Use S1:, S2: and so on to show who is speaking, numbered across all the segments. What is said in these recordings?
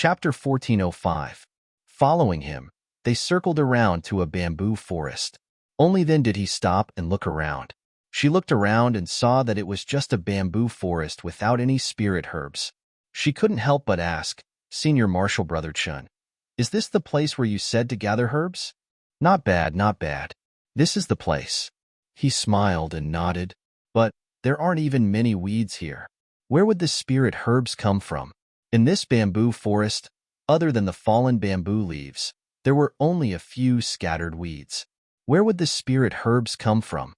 S1: Chapter 1405. Following him, they circled around to a bamboo forest. Only then did he stop and look around. She looked around and saw that it was just a bamboo forest without any spirit herbs. She couldn't help but ask, "Senior Marshal Brother Chun, is this the place where you said to gather herbs?" "Not bad, not bad. This is the place." He smiled and nodded. "But there aren't even many weeds here. Where would the spirit herbs come from?" In this bamboo forest, other than the fallen bamboo leaves, there were only a few scattered weeds. Where would the spirit herbs come from?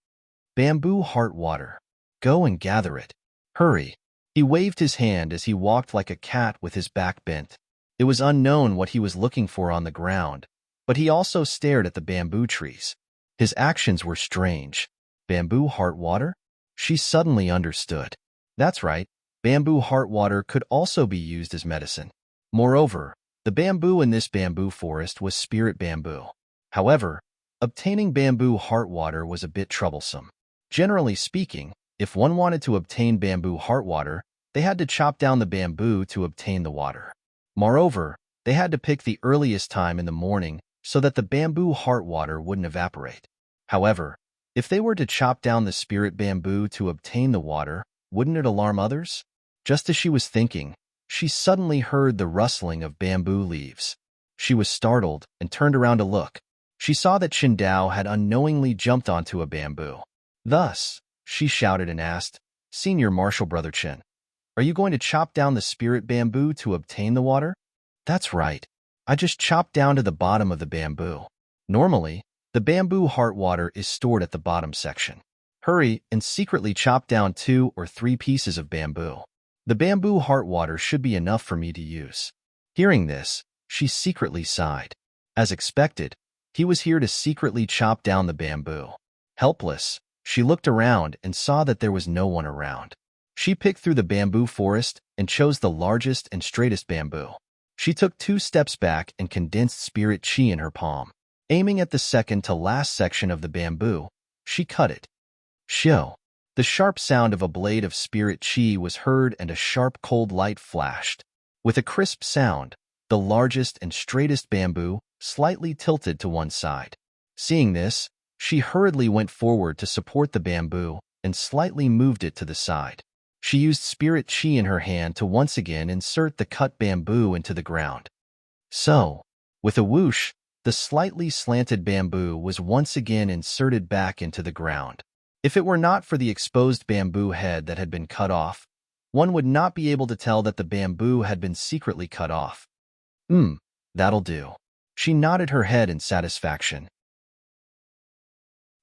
S1: Bamboo heart water. Go and gather it. Hurry. He waved his hand as he walked like a cat with his back bent. It was unknown what he was looking for on the ground, but he also stared at the bamboo trees. His actions were strange. Bamboo heart water? She suddenly understood. That's right, bamboo heart water could also be used as medicine. Moreover, the bamboo in this bamboo forest was spirit bamboo. However, obtaining bamboo heart water was a bit troublesome. Generally speaking, if one wanted to obtain bamboo heart water, they had to chop down the bamboo to obtain the water. Moreover, they had to pick the earliest time in the morning so that the bamboo heart water wouldn't evaporate. However, if they were to chop down the spirit bamboo to obtain the water, wouldn't it alarm others? Just as she was thinking, she suddenly heard the rustling of bamboo leaves. She was startled and turned around to look. She saw that Qingdao had unknowingly jumped onto a bamboo. Thus, she shouted and asked, "Senior Marshal Brother Chen, are you going to chop down the spirit bamboo to obtain the water?" "That's right. I just chopped down to the bottom of the bamboo. Normally, the bamboo heart water is stored at the bottom section. Hurry and secretly chop down 2 or 3 pieces of bamboo. The bamboo heart water should be enough for me to use." Hearing this, she secretly sighed. As expected, he was here to secretly chop down the bamboo. Helpless, she looked around and saw that there was no one around. She picked through the bamboo forest and chose the largest and straightest bamboo. She took 2 steps back and condensed spirit chi in her palm. Aiming at the second to last section of the bamboo, she cut it. Shoo! The sharp sound of a blade of spirit chi was heard and a sharp cold light flashed. With a crisp sound, the largest and straightest bamboo slightly tilted to one side. Seeing this, she hurriedly went forward to support the bamboo and slightly moved it to the side. She used spirit chi in her hand to once again insert the cut bamboo into the ground. So, with a whoosh, the slightly slanted bamboo was once again inserted back into the ground. If it were not for the exposed bamboo head that had been cut off, one would not be able to tell that the bamboo had been secretly cut off. That'll do. She nodded her head in satisfaction.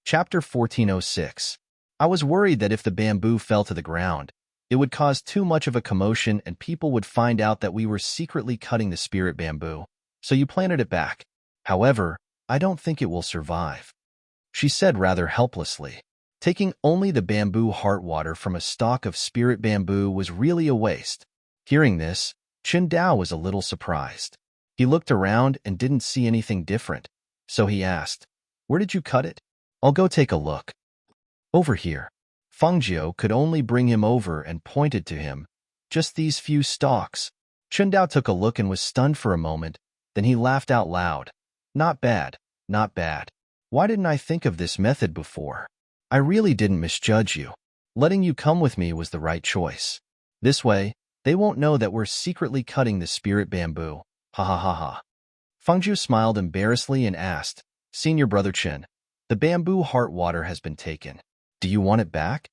S1: Chapter 1406. I was worried that if the bamboo fell to the ground, it would cause too much of a commotion and people would find out that we were secretly cutting the spirit bamboo, so you planted it back. However, I don't think it will survive," she said rather helplessly. Taking only the bamboo heart water from a stalk of spirit bamboo was really a waste. Hearing this, Qingdao was a little surprised. He looked around and didn't see anything different, so he asked, "Where did you cut it?" "I'll go take a look." "Over here." Fengjiu could only bring him over and pointed to him. "Just these few stalks." Qingdao took a look and was stunned for a moment, then he laughed out loud. "Not bad, not bad. Why didn't I think of this method before? I really didn't misjudge you. Letting you come with me was the right choice. This way, they won't know that we're secretly cutting the spirit bamboo. Ha ha ha ha." Fengjiu smiled embarrassedly and asked, "Senior Brother Chen, the bamboo heart water has been taken. Do you want it back?"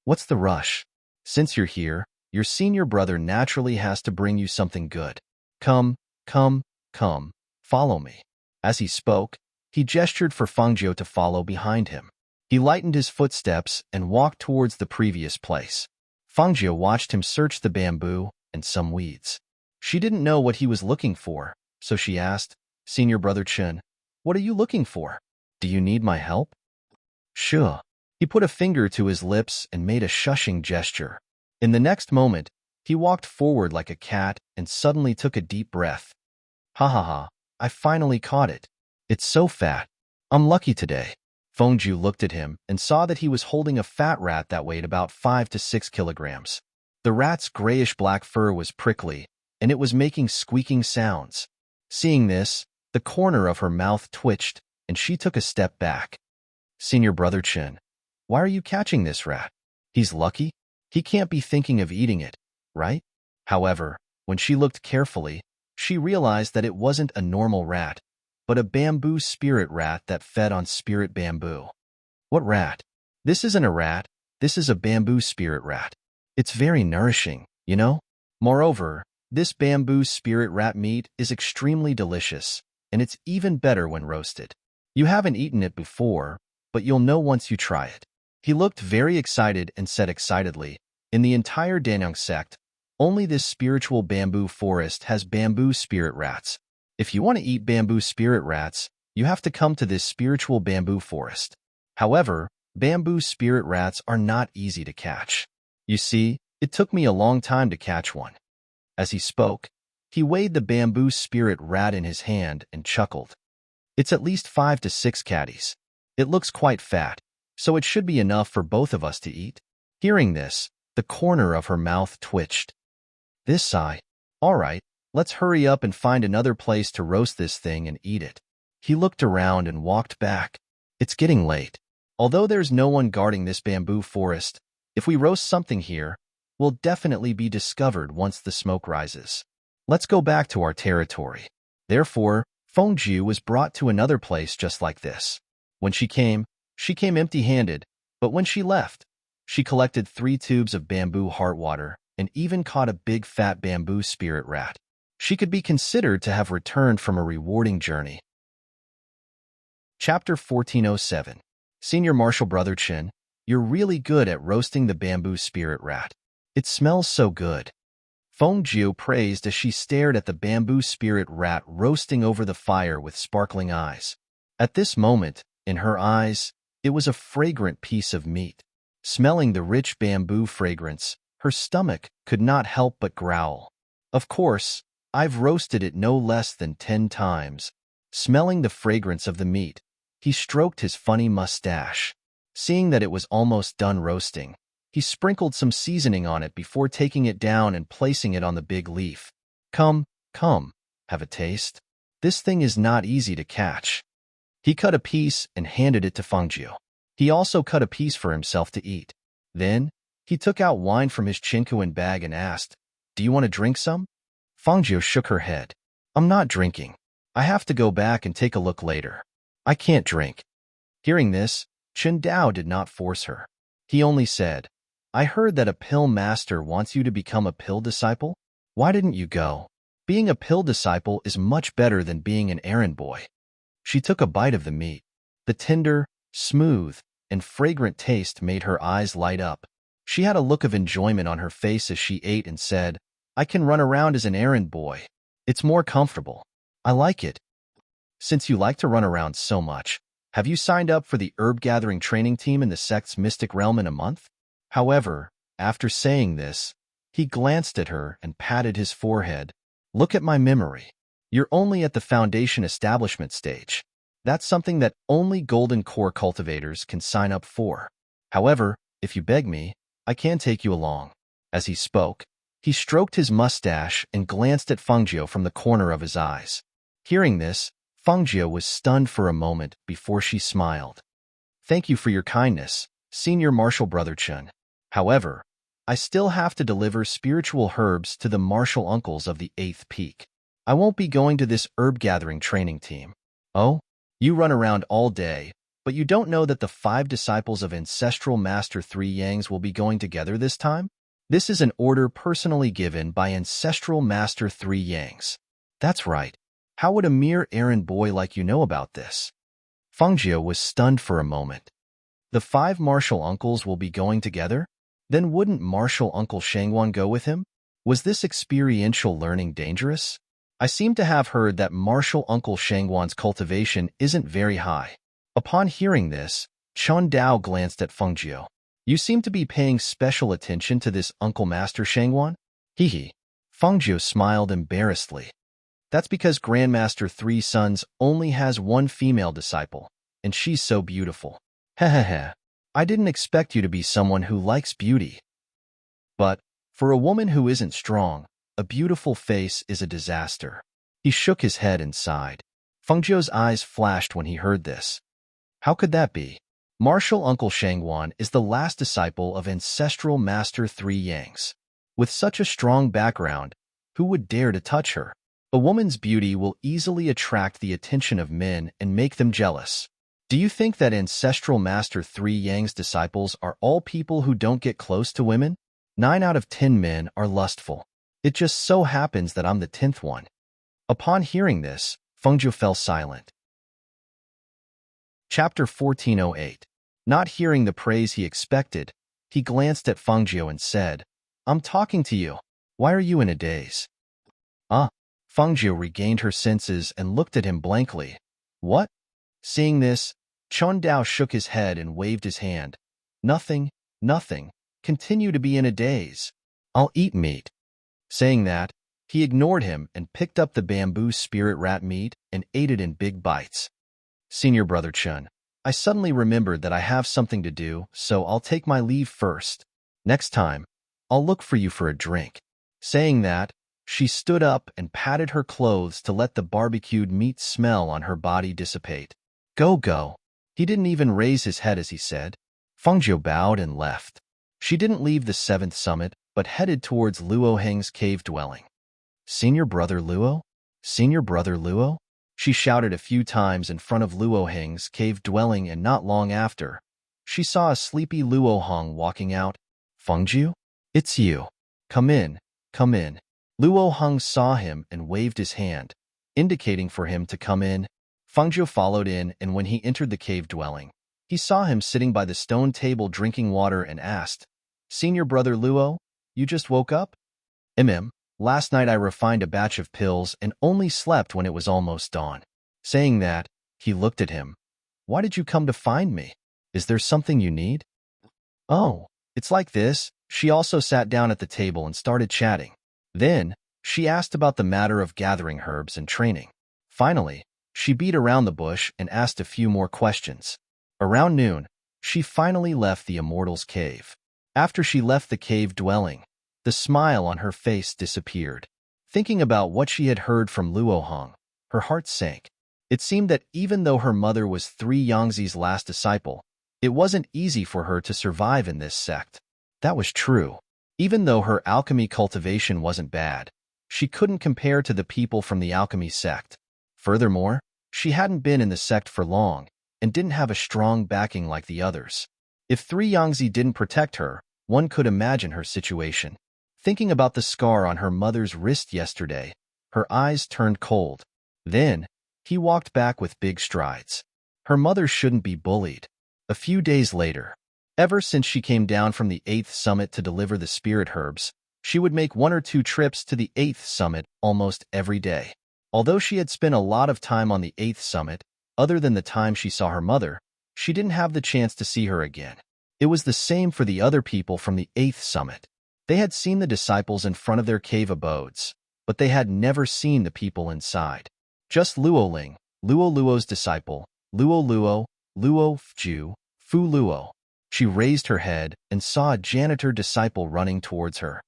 S1: "What's the rush? Since you're here, your senior brother naturally has to bring you something good. Come, come, come, follow me." As he spoke, he gestured for Fengjiu to follow behind him. He lightened his footsteps and walked towards the previous place. Fengjiu watched him search the bamboo and some weeds. She didn't know what he was looking for, so she asked, "Senior Brother Chen, what are you looking for? Do you need my help?" "Sure." He put a finger to his lips and made a shushing gesture. In the next moment, he walked forward like a cat and suddenly took a deep breath. "Ha ha ha, I finally caught it. It's so fat. I'm lucky today." Fengjiu looked at him and saw that he was holding a fat rat that weighed about 5 to 6 kilograms. The rat's grayish-black fur was prickly, and it was making squeaking sounds. Seeing this, the corner of her mouth twitched, and she took a step back. Senior Brother Chin, why are you catching this rat? He's lucky. He can't be thinking of eating it, right? However, when she looked carefully, she realized that it wasn't a normal rat, but a bamboo spirit rat that fed on spirit bamboo. What rat? This isn't a rat, this is a bamboo spirit rat. It's very nourishing, you know? Moreover, this bamboo spirit rat meat is extremely delicious, and it's even better when roasted. You haven't eaten it before, but you'll know once you try it. He looked very excited and said excitedly, in the entire Danyang sect, only this spiritual bamboo forest has bamboo spirit rats. If you want to eat bamboo spirit rats, you have to come to this spiritual bamboo forest. However, bamboo spirit rats are not easy to catch. You see, it took me a long time to catch one. As he spoke, he weighed the bamboo spirit rat in his hand and chuckled. It's at least 5 to 6 caddies. It looks quite fat, so it should be enough for both of us to eat. Hearing this, the corner of her mouth twitched. This sigh. All right, let's hurry up and find another place to roast this thing and eat it. He looked around and walked back. It's getting late. Although there's no one guarding this bamboo forest, if we roast something here, we'll definitely be discovered once the smoke rises. Let's go back to our territory. Therefore, Fengjiu was brought to another place just like this. When she came empty-handed, but when she left, she collected 3 tubes of bamboo heart water and even caught a big fat bamboo spirit rat. She could be considered to have returned from a rewarding journey. Chapter 1407. Senior Martial Brother Chin, you're really good at roasting the bamboo spirit rat. It smells so good. Fengjiu praised as she stared at the bamboo spirit rat roasting over the fire with sparkling eyes. At this moment, in her eyes, it was a fragrant piece of meat. Smelling the rich bamboo fragrance, her stomach could not help but growl. Of course, I've roasted it no less than 10 times. Smelling the fragrance of the meat, he stroked his funny mustache. Seeing that it was almost done roasting, he sprinkled some seasoning on it before taking it down and placing it on the big leaf. Come, have a taste. This thing is not easy to catch. He cut a piece and handed it to Fengjiu. He also cut a piece for himself to eat. Then, he took out wine from his chinkuan bag and asked, Do you want to drink some? Fengjiu shook her head. I'm not drinking. I have to go back and take a look later. I can't drink. Hearing this, Chen Dao did not force her. He only said, I heard that a pill master wants you to become a pill disciple. Why didn't you go? Being a pill disciple is much better than being an errand boy. She took a bite of the meat. The tender, smooth, and fragrant taste made her eyes light up. She had a look of enjoyment on her face as she ate and said, I can run around as an errand boy. It's more comfortable. I like it. Since you like to run around so much, have you signed up for the herb gathering training team in the sect's mystic realm in a month? However, after saying this, he glanced at her and patted his forehead. Look at my memory. You're only at the foundation establishment stage. That's something that only golden core cultivators can sign up for. However, if you beg me, I can take you along. As he spoke, he stroked his mustache and glanced at Fengjiu from the corner of his eyes. Hearing this, Fengjiu was stunned for a moment before she smiled. Thank you for your kindness, Senior Martial Brother Chen. However, I still have to deliver spiritual herbs to the martial uncles of the 8th peak. I won't be going to this herb gathering training team. Oh? You run around all day, but you don't know that the 5 disciples of Ancestral Master 3 Yangs will be going together this time? This is an order personally given by Ancestral Master 3 Yangs. That's right. How would a mere errand boy like you know about this? Fengjiu was stunned for a moment. The 5 martial uncles will be going together? Then wouldn't Martial Uncle Shangwan go with him? Was this experiential learning dangerous? I seem to have heard that Martial Uncle Shangwan's cultivation isn't very high. Upon hearing this, Chen Dao glanced at Fengjiu. You seem to be paying special attention to this Uncle Master Shangwan? Hee. Fengjiu smiled embarrassedly. That's because Grandmaster 3 Sons only has 1 female disciple, and she's so beautiful. Hehehe. I didn't expect you to be someone who likes beauty. But, for a woman who isn't strong, a beautiful face is a disaster. He shook his head and sighed. Fengjiu's eyes flashed when he heard this. How could that be? Martial Uncle Shangwan is the last disciple of ancestral Master Three Yangs. With such a strong background, who would dare to touch her? A woman's beauty will easily attract the attention of men and make them jealous. Do you think that ancestral Master Three Yang's disciples are all people who don't get close to women? 9 out of 10 men are lustful. It just so happens that I'm the 10th one. Upon hearing this, Fengjiu fell silent. Chapter 1408. Not hearing the praise he expected, he glanced at Fengjiu and said, I'm talking to you. Why are you in a daze? Fengjiu regained her senses and looked at him blankly. What? Seeing this, Chun Dao shook his head and waved his hand. Nothing, nothing. Continue to be in a daze. I'll eat meat. Saying that, he ignored him and picked up the bamboo spirit rat meat and ate it in big bites. Senior Brother Chun, I suddenly remembered that I have something to do, so I'll take my leave first. Next time, I'll look for you for a drink. Saying that, she stood up and patted her clothes to let the barbecued meat smell on her body dissipate. Go. He didn't even raise his head as he said. Fengjiu bowed and left. She didn't leave the 7th summit, but headed towards Luo Heng's cave dwelling. Senior Brother Luo? Senior Brother Luo? She shouted a few times in front of Luo Heng's cave dwelling, and not long after, she saw a sleepy Luo Heng walking out. Fengjiu? It's you. Come in, come in. Luo Heng saw him and waved his hand, indicating for him to come in. Fengjiu followed in, and when he entered the cave dwelling, he saw him sitting by the stone table drinking water and asked, Senior Brother Luo, you just woke up? Last night I refined a batch of pills and only slept when it was almost dawn. Saying that, he looked at him. Why did you come to find me? Is there something you need? Oh, it's like this. She also sat down at the table and started chatting. Then, she asked about the matter of gathering herbs and training. Finally, she beat around the bush and asked a few more questions. Around noon, she finally left the Immortal's cave. After she left the cave dwelling, the smile on her face disappeared. Thinking about what she had heard from Luo Heng, her heart sank. It seemed that even though her mother was Three Yangzi's last disciple, it wasn't easy for her to survive in this sect. That was true. Even though her alchemy cultivation wasn't bad, she couldn't compare to the people from the alchemy sect. Furthermore, she hadn't been in the sect for long and didn't have a strong backing like the others. If Three Yangzi didn't protect her, one could imagine her situation. Thinking about the scar on her mother's wrist yesterday, her eyes turned cold. Then, he walked back with big strides. Her mother shouldn't be bullied. A few days later, ever since she came down from the 8th summit to deliver the spirit herbs, she would make 1 or 2 trips to the 8th summit almost every day. Although she had spent a lot of time on the 8th summit, other than the time she saw her mother, she didn't have the chance to see her again. It was the same for the other people from the 8th summit. They had seen the disciples in front of their cave abodes, but they had never seen the people inside. Just Luo Ling, Luo Luo's disciple, Luo Luo, Luo Fju, Fu Luo. She raised her head and saw a janitor disciple running towards her.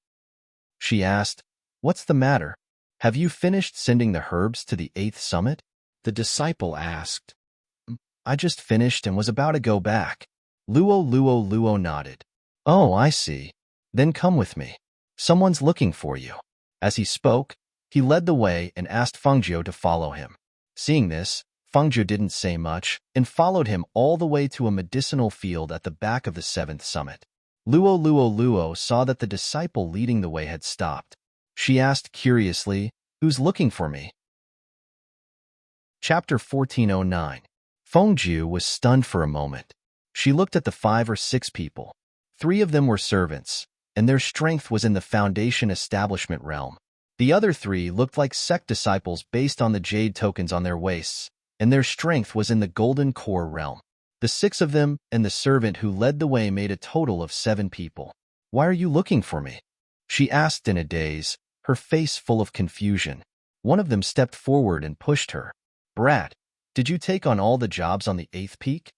S1: She asked, What's the matter? Have you finished sending the herbs to the 8th summit? The disciple asked. I just finished and was about to go back. Luo nodded. Oh, I see. Then come with me. Someone's looking for you. As he spoke, he led the way and asked Fengjiu to follow him. Seeing this, Fengjiu didn't say much and followed him all the way to a medicinal field at the back of the 7th summit. Luo saw that the disciple leading the way had stopped. She asked curiously, Who's looking for me? Chapter 1409. Fengjiu was stunned for a moment. She looked at the 5 or 6 people. 3 of them were servants, and their strength was in the foundation establishment realm. The other 3 looked like sect disciples based on the jade tokens on their waists, and their strength was in the golden core realm. The 6 of them and the servant who led the way made a total of 7 people. Why are you looking for me? She asked in a daze, her face full of confusion. One of them stepped forward and pushed her. Brat, did you take on all the jobs on the 8th peak?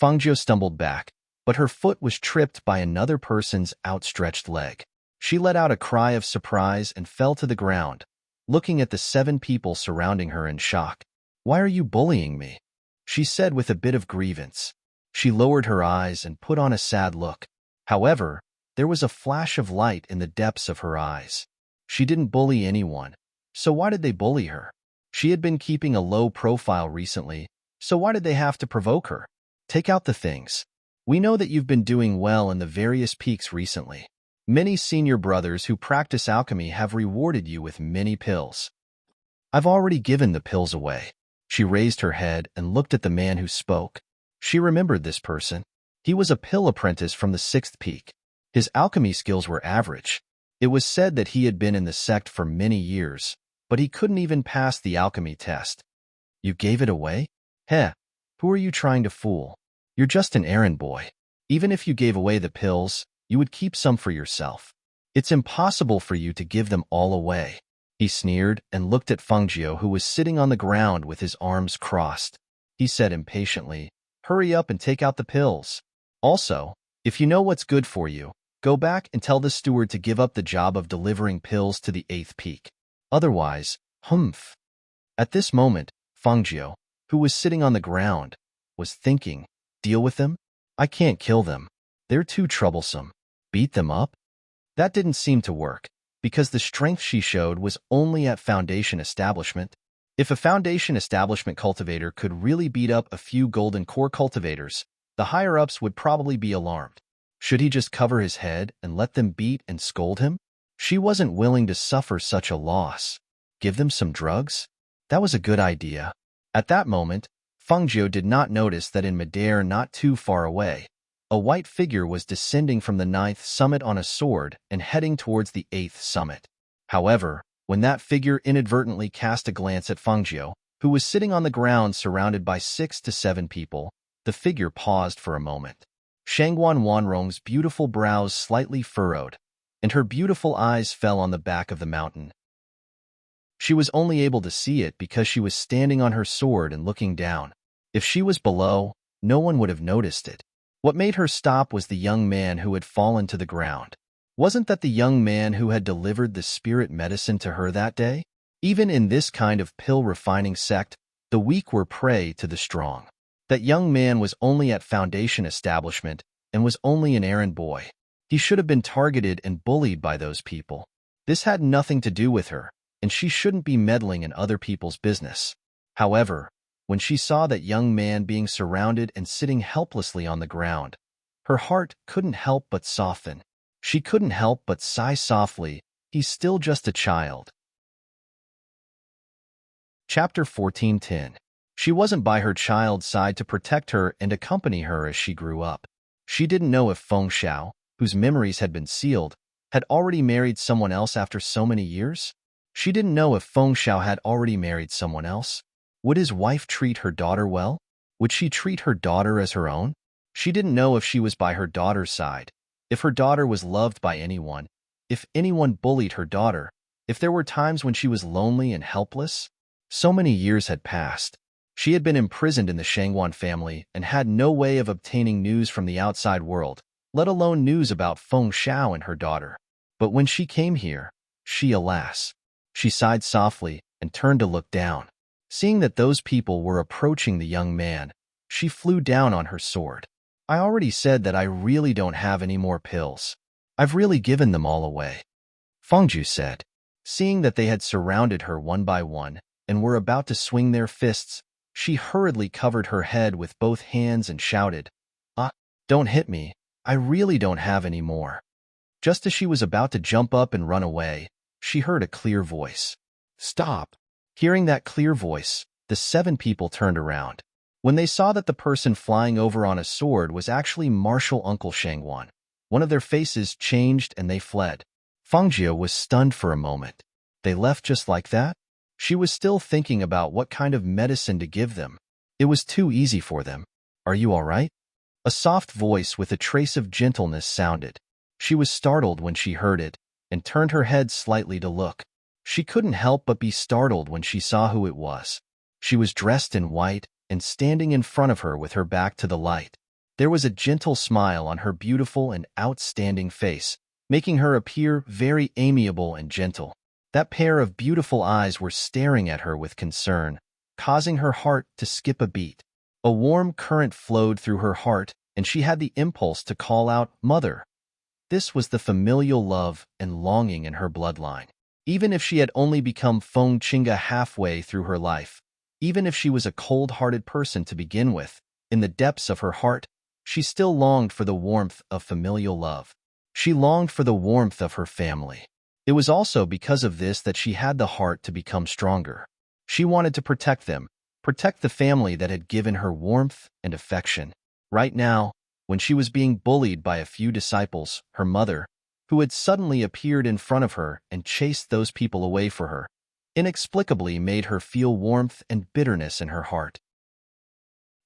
S1: Fengjiu stumbled back, but her foot was tripped by another person's outstretched leg. She let out a cry of surprise and fell to the ground, looking at the 7 people surrounding her in shock. "Why are you bullying me?" she said with a bit of grievance. She lowered her eyes and put on a sad look. However, there was a flash of light in the depths of her eyes. She didn't bully anyone, so why did they bully her? She had been keeping a low profile recently, so why did they have to provoke her? "Take out the things. We know that you've been doing well in the various peaks recently. Many senior brothers who practice alchemy have rewarded you with many pills." "I've already given the pills away." She raised her head and looked at the man who spoke. She remembered this person. He was a pill apprentice from the 6th peak. His alchemy skills were average. It was said that he had been in the sect for many years, but he couldn't even pass the alchemy test. "You gave it away? Heh, who are you trying to fool? You're just an errand boy. Even if you gave away the pills, you would keep some for yourself. It's impossible for you to give them all away." He sneered and looked at Fengjiu, who was sitting on the ground with his arms crossed. He said impatiently, "Hurry up and take out the pills. Also, if you know what's good for you, go back and tell the steward to give up the job of delivering pills to the 8th peak. Otherwise, humph." At this moment, Fengjiu, who was sitting on the ground, was thinking, "Deal with them? I can't kill them. They're too troublesome. Beat them up?" That didn't seem to work, because the strength she showed was only at Foundation Establishment. If a Foundation Establishment cultivator could really beat up a few Golden Core cultivators, the higher-ups would probably be alarmed. Should he just cover his head and let them beat and scold him? She wasn't willing to suffer such a loss. Give them some drugs? That was a good idea. At that moment, Fengjiu did not notice that in midair not too far away, a white figure was descending from the 9th summit on a sword and heading towards the 8th summit. However, when that figure inadvertently cast a glance at Fengjiu, who was sitting on the ground surrounded by 6 to 7 people, the figure paused for a moment. Shangguan Wanrong's beautiful brows slightly furrowed, and her beautiful eyes fell on the back of the mountain. She was only able to see it because she was standing on her sword and looking down. If she was below, no one would have noticed it. What made her stop was the young man who had fallen to the ground. Wasn't that the young man who had delivered the spirit medicine to her that day? Even in this kind of pill-refining sect, the weak were prey to the strong. That young man was only at Foundation Establishment and was only an errand boy. He should have been targeted and bullied by those people. This had nothing to do with her, and she shouldn't be meddling in other people's business. However, when she saw that young man being surrounded and sitting helplessly on the ground, her heart couldn't help but soften. She couldn't help but sigh softly. He's still just a child. Chapter 14:10. She wasn't by her child's side to protect her and accompany her as she grew up. She didn't know if Feng Xiao, whose memories had been sealed, had already married someone else after so many years. She didn't know if Feng Xiao had already married someone else. Would his wife treat her daughter well? Would she treat her daughter as her own? She didn't know if she was by her daughter's side, if her daughter was loved by anyone, if anyone bullied her daughter, if there were times when she was lonely and helpless. So many years had passed. She had been imprisoned in the Shangguan family and had no way of obtaining news from the outside world, let alone news about Feng Xiao and her daughter. But when she came here, alas. She sighed softly and turned to look down. Seeing that those people were approaching the young man, she flew down on her sword. "I already said that I really don't have any more pills. I've really given them all away," Fengjiu said. Seeing that they had surrounded her one by one and were about to swing their fists, she hurriedly covered her head with both hands and shouted, "Ah, don't hit me. I really don't have any more." Just as she was about to jump up and run away, she heard a clear voice. "Stop." Hearing that clear voice, the 7 people turned around. When they saw that the person flying over on a sword was actually Martial Uncle Shangguan, one of their faces changed and they fled. Fengjiu was stunned for a moment. They left just like that? She was still thinking about what kind of medicine to give them. It was too easy for them. "Are you all right?" A soft voice with a trace of gentleness sounded. She was startled when she heard it and turned her head slightly to look. She couldn't help but be startled when she saw who it was. She was dressed in white and standing in front of her with her back to the light. There was a gentle smile on her beautiful and outstanding face, making her appear very amiable and gentle. That pair of beautiful eyes were staring at her with concern, causing her heart to skip a beat. A warm current flowed through her heart, and she had the impulse to call out, "Mother." This was the familial love and longing in her bloodline. Even if she had only become Feng Chinga halfway through her life, even if she was a cold-hearted person to begin with, in the depths of her heart, she still longed for the warmth of familial love. She longed for the warmth of her family. It was also because of this that she had the heart to become stronger. She wanted to protect them, protect the family that had given her warmth and affection. Right now, when she was being bullied by a few disciples, her mother, who had suddenly appeared in front of her and chased those people away for her, inexplicably made her feel warmth and bitterness in her heart.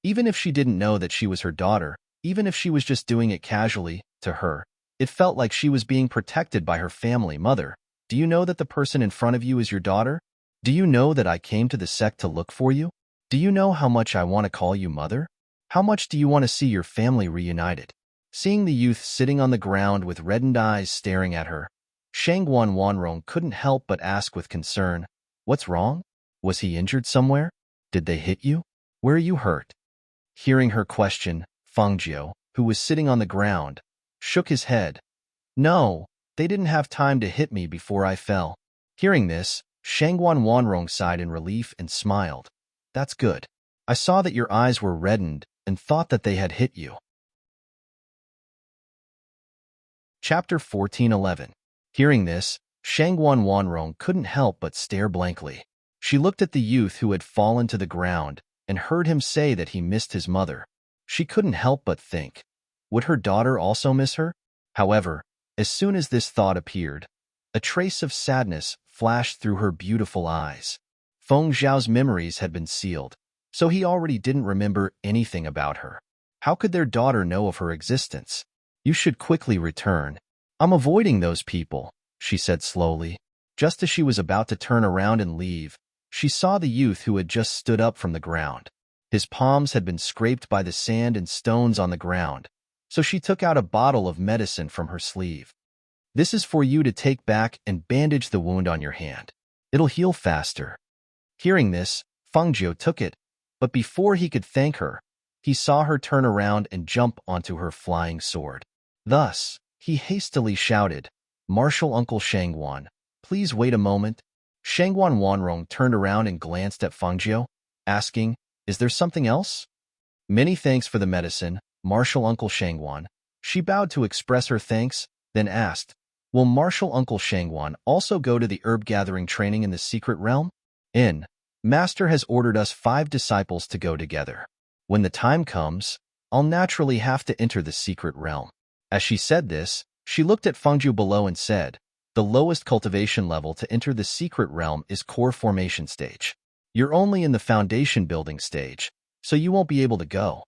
S1: Even if she didn't know that she was her daughter, even if she was just doing it casually, to her, it felt like she was being protected by her family. "Mother, do you know that the person in front of you is your daughter? Do you know that I came to the sect to look for you? Do you know how much I want to call you mother? How much do you want to see your family reunited?" Seeing the youth sitting on the ground with reddened eyes staring at her, Shangguan Wanrong couldn't help but ask with concern, "What's wrong? Was he injured somewhere? Did they hit you? Where are you hurt?" Hearing her question, Fangjiu, who was sitting on the ground, shook his head. "No, they didn't have time to hit me before I fell." Hearing this, Shangguan Wanrong sighed in relief and smiled. "That's good. I saw that your eyes were reddened and thought that they had hit you." Chapter 14:11. Hearing this, Shangguan Wanrong couldn't help but stare blankly. She looked at the youth who had fallen to the ground and heard him say that he missed his mother. She couldn't help but think, would her daughter also miss her? However, as soon as this thought appeared, a trace of sadness flashed through her beautiful eyes. Feng Zhao's memories had been sealed, so he already didn't remember anything about her. How could their daughter know of her existence? "You should quickly return. I'm avoiding those people," she said slowly. Just as she was about to turn around and leave, she saw the youth who had just stood up from the ground. His palms had been scraped by the sand and stones on the ground, so she took out a bottle of medicine from her sleeve. "This is for you to take back and bandage the wound on your hand. It'll heal faster." Hearing this, Fangjiu took it, but before he could thank her, he saw her turn around and jump onto her flying sword. Thus, he hastily shouted, "Martial Uncle Shangguan, please wait a moment." Shangguan Wanrong turned around and glanced at Fangjiu, asking, "Is there something else?" "Many thanks for the medicine, Martial Uncle Shangguan." She bowed to express her thanks, then asked, "Will Martial Uncle Shangguan also go to the herb-gathering training in the secret realm?" Master has ordered us 5 disciples to go together. When the time comes, I'll naturally have to enter the secret realm." As she said this, she looked at Fangjiu below and said, "The lowest cultivation level to enter the secret realm is core formation stage. You're only in the foundation building stage, so you won't be able to go."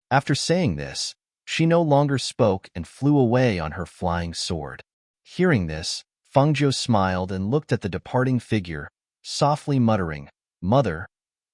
S1: After saying this, she no longer spoke and flew away on her flying sword. Hearing this, Fangjiu smiled and looked at the departing figure, softly muttering, "Mother,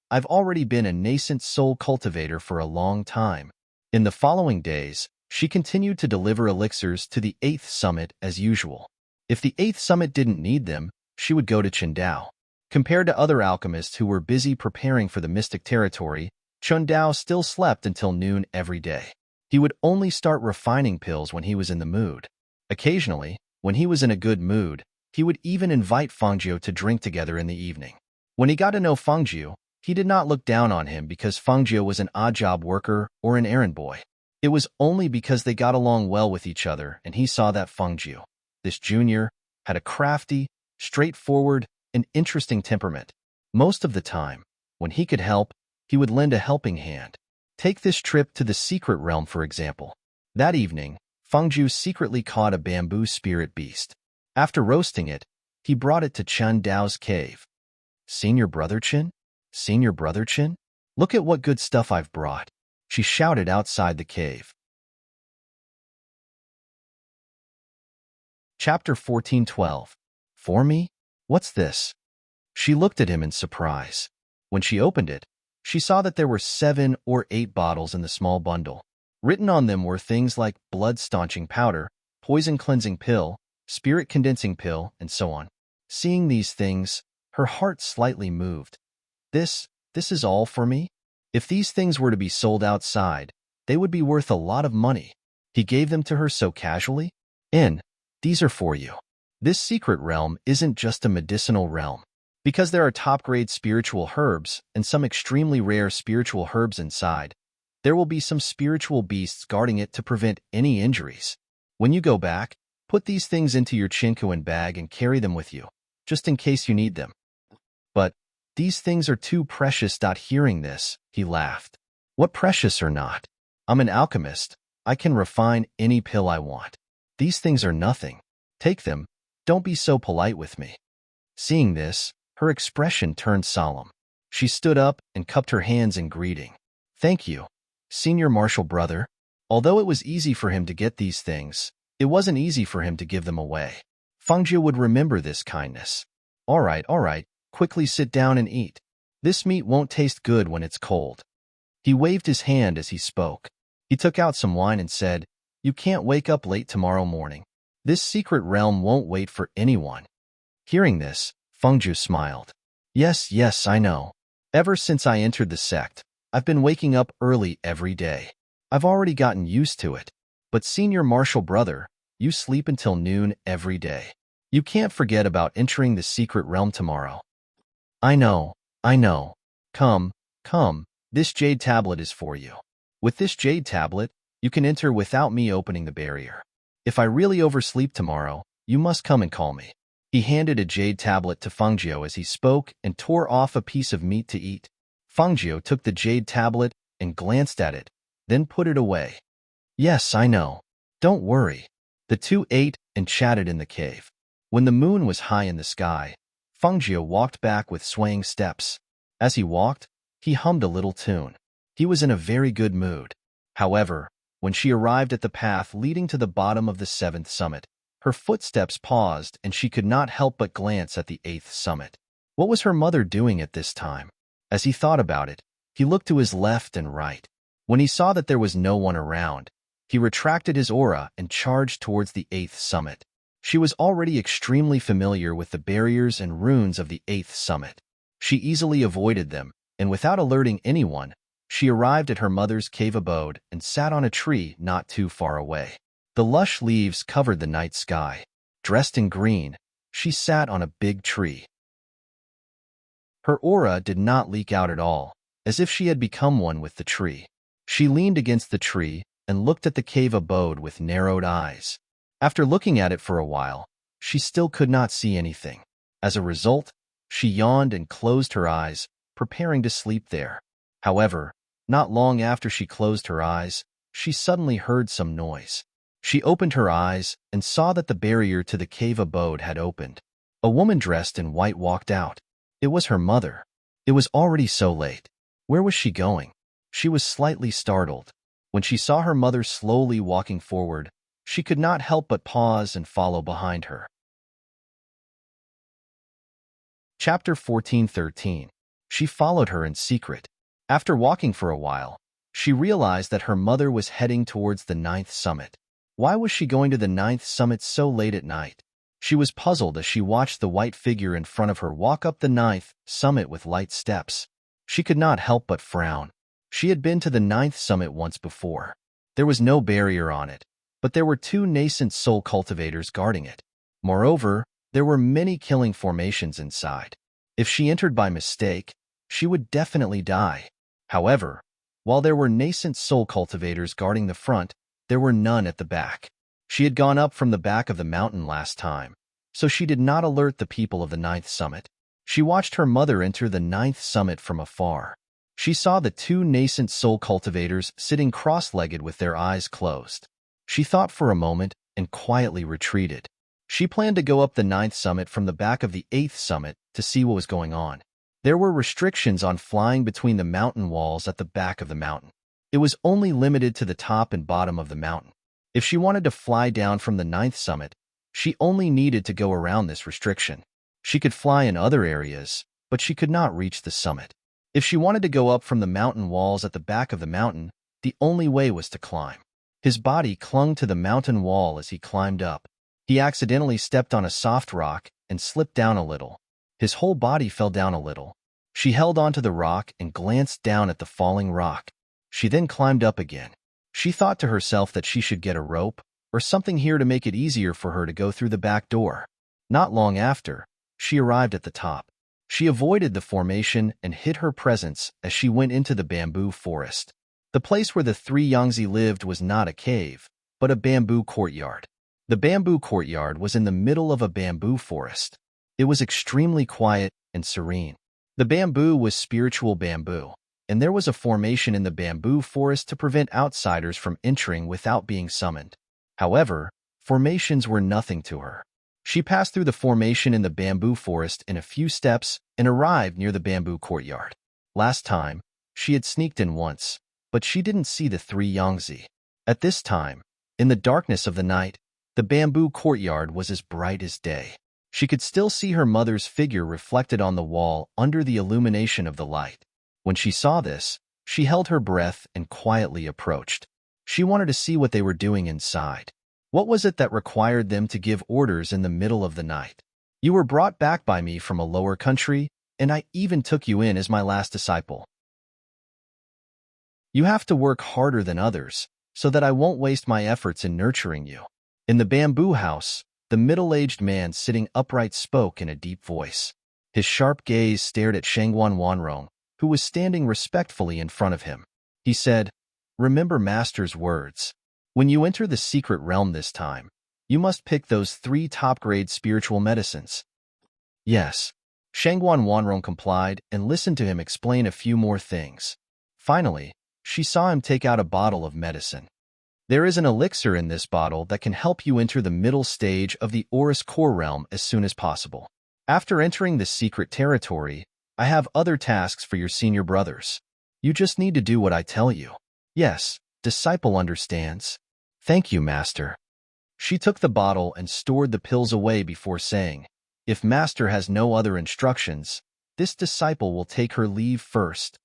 S1: I've already been a nascent soul cultivator for a long time." In the following days, she continued to deliver elixirs to the 8th summit as usual. If the 8th summit didn't need them, she would go to Qingdao. Compared to other alchemists who were busy preparing for the mystic territory, Qingdao still slept until noon every day. He would only start refining pills when he was in the mood. Occasionally, when he was in a good mood, he would even invite Fangjiu to drink together in the evening. When he got to know Fangjiu, he did not look down on him because Fangjiu was an odd-job worker or an errand boy. It was only because they got along well with each other and he saw that Fangjiu, this junior, had a crafty, straightforward, and interesting temperament. Most of the time, when he could help, he would lend a helping hand. Take this trip to the secret realm, for example. That evening, Fangjiu secretly caught a bamboo spirit beast. After roasting it, he brought it to Chen Dao's cave. "Seen your brother, Chen? Seen your brother, Chen? Look at what good stuff I've brought," she shouted outside the cave. Chapter 14:12. "For me? What's this?" She looked at him in surprise. When she opened it, she saw that there were 7 or 8 bottles in the small bundle. Written on them were things like blood-staunching powder, poison-cleansing pill, spirit condensing pill, and so on. Seeing these things, her heart slightly moved. This is all for me? If these things were to be sold outside, they would be worth a lot of money. He gave them to her so casually. These are for you. This secret realm isn't just a medicinal realm. Because there are top-grade spiritual herbs and some extremely rare spiritual herbs inside, there will be some spiritual beasts guarding it to prevent any injuries. When you go back, put these things into your chinkoan bag and carry them with you, just in case you need them. But these things are too precious. Hearing this, he laughed. What precious or not? I'm an alchemist. I can refine any pill I want. These things are nothing. Take them. Don't be so polite with me. Seeing this, her expression turned solemn. She stood up and cupped her hands in greeting. Thank you, Senior Marshal Brother. Although it was easy for him to get these things, it wasn't easy for him to give them away. Fengjie would remember this kindness. All right, quickly sit down and eat. This meat won't taste good when it's cold. He waved his hand as he spoke. He took out some wine and said, You can't wake up late tomorrow morning. This secret realm won't wait for anyone. Hearing this, Fengjie smiled. Yes, I know. Ever since I entered the sect, I've been waking up early every day. I've already gotten used to it. But Senior Marshal Brother, you sleep until noon every day. You can't forget about entering the secret realm tomorrow. I know. Come, this jade tablet is for you. With this jade tablet, you can enter without me opening the barrier. If I really oversleep tomorrow, you must come and call me. He handed a jade tablet to Fengjie as he spoke and tore off a piece of meat to eat. Fengjie took the jade tablet and glanced at it, then put it away. Yes, I know. Don't worry. The two ate and chatted in the cave. When the moon was high in the sky, Fengjie walked back with swaying steps. As he walked, he hummed a little tune. He was in a very good mood. However, when she arrived at the path leading to the bottom of the 7th summit, her footsteps paused and she could not help but glance at the 8th summit. What was her mother doing at this time? As he thought about it, he looked to his left and right. When he saw that there was no one around, he retracted his aura and charged towards the 8th summit. She was already extremely familiar with the barriers and runes of the 8th summit. She easily avoided them, and without alerting anyone, she arrived at her mother's cave abode and sat on a tree not too far away. The lush leaves covered the night sky. Dressed in green, she sat on a big tree. Her aura did not leak out at all, as if she had become one with the tree. She leaned against the tree and looked at the cave abode with narrowed eyes. After looking at it for a while, she still could not see anything. As a result, she yawned and closed her eyes, preparing to sleep there. However, not long after she closed her eyes, she suddenly heard some noise. She opened her eyes and saw that the barrier to the cave abode had opened. A woman dressed in white walked out. It was her mother. It was already so late. Where was she going? She was slightly startled. When she saw her mother slowly walking forward, she could not help but pause and follow behind her. Chapter 14:13. She followed her in secret. After walking for a while, she realized that her mother was heading towards the 9th summit. Why was she going to the 9th summit so late at night? She was puzzled as she watched the white figure in front of her walk up the 9th summit with light steps. She could not help but frown. She had been to the 9th summit once before. There was no barrier on it, but there were 2 nascent soul cultivators guarding it. Moreover, there were many killing formations inside. If she entered by mistake, she would definitely die. However, while there were nascent soul cultivators guarding the front, there were none at the back. She had gone up from the back of the mountain last time, so she did not alert the people of the 9th summit. She watched her mother enter the 9th summit from afar. She saw the 2 nascent soul cultivators sitting cross-legged with their eyes closed. She thought for a moment and quietly retreated. She planned to go up the 9th summit from the back of the 8th summit to see what was going on. There were restrictions on flying between the mountain walls at the back of the mountain. It was only limited to the top and bottom of the mountain. If she wanted to fly down from the 9th summit, she only needed to go around this restriction. She could fly in other areas, but she could not reach the summit. If she wanted to go up from the mountain walls at the back of the mountain, the only way was to climb. His body clung to the mountain wall as he climbed up. He accidentally stepped on a soft rock and slipped down a little. His whole body fell down a little. She held onto the rock and glanced down at the falling rock. She then climbed up again. She thought to herself that she should get a rope or something here to make it easier for her to go through the back door. Not long after, she arrived at the top. She avoided the formation and hid her presence as she went into the bamboo forest. The place where the three Yangtze lived was not a cave, but a bamboo courtyard. The bamboo courtyard was in the middle of a bamboo forest. It was extremely quiet and serene. The bamboo was spiritual bamboo, and there was a formation in the bamboo forest to prevent outsiders from entering without being summoned. However, formations were nothing to her. She passed through the formation in the bamboo forest in a few steps and arrived near the bamboo courtyard. Last time, she had sneaked in once, but she didn't see the three Yangtze. At this time, in the darkness of the night, the bamboo courtyard was as bright as day. She could still see her mother's figure reflected on the wall under the illumination of the light. When she saw this, she held her breath and quietly approached. She wanted to see what they were doing inside. What was it that required them to give orders in the middle of the night? You were brought back by me from a lower country, and I even took you in as my last disciple. You have to work harder than others, so that I won't waste my efforts in nurturing you. In the bamboo house, the middle-aged man sitting upright spoke in a deep voice. His sharp gaze stared at Shangguan Wanrong, who was standing respectfully in front of him. He said, "Remember Master's words. When you enter the secret realm this time, you must pick those 3 top-grade spiritual medicines." Yes. Shangguan Wanrong complied and listened to him explain a few more things. Finally, she saw him take out a bottle of medicine. There is an elixir in this bottle that can help you enter the middle stage of the Aurus core realm as soon as possible. After entering the secret territory, I have other tasks for your senior brothers. You just need to do what I tell you. Yes, disciple understands. Thank you, Master. She took the bottle and stored the pills away before saying, "If Master has no other instructions, this disciple will take her leave first.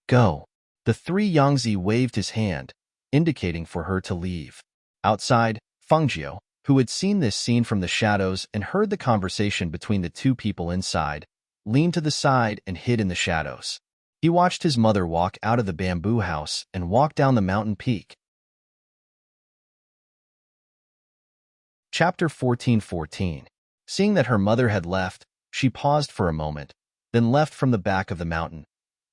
S1: Go." The three Yangtze waved his hand, indicating for her to leave. Outside, Fengjiu, who had seen this scene from the shadows and heard the conversation between the two people inside, leaned to the side and hid in the shadows. He watched his mother walk out of the bamboo house and walk down the mountain peak. Chapter 14:14. Seeing that her mother had left, she paused for a moment, then left from the back of the mountain.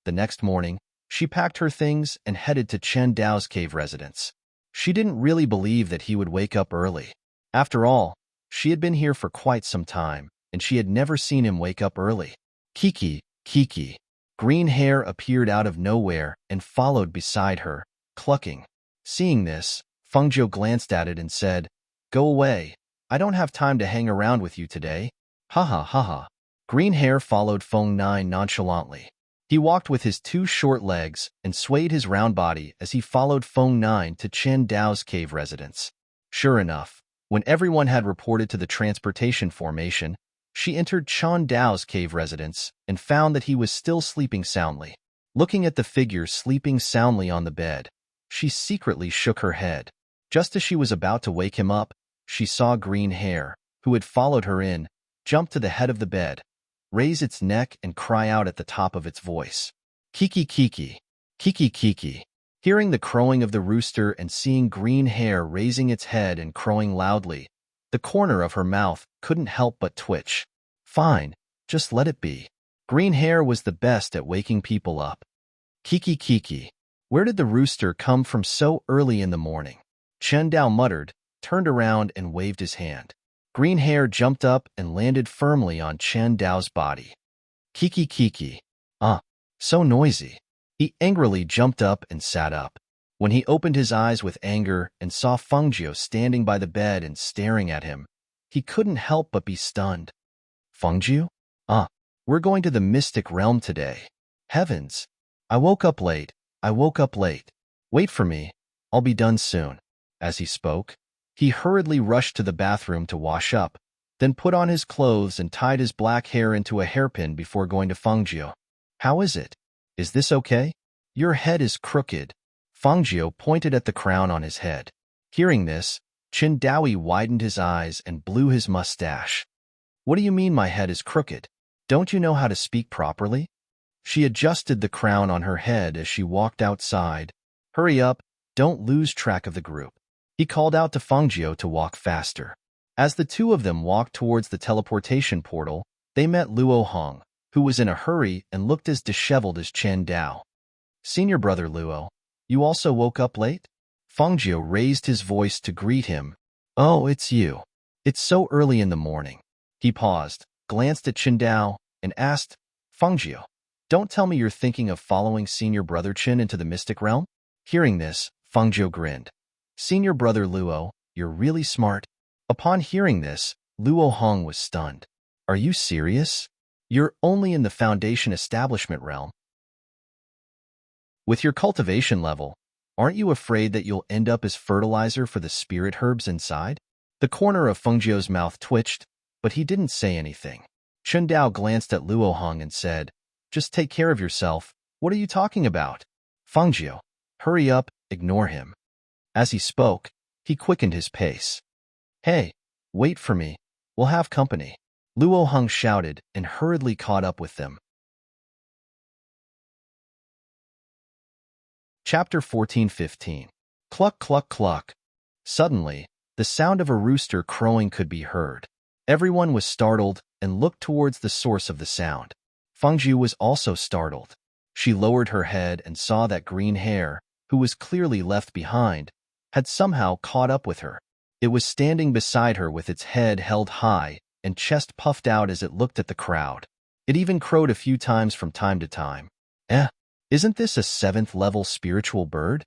S1: The next morning, she packed her things and headed to Chen Dao's cave residence. She didn't really believe that he would wake up early. After all, she had been here for quite some time, and she had never seen him wake up early. Kiki, Kiki. Green hair appeared out of nowhere and followed beside her, clucking. Seeing this, Fengjiu glanced at it and said, "Go away. I don't have time to hang around with you today." Ha ha ha ha. Green hair followed Feng Nine nonchalantly. He walked with his 2 short legs and swayed his round body as he followed Feng Nine to Chen Dao's cave residence. Sure enough, when everyone had reported to the transportation formation, she entered Chen Dao's cave residence and found that he was still sleeping soundly. Looking at the figure sleeping soundly on the bed, she secretly shook her head. Just as she was about to wake him up, she saw Green Hair, who had followed her in, jump to the head of the bed, raise its neck and cry out at the top of its voice. Kiki Kiki, Kiki Kiki. Hearing the crowing of the rooster and seeing Green Hair raising its head and crowing loudly, the corner of her mouth couldn't help but twitch. Fine, just let it be. Green Hair was the best at waking people up. Kiki Kiki. Where did the rooster come from so early in the morning? Chen Dao muttered, turned around and waved his hand. Green Hair jumped up and landed firmly on Chen Dao's body. Kiki Kiki. So noisy. He angrily jumped up and sat up. When he opened his eyes with anger and saw Fengjiu standing by the bed and staring at him, he couldn't help but be stunned. Fengjiu? We're going to the mystic realm today. Heavens! I woke up late. Wait for me. I'll be done soon. As he spoke, he hurriedly rushed to the bathroom to wash up, then put on his clothes and tied his black hair into a hairpin before going to Fengjiu. How is it? Is this okay? Your head is crooked. Fengjiu pointed at the crown on his head. Hearing this, Qin Daoi widened his eyes and blew his mustache. What do you mean my head is crooked? Don't you know how to speak properly? She adjusted the crown on her head as she walked outside. Hurry up, don't lose track of the group. He called out to Fangio to walk faster. As the two of them walked towards the teleportation portal, they met Luo Hong, who was in a hurry and looked as disheveled as Chen Dao. Senior brother Luo, you also woke up late? Fangio raised his voice to greet him. Oh, it's you. It's so early in the morning. He paused, glanced at Chen Dao, and asked, Fangio, don't tell me you're thinking of following senior brother Chen into the mystic realm? Hearing this, Fangio grinned. Senior brother Luo, you're really smart. Upon hearing this, Luo Hong was stunned. Are you serious? You're only in the foundation establishment realm. With your cultivation level, aren't you afraid that you'll end up as fertilizer for the spirit herbs inside? The corner of Fangio's mouth twitched, but he didn't say anything. Chen Dao glanced at Luo Hong and said, Just take care of yourself. What are you talking about? Fangio, hurry up, ignore him. As he spoke, he quickened his pace. Hey, wait for me. We'll have company. Luo Hong shouted and hurriedly caught up with them. Chapter 14-15. Cluck, cluck, cluck. Suddenly, the sound of a rooster crowing could be heard. Everyone was startled and looked towards the source of the sound. Fangju was also startled. She lowered her head and saw that green hair, who was clearly left behind, had somehow caught up with her. It was standing beside her with its head held high and chest puffed out as it looked at the crowd. It even crowed a few times from time to time. Isn't this a 7th level spiritual bird?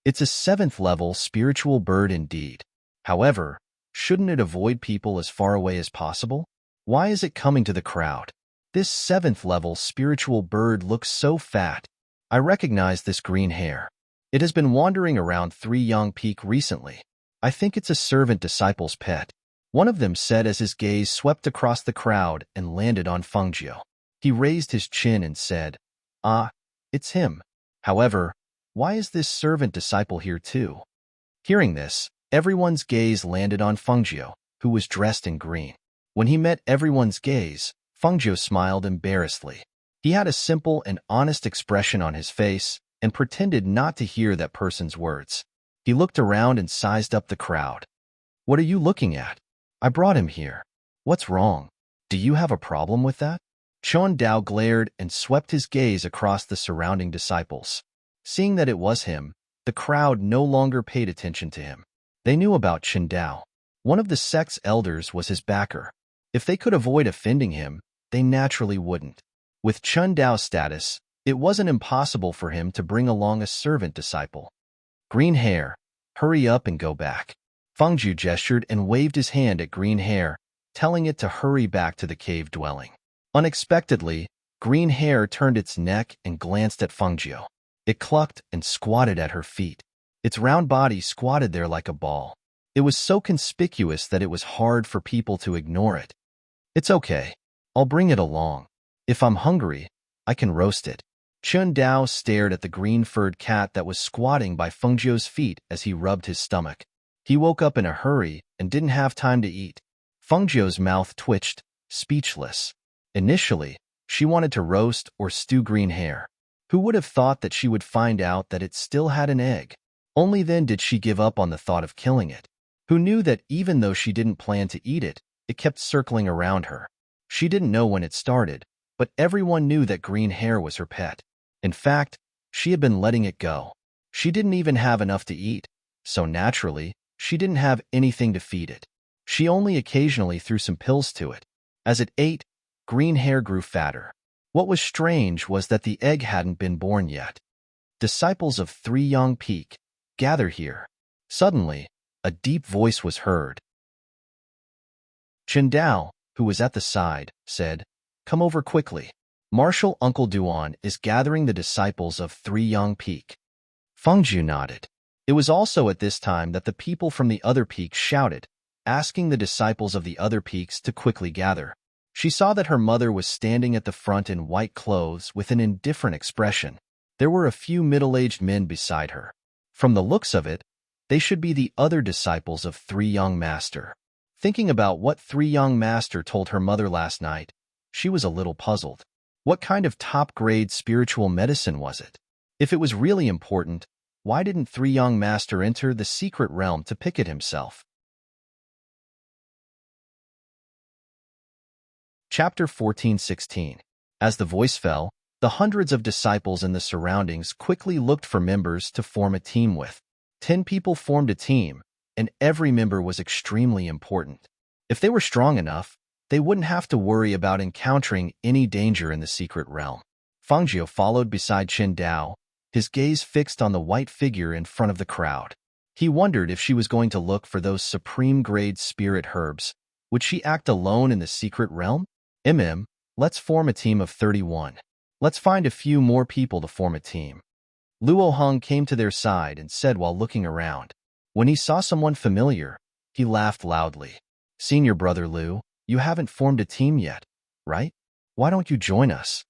S1: It's a 7th level spiritual bird indeed. However, shouldn't it avoid people as far away as possible? Why is it coming to the crowd? This 7th level spiritual bird looks so fat. I recognize this green hair. It has been wandering around Three Yang Peak recently. I think it's a servant disciple's pet. One of them said as his gaze swept across the crowd and landed on Fangio. He raised his chin and said, it's him. However, why is this servant disciple here too? Hearing this, everyone's gaze landed on Fangio, who was dressed in green. When he met everyone's gaze, Fangio smiled embarrassedly. He had a simple and honest expression on his face and pretended not to hear that person's words. He looked around and sized up the crowd. What are you looking at? I brought him here. What's wrong? Do you have a problem with that? Chen Dao glared and swept his gaze across the surrounding disciples. Seeing that it was him, the crowd no longer paid attention to him. They knew about Chen Dao. One of the sect's elders was his backer. If they could avoid offending him, they naturally wouldn't. With Chen Dao's status, it wasn't impossible for him to bring along a servant disciple. Green hair, hurry up and go back. Fangju gestured and waved his hand at green hair, telling it to hurry back to the cave dwelling. Unexpectedly, green hair turned its neck and glanced at Fangio. It clucked and squatted at her feet. Its round body squatted there like a ball. It was so conspicuous that it was hard for people to ignore it. It's okay. I'll bring it along. If I'm hungry, I can roast it. Chen Dao stared at the green-furred cat that was squatting by Fangio's feet as he rubbed his stomach. He woke up in a hurry and didn't have time to eat. Fangio's mouth twitched, speechless. Initially, she wanted to roast or stew green hair. Who would have thought that she would find out that it still had an egg? Only then did she give up on the thought of killing it. Who knew that even though she didn't plan to eat it, it kept circling around her? She didn't know when it started, but everyone knew that green hair was her pet. In fact, she had been letting it go. She didn't even have enough to eat, so naturally, she didn't have anything to feed it. She only occasionally threw some pills to it. As it ate, green hair grew fatter. What was strange was that the egg hadn't been born yet. Disciples of Three Yang Peak, gather here. Suddenly, a deep voice was heard. Chen Dao, who was at the side, said, Come over quickly. Marshal Uncle Duan is gathering the disciples of Three Yang Peak. Fangju nodded. It was also at this time that the people from the other peaks shouted, asking the disciples of the other peaks to quickly gather. She saw that her mother was standing at the front in white clothes with an indifferent expression. There were a few middle-aged men beside her. From the looks of it, They should be the other disciples of Three Young Master. Thinking about what Three Young Master told her mother last night, she was a little puzzled. What kind of top-grade spiritual medicine was it? If it was really important, why didn't Three Young Master enter the secret realm to pick it himself? Chapter 14:16. As the voice fell, the hundreds of disciples in the surroundings quickly looked for members to form a team with. 10 people formed a team, and every member was extremely important. If they were strong enough, they wouldn't have to worry about encountering any danger in the secret realm. Fangio followed beside Chen Dao, his gaze fixed on the white figure in front of the crowd. He wondered if she was going to look for those supreme-grade spirit herbs. Would she act alone in the secret realm? Let's form a team of 31. Let's find a few more people to form a team. Luo Hong came to their side and said while looking around. When he saw someone familiar, he laughed loudly. Senior brother Lu, you haven't formed a team yet, right? Why don't you join us?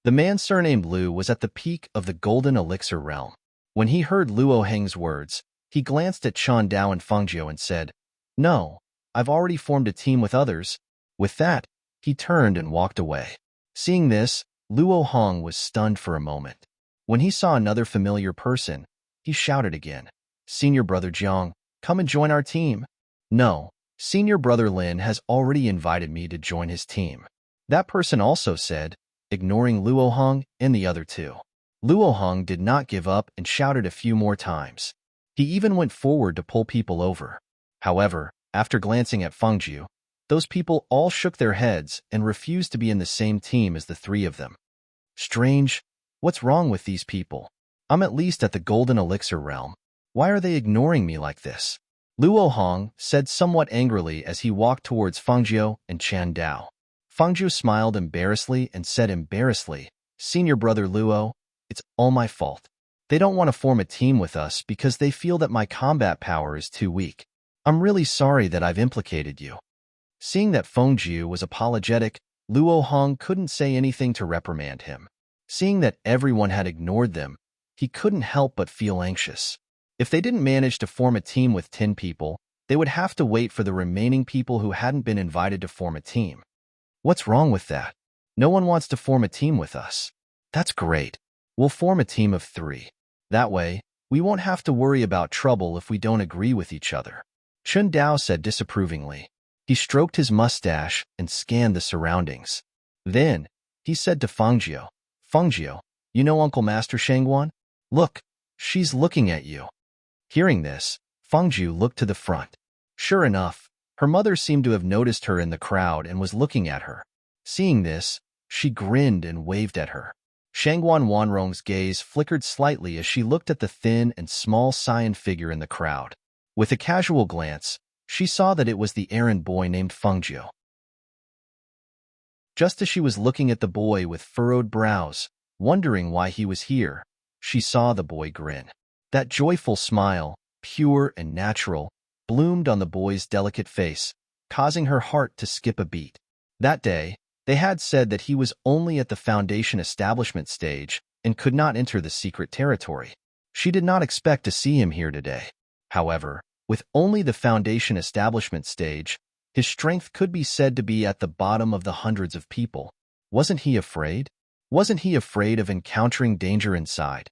S1: The man surnamed Lu was at the peak of the golden elixir realm. When he heard Luo Heng's words, he glanced at Chan Dao and Fangio and said, "No, I've already formed a team with others." With that, he turned and walked away. Seeing this, Luo Hong was stunned for a moment. When he saw another familiar person, he shouted again, "Senior brother Jiang, come and join our team." "No, senior brother Lin has already invited me to join his team," that person also said, ignoring Luo Hong and the other two. Luo Hong did not give up and shouted a few more times. He even went forward to pull people over. However, after glancing at Fangju, those people all shook their heads and refused to be in the same team as the three of them. Strange. What's wrong with these people? I'm at least at the golden elixir realm. Why are they ignoring me like this? Luo Hong said somewhat angrily as he walked towards Fangzhou and Chan Dao. Fangzhou smiled embarrassedly and said embarrassedly, "Senior brother Luo, it's all my fault. They don't want to form a team with us because they feel that my combat power is too weak. I'm really sorry that I've implicated you." Seeing that Fengju was apologetic, Luo Hong couldn't say anything to reprimand him. Seeing that everyone had ignored them, he couldn't help but feel anxious. If they didn't manage to form a team with 10 people, they would have to wait for the remaining people who hadn't been invited to form a team. What's wrong with that? No one wants to form a team with us. That's great. We'll form a team of 3. That way, we won't have to worry about trouble if we don't agree with each other. Chun Dao said disapprovingly. He stroked his mustache and scanned the surroundings. Then, he said to Fangzhou, "Fangzhou, you know Uncle Master Shangguan? Look, she's looking at you." Hearing this, Fangzhou looked to the front. Sure enough, her mother seemed to have noticed her in the crowd and was looking at her. Seeing this, she grinned and waved at her. Shangguan Wanrong's gaze flickered slightly as she looked at the thin and small Saiyan figure in the crowd. With a casual glance, she saw that it was the errand boy named Fengju. Just as she was looking at the boy with furrowed brows, wondering why he was here, she saw the boy grin. That joyful smile, pure and natural, bloomed on the boy's delicate face, causing her heart to skip a beat. That day, they had said that he was only at the Foundation establishment stage and could not enter the secret territory. She did not expect to see him here today. However, with only the Foundation establishment stage, his strength could be said to be at the bottom of the hundreds of people. Wasn't he afraid? Wasn't he afraid of encountering danger inside?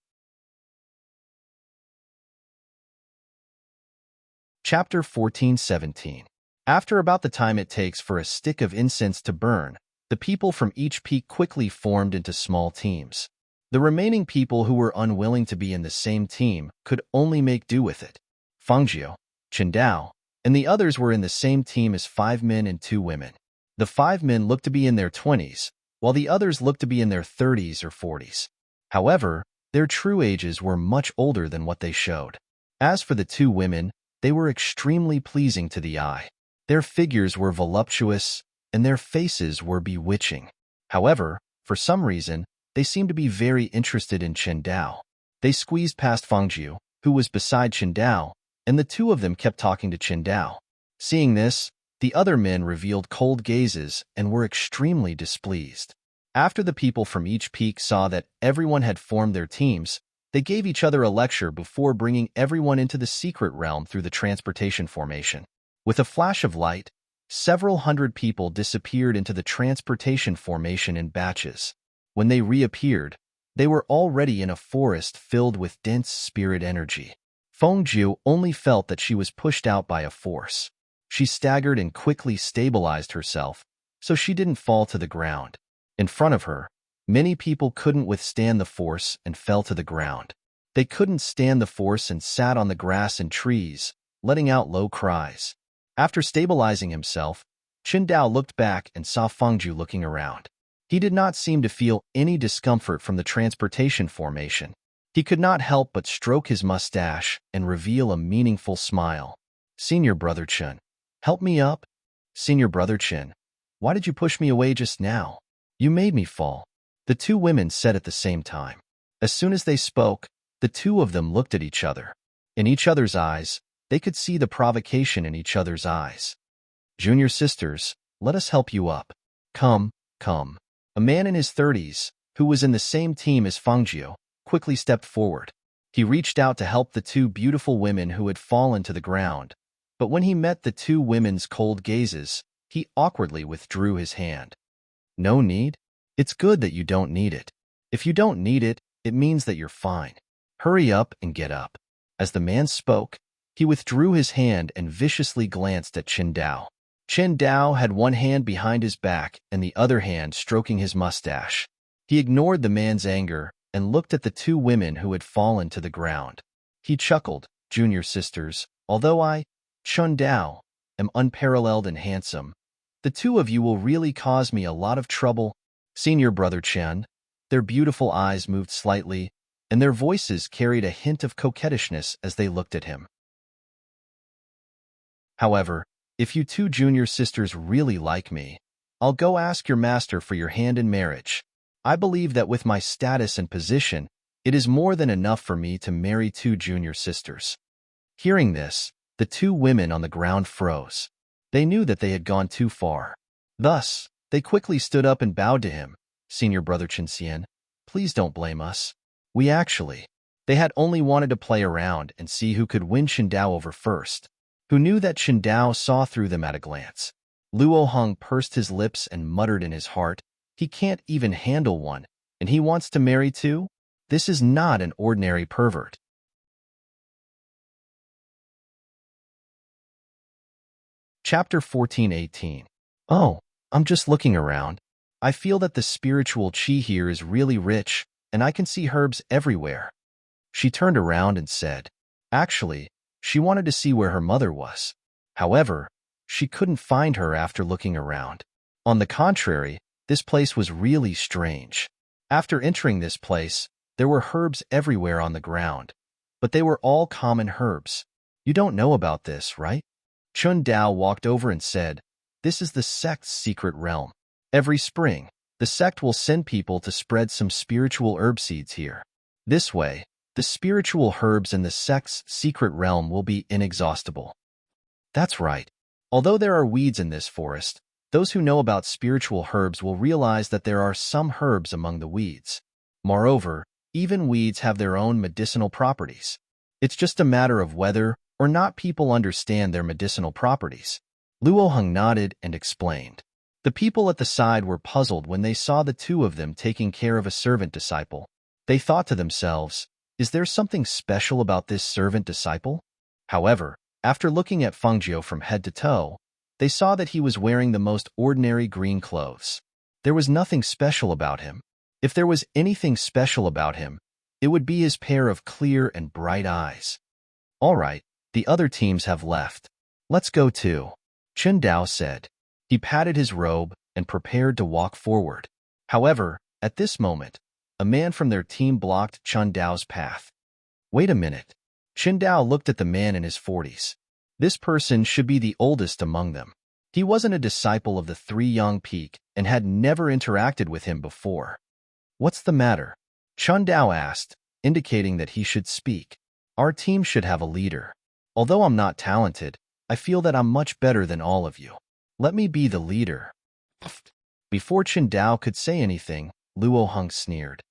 S1: Chapter 14:17. After about the time it takes for a stick of incense to burn, the people from each peak quickly formed into small teams. The remaining people who were unwilling to be in the same team could only make do with it. Fangzhou, Qindao, and the others were in the same team as 5 men and 2 women. The 5 men looked to be in their 20s, while the others looked to be in their 30s or 40s. However, their true ages were much older than what they showed. As for the 2 women, they were extremely pleasing to the eye. Their figures were voluptuous, and their faces were bewitching. However, for some reason, they seemed to be very interested in Qindao. They squeezed past Fangzhou, who was beside Qindao, and the 2 of them kept talking to Qindao. Seeing this, the other men revealed cold gazes and were extremely displeased. After the people from each peak saw that everyone had formed their teams, They gave each other a lecture before bringing everyone into the secret realm through the transportation formation. With a flash of light, several hundred people disappeared into the transportation formation in batches. When they reappeared, they were already in a forest filled with dense spirit energy. Fengjiu only felt that she was pushed out by a force. She staggered and quickly stabilized herself, so she didn't fall to the ground. In front of her, many people couldn't withstand the force and fell to the ground. They couldn't stand the force and sat on the grass and trees, letting out low cries. After stabilizing himself, Qindao looked back and saw Fengjiu looking around. He did not seem to feel any discomfort from the transportation formation. He could not help but stroke his mustache and reveal a meaningful smile. "Senior Brother Chen, help me up." "Senior Brother Chen, why did you push me away just now? You made me fall," the two women said at the same time. As soon as they spoke, the two of them looked at each other. In each other's eyes, they could see the provocation in each other's eyes. "Junior sisters, let us help you up. Come, come." A man in his 30s, who was in the same team as Fengjiu, quickly stepped forward. He reached out to help the two beautiful women who had fallen to the ground, but when he met the two women's cold gazes, he awkwardly withdrew his hand. "No need? It's good that you don't need it. If you don't need it, it means that you're fine. Hurry up and get up." As the man spoke, he withdrew his hand and viciously glanced at Qindao. Qindao had one hand behind his back and the other hand stroking his mustache. He ignored the man's anger and looked at the two women who had fallen to the ground. He chuckled, "Junior sisters, although I, Qindao, am unparalleled and handsome, the two of you will really cause me a lot of trouble." "Senior Brother Chen." Their beautiful eyes moved slightly, and their voices carried a hint of coquettishness as they looked at him. "However, if you two junior sisters really like me, I'll go ask your master for your hand in marriage. I believe that with my status and position, it is more than enough for me to marry two junior sisters." Hearing this, the two women on the ground froze. They knew that they had gone too far. Thus, they quickly stood up and bowed to him. "Senior Brother Chen, please don't blame us. They had only wanted to play around and see who could win Qindao over first. Who knew that Qindao saw through them at a glance? Luo Heng pursed his lips and muttered in his heart, "He can't even handle one, and he wants to marry two? This is not an ordinary pervert." Chapter 14:18. "Oh, I'm just looking around. I feel that the spiritual chi here is really rich, and I can see herbs everywhere." She turned around and said, actually, she wanted to see where her mother was. However, she couldn't find her after looking around. On the contrary, this place was really strange. After entering this place, there were herbs everywhere on the ground, but they were all common herbs. "You don't know about this, right?" Chun Dao walked over and said, "This is the sect's secret realm. Every spring, the sect will send people to spread some spiritual herb seeds here. This way, the spiritual herbs in the sect's secret realm will be inexhaustible." That's right. Although there are weeds in this forest, those who know about spiritual herbs will realize that there are some herbs among the weeds. Moreover, even weeds have their own medicinal properties. It's just a matter of whether or not people understand their medicinal properties. Luo Heng nodded and explained. The people at the side were puzzled when they saw the two of them taking care of a servant disciple. They thought to themselves, is there something special about this servant disciple? However, after looking at Fengjiu from head to toe, they saw that he was wearing the most ordinary green clothes. There was nothing special about him. If there was anything special about him, it would be his pair of clear and bright eyes. "All right, the other teams have left. Let's go too," Chen Dao said. He patted his robe and prepared to walk forward. However, at this moment, a man from their team blocked Chen Dao's path. "Wait a minute." Chen Dao looked at the man in his 40s. This person should be the oldest among them. He wasn't a disciple of the three young peak and had never interacted with him before. "What's the matter?" Chen Dao asked, indicating that he should speak. "Our team should have a leader. Although I'm not talented, I feel that I'm much better than all of you. Let me be the leader." Before Chen Dao could say anything, Luo Heng sneered.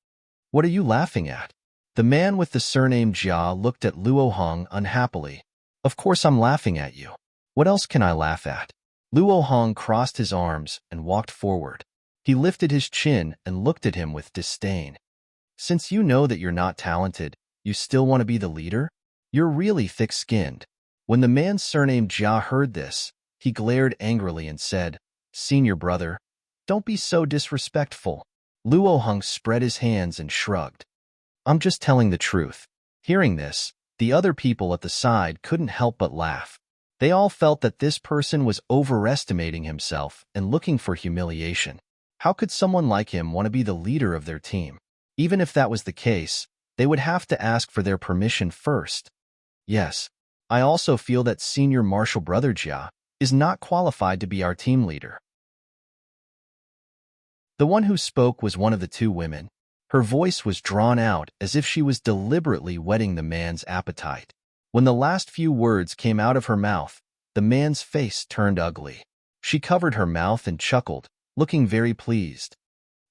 S1: "What are you laughing at?" The man with the surname Jia looked at Luo Hong unhappily. Of course I'm laughing at you. What else can I laugh at? Luo Hong crossed his arms and walked forward. He lifted his chin and looked at him with disdain. Since you know that you're not talented, you still want to be the leader? You're really thick-skinned. When the man's surname Jia heard this, he glared angrily and said, Senior brother, don't be so disrespectful. Luo Hong spread his hands and shrugged. I'm just telling the truth. Hearing this, the other people at the side couldn't help but laugh. They all felt that this person was overestimating himself and looking for humiliation. How could someone like him want to be the leader of their team? Even if that was the case, they would have to ask for their permission first. Yes, I also feel that Senior Martial Brother Jia is not qualified to be our team leader. The one who spoke was one of the two women. Her voice was drawn out as if she was deliberately whetting the man's appetite. When the last few words came out of her mouth, the man's face turned ugly. She covered her mouth and chuckled, looking very pleased.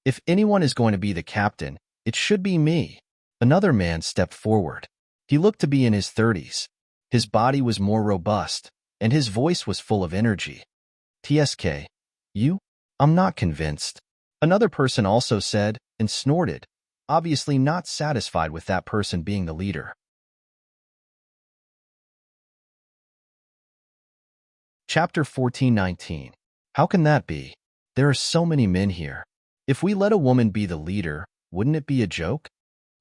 S1: If anyone is going to be the captain, it should be me. Another man stepped forward. He looked to be in his 30s. His body was more robust, and his voice was full of energy. TSK, you? I'm not convinced. Another person also said, and snorted, obviously not satisfied with that person being the leader. Chapter 14:19. How can that be? There are so many men here. If we let a woman be the leader, wouldn't it be a joke?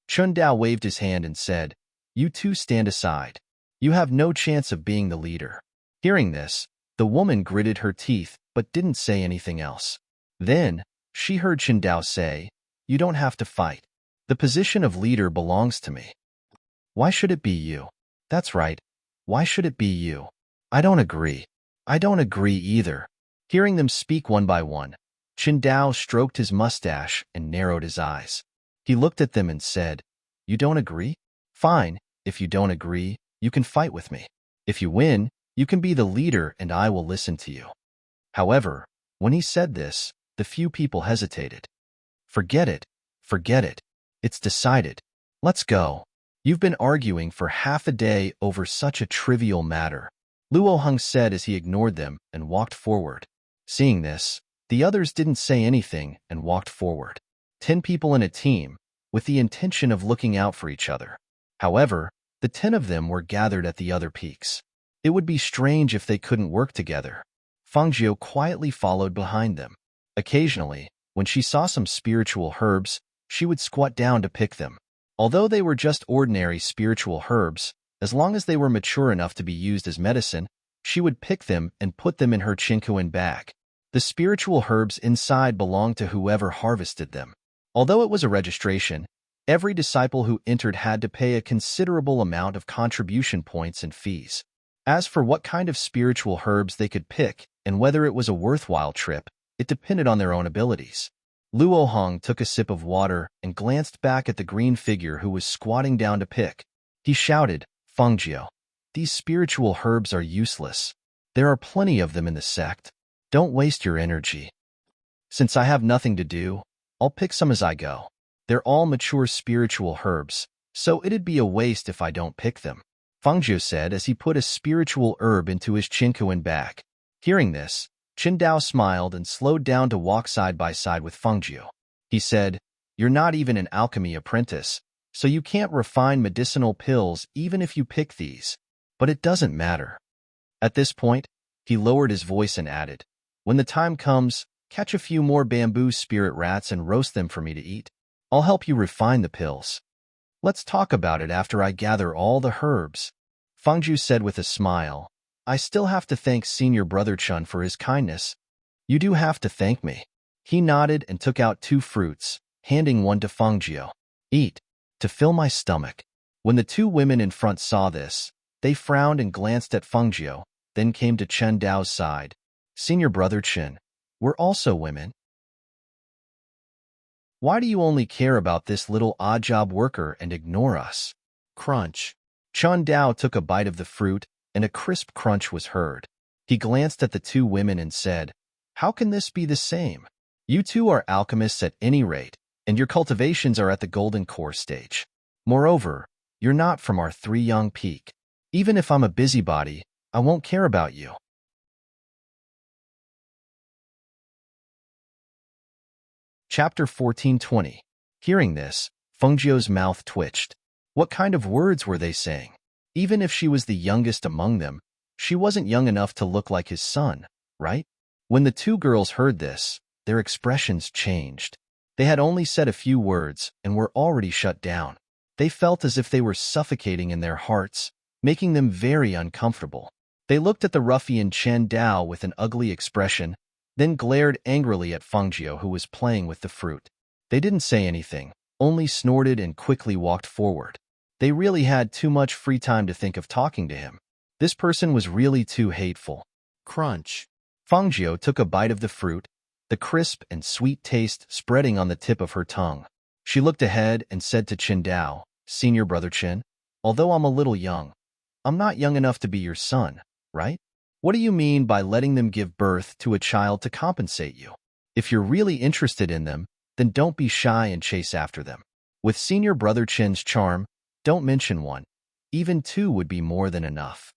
S1: Chun Dao waved his hand and said, You two stand aside. You have no chance of being the leader. Hearing this, the woman gritted her teeth but didn't say anything else. Then, she heard Chun Dao say, You don't have to fight. The position of leader belongs to me. Why should it be you? That's right. Why should it be you? I don't agree. I don't agree either. Hearing them speak one by one, Chun Dao stroked his mustache and narrowed his eyes. He looked at them and said, You don't agree? Fine, if you don't agree, you can fight with me. If you win, you can be the leader and I will listen to you. However, when he said this, the few people hesitated. Forget it. Forget it. It's decided. Let's go. You've been arguing for half a day over such a trivial matter, Luo Hong said as he ignored them and walked forward. Seeing this, the others didn't say anything and walked forward. 10 people in a team, with the intention of looking out for each other. However, the 10 of them were gathered at the other peaks. It would be strange if they couldn't work together. Fangzhou quietly followed behind them. Occasionally, when she saw some spiritual herbs, she would squat down to pick them. Although they were just ordinary spiritual herbs, as long as they were mature enough to be used as medicine, she would pick them and put them in her chinkuan bag. The spiritual herbs inside belonged to whoever harvested them. Although it was a registration, every disciple who entered had to pay a considerable amount of contribution points and fees. As for what kind of spiritual herbs they could pick and whether it was a worthwhile trip, it depended on their own abilities. Luo Hong took a sip of water and glanced back at the green figure who was squatting down to pick. He shouted, Fangzhou, these spiritual herbs are useless. There are plenty of them in the sect. Don't waste your energy. Since I have nothing to do, I'll pick some as I go. They're all mature spiritual herbs, so it'd be a waste if I don't pick them, Fangzhou said as he put a spiritual herb into his chinkuan bag. Hearing this, Chun Dao smiled and slowed down to walk side by side with Fangzhou. He said, You're not even an alchemy apprentice, so you can't refine medicinal pills even if you pick these. But it doesn't matter. At this point, he lowered his voice and added, When the time comes, catch a few more bamboo spirit rats and roast them for me to eat. I'll help you refine the pills. Let's talk about it after I gather all the herbs, Fangzhou said with a smile. I still have to thank Senior Brother Chun for his kindness. You do have to thank me. He nodded and took out 2 fruits, handing one to Fangzhou. Eat, to fill my stomach. When the 2 women in front saw this, they frowned and glanced at Fangzhou, then came to Chun Dao's side. Senior Brother Chun, we're also women. Why do you only care about this little odd job worker and ignore us? Crunch. Chun Dao took a bite of the fruit, and a crisp crunch was heard. He glanced at the 2 women and said, How can this be the same? You two are alchemists at any rate, and your cultivations are at the golden core stage. Moreover, you're not from our three young peak. Even if I'm a busybody, I won't care about you. Chapter 1420. Hearing this, Fengjiu's mouth twitched. What kind of words were they saying? Even if she was the youngest among them, she wasn't young enough to look like his son, right? When the two girls heard this, their expressions changed. They had only said a few words and were already shut down. They felt as if they were suffocating in their hearts, making them very uncomfortable. They looked at the ruffian Chen Dao with an ugly expression, then glared angrily at Fengjiu, who was playing with the fruit. They didn't say anything, only snorted and quickly walked forward. They really had too much free time to think of talking to him. This person was really too hateful. Crunch. Fengjiu took a bite of the fruit, the crisp and sweet taste spreading on the tip of her tongue. She looked ahead and said to Chen Dao, "Senior brother Chen, although I'm a little young, I'm not young enough to be your son, right? What do you mean by letting them give birth to a child to compensate you? If you're really interested in them, then don't be shy and chase after them. With senior brother Chen's charm, don't mention one. Even two would be more than enough."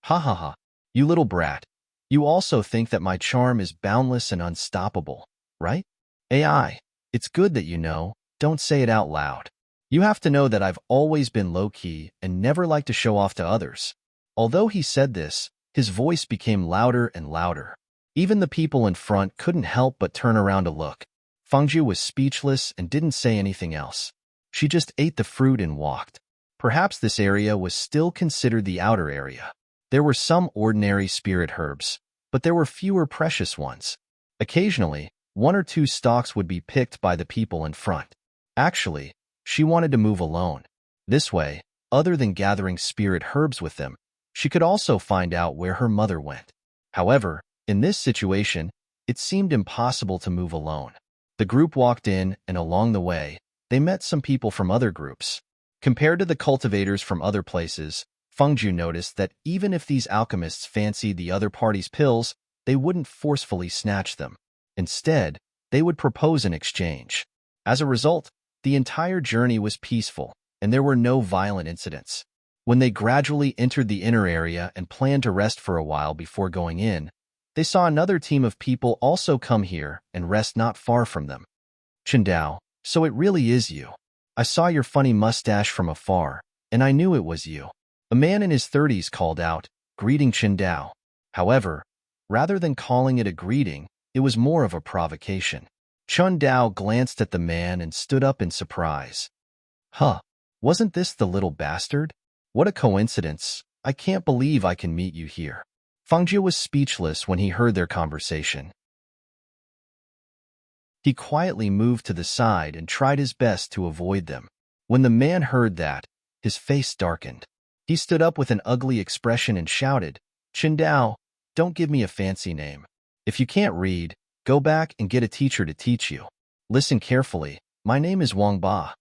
S1: Ha ha ha. You little brat. You also think that my charm is boundless and unstoppable, right? AI, it's good that you know. Don't say it out loud. You have to know that I've always been low-key and never liked to show off to others. Although he said this, his voice became louder and louder. Even the people in front couldn't help but turn around to look. Fengjiu was speechless and didn't say anything else. She just ate the fruit and walked. Perhaps this area was still considered the outer area. There were some ordinary spirit herbs, but there were fewer precious ones. Occasionally, one or two stalks would be picked by the people in front. Actually, she wanted to move alone. This way, other than gathering spirit herbs with them, she could also find out where her mother went. However, in this situation, it seemed impossible to move alone. The group walked in, and along the way, they met some people from other groups. Compared to the cultivators from other places, Fengjiu noticed that even if these alchemists fancied the other party's pills, they wouldn't forcefully snatch them. Instead, they would propose an exchange. As a result, the entire journey was peaceful, and there were no violent incidents. When they gradually entered the inner area and planned to rest for a while before going in, they saw another team of people also come here and rest not far from them. "Chen Dao, so it really is you. I saw your funny mustache from afar, and I knew it was you." A man in his 30s called out, greeting Chen Dao. However, rather than calling it a greeting, it was more of a provocation. Chen Dao glanced at the man and stood up in surprise. "Huh, wasn't this the little bastard? What a coincidence. I can't believe I can meet you here." Fengjiu was speechless when he heard their conversation. He quietly moved to the side and tried his best to avoid them. When the man heard that, his face darkened. He stood up with an ugly expression and shouted, "Chen Dao, don't give me a fancy name. If you can't read, go back and get a teacher to teach you. Listen carefully, my name is Wang Ba."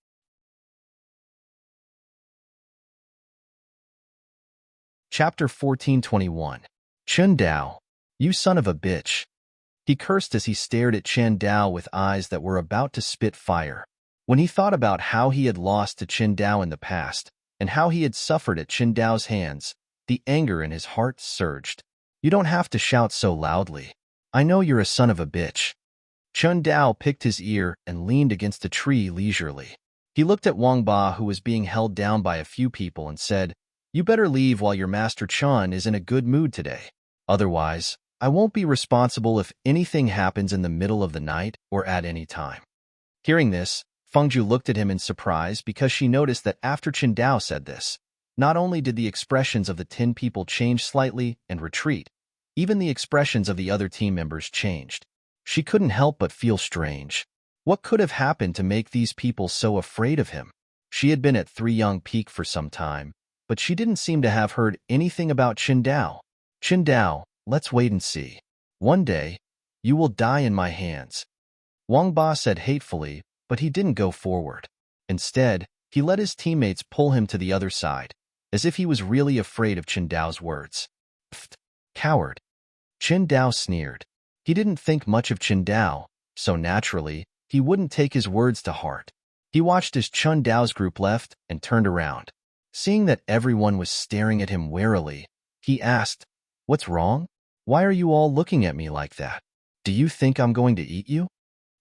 S1: Chapter 1421. Chen Dao, you son of a bitch. He cursed as he stared at Chen Dao with eyes that were about to spit fire. When he thought about how he had lost to Chen Dao in the past, and how he had suffered at Chen Dao's hands, the anger in his heart surged. "You don't have to shout so loudly. I know you're a son of a bitch." Chen Dao picked his ear and leaned against a tree leisurely. He looked at Wang Ba, who was being held down by a few people, and said, "You better leave while your master Chen is in a good mood today. Otherwise, I won't be responsible if anything happens in the middle of the night or at any time." Hearing this, Fengjiu looked at him in surprise because she noticed that after Chen Dao said this, not only did the expressions of the 10 people change slightly and retreat, even the expressions of the other team members changed. She couldn't help but feel strange. What could have happened to make these people so afraid of him? She had been at Three Young Peak for some time, but she didn't seem to have heard anything about Chen Dao. "Chen Dao, let's wait and see. One day, you will die in my hands." Wang Ba said hatefully, but he didn't go forward. Instead, he let his teammates pull him to the other side, as if he was really afraid of Chen Dao's words. "Pfft, coward." Chen Dao sneered. He didn't think much of Chen Dao, so naturally, he wouldn't take his words to heart. He watched as Chun Dao's group left and turned around. Seeing that everyone was staring at him warily, he asked, "What's wrong? Why are you all looking at me like that? Do you think I'm going to eat you?"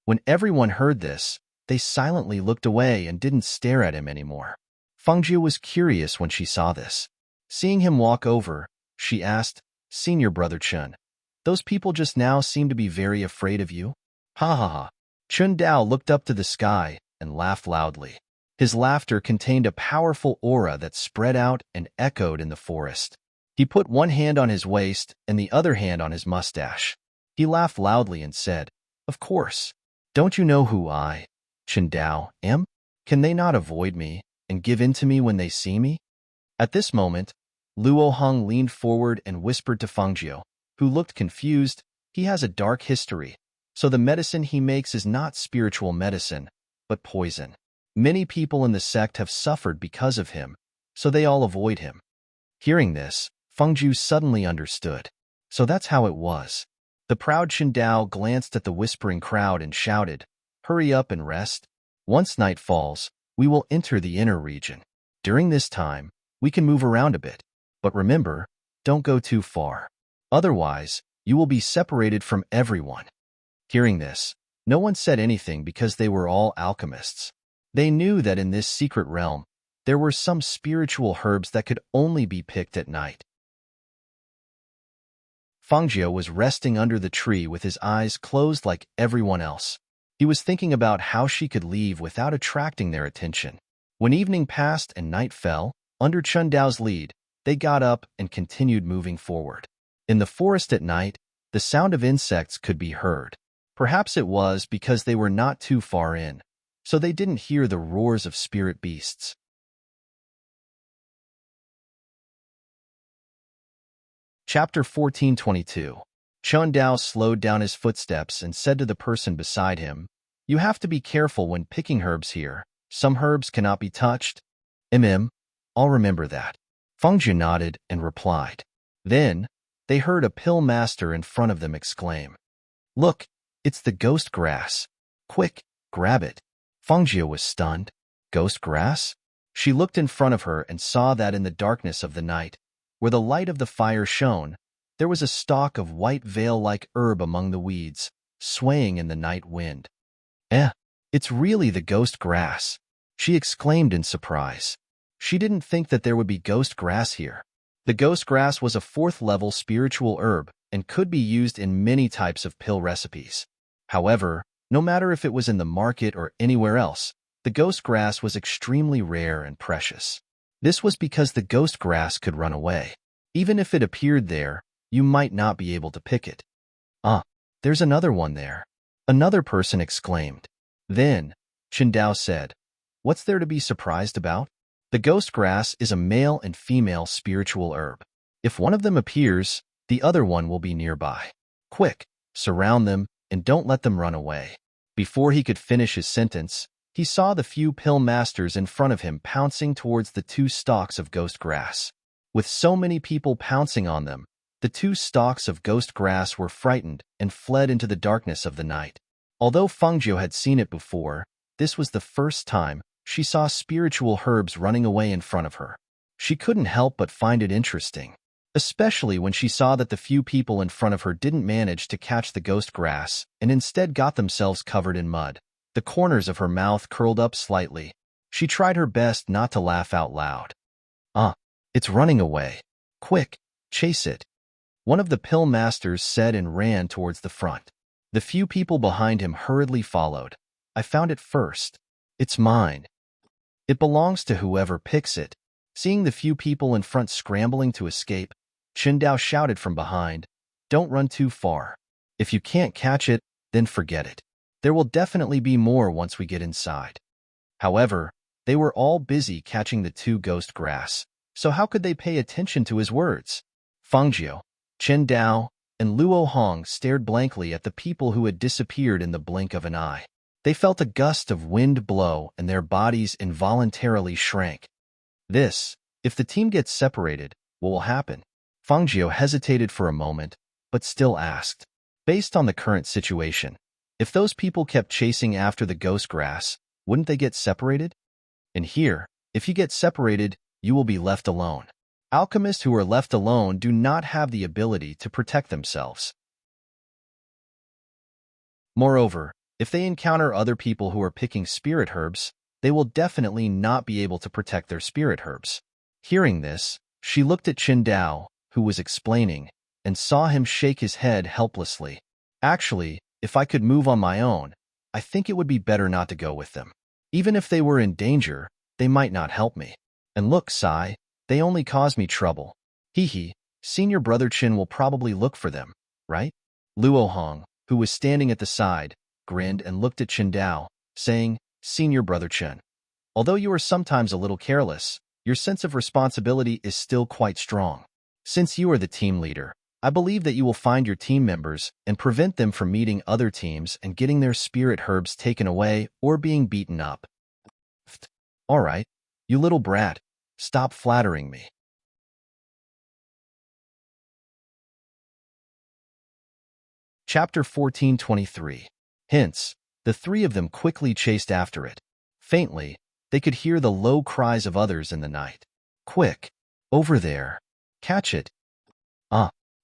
S1: When everyone heard this, they silently looked away and didn't stare at him anymore. Fengjiu was curious when she saw this. Seeing him walk over, she asked, "Senior brother Chun, those people just now seem to be very afraid of you?" Ha ha ha. Chun Dao looked up to the sky and laughed loudly. His laughter contained a powerful aura that spread out and echoed in the forest. He put one hand on his waist and the other hand on his mustache. He laughed loudly and said, "Of course. Don't you know who I, Chun Dao, am? Can they not avoid me and give in to me when they see me?" At this moment, Luo Hong leaned forward and whispered to Fengjiu, who looked confused. He has a dark history, so the medicine he makes is not spiritual medicine, but poison. Many people in the sect have suffered because of him, so they all avoid him. Hearing this, Fengjiu suddenly understood. So that's how it was. The proud Chun Dao glanced at the whispering crowd and shouted, "Hurry up and rest. Once night falls, we will enter the inner region. During this time, we can move around a bit. But remember, don't go too far. Otherwise, you will be separated from everyone." Hearing this, no one said anything because they were all alchemists. They knew that in this secret realm, there were some spiritual herbs that could only be picked at night. Fengjiu was resting under the tree with his eyes closed like everyone else. He was thinking about how she could leave without attracting their attention. When evening passed and night fell, under Chun Dao's lead, they got up and continued moving forward. In the forest at night, the sound of insects could be heard. Perhaps it was because they were not too far in, so they didn't hear the roars of spirit beasts. Chapter 1422. Chun Dao slowed down his footsteps and said to the person beside him, "You have to be careful when picking herbs here. Some herbs cannot be touched." I'll remember that." Fengjiu nodded and replied. Then, they heard a pill master in front of them exclaim, "Look, it's the ghost grass. Quick, grab it." Fengjiu was stunned. Ghost grass? She looked in front of her and saw that in the darkness of the night, where the light of the fire shone, there was a stalk of white veil-like herb among the weeds, swaying in the night wind. It's really the ghost grass," she exclaimed in surprise. She didn't think that there would be ghost grass here. The ghost grass was a 4th-level spiritual herb and could be used in many types of pill recipes. However, no matter if it was in the market or anywhere else, the ghost grass was extremely rare and precious. This was because the ghost grass could run away. Even if it appeared there, you might not be able to pick it. There's another one there," another person exclaimed. Then, Chun Dao said, "What's there to be surprised about? The ghost grass is a male and female spiritual herb. If one of them appears, the other one will be nearby. Quick, surround them and don't let them run away." Before he could finish his sentence, he saw the few pill masters in front of him pouncing towards the 2 stalks of ghost grass. With so many people pouncing on them, the 2 stalks of ghost grass were frightened and fled into the darkness of the night. Although Fengjiu had seen it before, this was the first time she saw spiritual herbs running away in front of her. She couldn't help but find it interesting, especially when she saw that the few people in front of her didn't manage to catch the ghost grass and instead got themselves covered in mud. The corners of her mouth curled up slightly. She tried her best not to laugh out loud. It's running away. Quick, chase it," one of the pill masters said and ran towards the front. The few people behind him hurriedly followed. "I found it first. It's mine. It belongs to whoever picks it." Seeing the few people in front scrambling to escape, Chun Dao shouted from behind, "Don't run too far. If you can't catch it, then forget it. There will definitely be more once we get inside." However, they were all busy catching the 2 ghost grass, so how could they pay attention to his words? Fengjiu, Chun Dao, and Luo Hong stared blankly at the people who had disappeared in the blink of an eye. They felt a gust of wind blow and their bodies involuntarily shrank. If the team gets separated, what will happen? Fengjiu hesitated for a moment, but still asked. Based on the current situation, if those people kept chasing after the ghost grass, wouldn't they get separated? And here, if you get separated, you will be left alone. Alchemists who are left alone do not have the ability to protect themselves. Moreover, if they encounter other people who are picking spirit herbs, they will definitely not be able to protect their spirit herbs. Hearing this, she looked at Qingdao, who was explaining, and saw him shake his head helplessly. Actually, if I could move on my own, I think it would be better not to go with them. Even if they were in danger, they might not help me. And look, Sai, they only cause me trouble. Hee, senior brother Qin will probably look for them, right? Luo Hong, who was standing at the side, grinned and looked at Qingdao, saying, Senior brother Qin, although you are sometimes a little careless, your sense of responsibility is still quite strong. Since you are the team leader, I believe that you will find your team members and prevent them from meeting other teams and getting their spirit herbs taken away or being beaten up. All right, you little brat, stop flattering me. Chapter 14:23. Hints. The three of them quickly chased after it. Faintly, they could hear the low cries of others in the night. Quick! Over there! Catch it!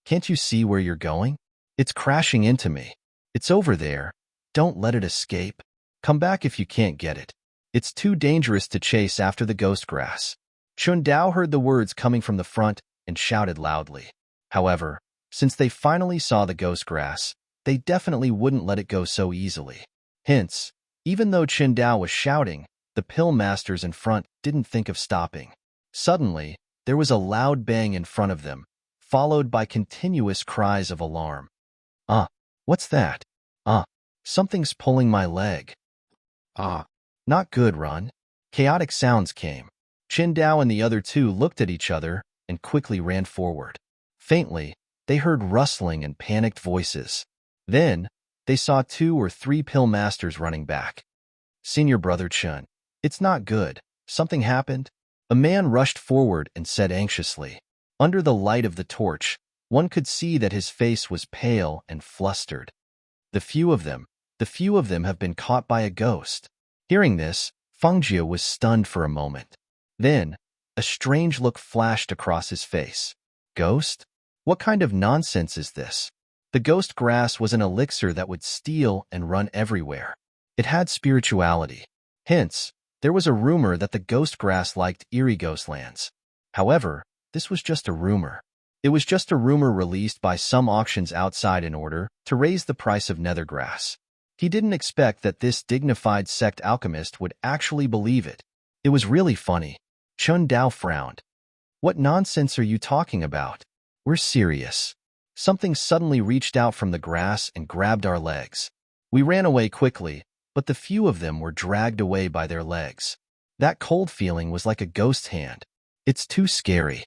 S1: Can't you see where you're going? It's crashing into me. It's over there. Don't let it escape. Come back if you can't get it. It's too dangerous to chase after the ghost grass. Qingdao heard the words coming from the front and shouted loudly. However, since they finally saw the ghost grass, they definitely wouldn't let it go so easily. Hence, even though Qingdao was shouting, the pill masters in front didn't think of stopping. Suddenly, there was a loud bang in front of them, followed by continuous cries of alarm. What's that? Something's pulling my leg. Not good, Run. Chaotic sounds came. Qingdao and the other two looked at each other and quickly ran forward. Faintly, they heard rustling and panicked voices. Then, they saw 2 or 3 pill masters running back. Senior brother Chun, it's not good. Something happened? A man rushed forward and said anxiously. Under the light of the torch, one could see that his face was pale and flustered. The few of them have been caught by a ghost. Hearing this, Fengjie was stunned for a moment. Then, a strange look flashed across his face. Ghost? What kind of nonsense is this? The ghost grass was an elixir that would steal and run everywhere. It had spirituality. Hence, there was a rumor that the ghost grass liked eerie ghostlands. However, this was just a rumor. It was just a rumor released by some auctions outside in order to raise the price of nether grass. He didn't expect that this dignified sect alchemist would actually believe it. It was really funny. Qingdao frowned. What nonsense are you talking about? We're serious. Something suddenly reached out from the grass and grabbed our legs. We ran away quickly, but the few of them were dragged away by their legs. That cold feeling was like a ghost hand. It's too scary.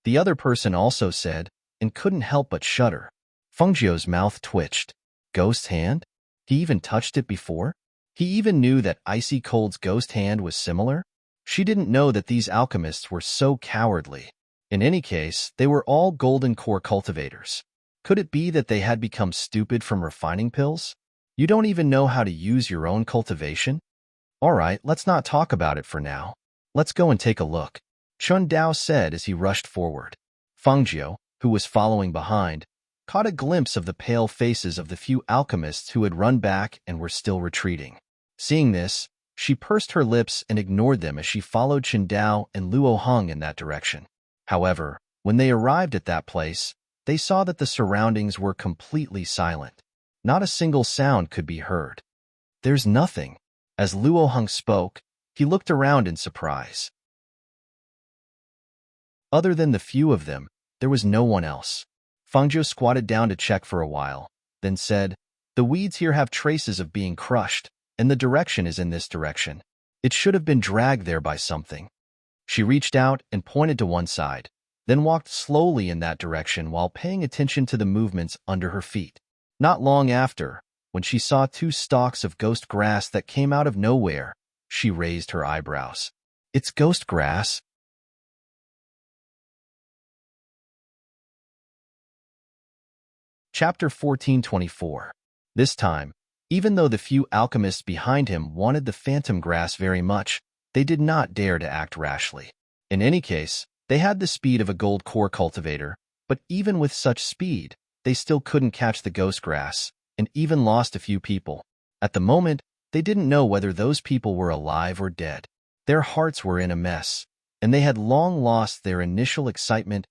S1: The other person also said, and couldn't help but shudder. Fengjie's mouth twitched. Ghost hand? He even touched it before? He even knew that Icy Cold's ghost hand was similar? She didn't know that these alchemists were so cowardly. In any case, they were all golden core cultivators. Could it be that they had become stupid from refining pills? You don't even know how to use your own cultivation? All right, let's not talk about it for now. Let's go and take a look. Qingdao said as he rushed forward. Fengjie, who was following behind, caught a glimpse of the pale faces of the few alchemists who had run back and were still retreating. Seeing this, she pursed her lips and ignored them as she followed Qingdao and Luo Hong in that direction. However, when they arrived at that place, they saw that the surroundings were completely silent. Not a single sound could be heard. There's nothing. As Luo Hong spoke, he looked around in surprise. Other than the few of them, there was no one else. Fengjie squatted down to check for a while, then said, The weeds here have traces of being crushed, and the direction is in this direction. It should have been dragged there by something. She reached out and pointed to one side, then walked slowly in that direction while paying attention to the movements under her feet. Not long after, when she saw 2 stalks of ghost grass that came out of nowhere, she raised her eyebrows. It's ghost grass? Chapter 14:24. This time, Even though the few alchemists behind him wanted the phantom grass very much, they did not dare to act rashly. In any case, they had the speed of a gold core cultivator, but even with such speed, they still couldn't catch the ghost grass, and even lost a few people. At the moment, they didn't know whether those people were alive or dead. Their hearts were in a mess, and they had long lost their initial excitement.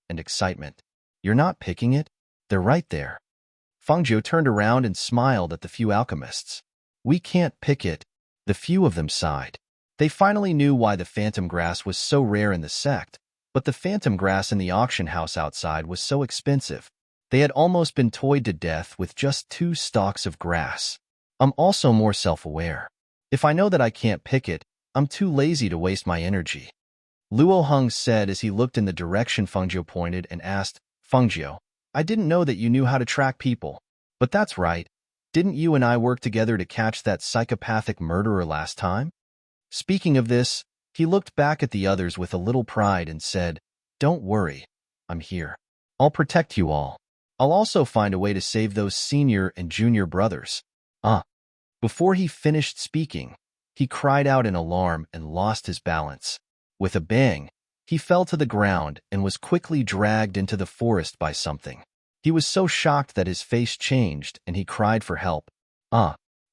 S1: You're not picking it? They're right there. Fangzhou turned around and smiled at the few alchemists. We can't pick it, the few of them sighed. They finally knew why the phantom grass was so rare in the sect, but the phantom grass in the auction house outside was so expensive. They had almost been toyed to death with just 2 stalks of grass. I'm also more self-aware. If I know that I can't pick it, I'm too lazy to waste my energy. Luo Heng said as he looked in the direction Fangzhou pointed and asked, Fangzhou, I didn't know that you knew how to track people. But that's right. Didn't you and I work together to catch that psychopathic murderer last time? Speaking of this, he looked back at the others with a little pride and said, Don't worry, I'm here. I'll protect you all. I'll also find a way to save those senior and junior brothers. Before he finished speaking, he cried out in alarm and lost his balance. With a bang, he fell to the ground and was quickly dragged into the forest by something. He was so shocked that his face changed and he cried for help.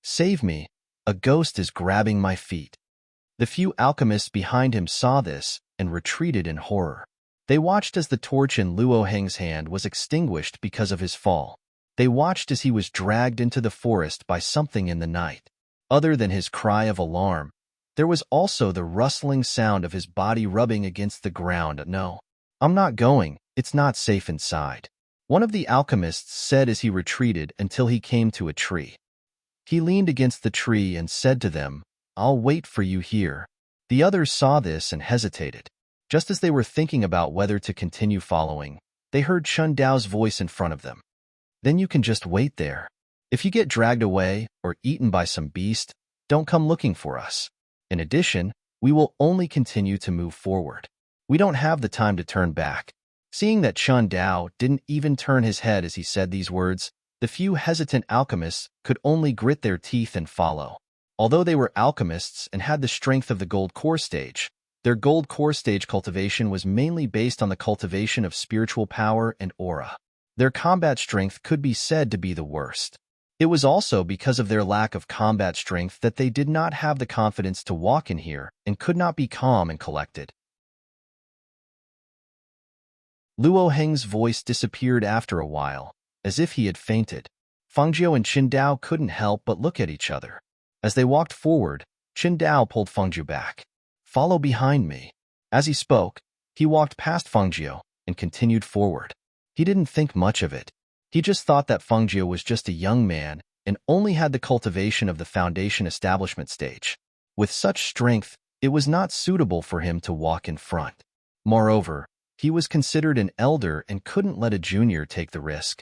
S1: Save me, a ghost is grabbing my feet. The few alchemists behind him saw this and retreated in horror. They watched as the torch in Luo Heng's hand was extinguished because of his fall. They watched as he was dragged into the forest by something in the night. Other than his cry of alarm, there was also the rustling sound of his body rubbing against the ground. No, I'm not going. It's not safe inside. One of the alchemists said as he retreated until he came to a tree. He leaned against the tree and said to them, I'll wait for you here. The others saw this and hesitated. Just as they were thinking about whether to continue following, they heard Chun Dao's voice in front of them. Then you can just wait there. If you get dragged away or eaten by some beast, don't come looking for us. In addition, we will only continue to move forward. We don't have the time to turn back. Seeing that Chun Dao didn't even turn his head as he said these words, the few hesitant alchemists could only grit their teeth and follow. Although they were alchemists and had the strength of the gold core stage, their gold core stage cultivation was mainly based on the cultivation of spiritual power and aura. Their combat strength could be said to be the worst. It was also because of their lack of combat strength that they did not have the confidence to walk in here and could not be calm and collected. Luo Heng's voice disappeared after a while, as if he had fainted. Fangzhou and Qindao couldn't help but look at each other. As they walked forward, Qindao pulled Fangzhou back. Follow behind me. As he spoke, he walked past Fangzhou and continued forward. He didn't think much of it. He just thought that Fangzhou was just a young man and only had the cultivation of the foundation establishment stage. With such strength, it was not suitable for him to walk in front. Moreover, he was considered an elder and couldn't let a junior take the risk.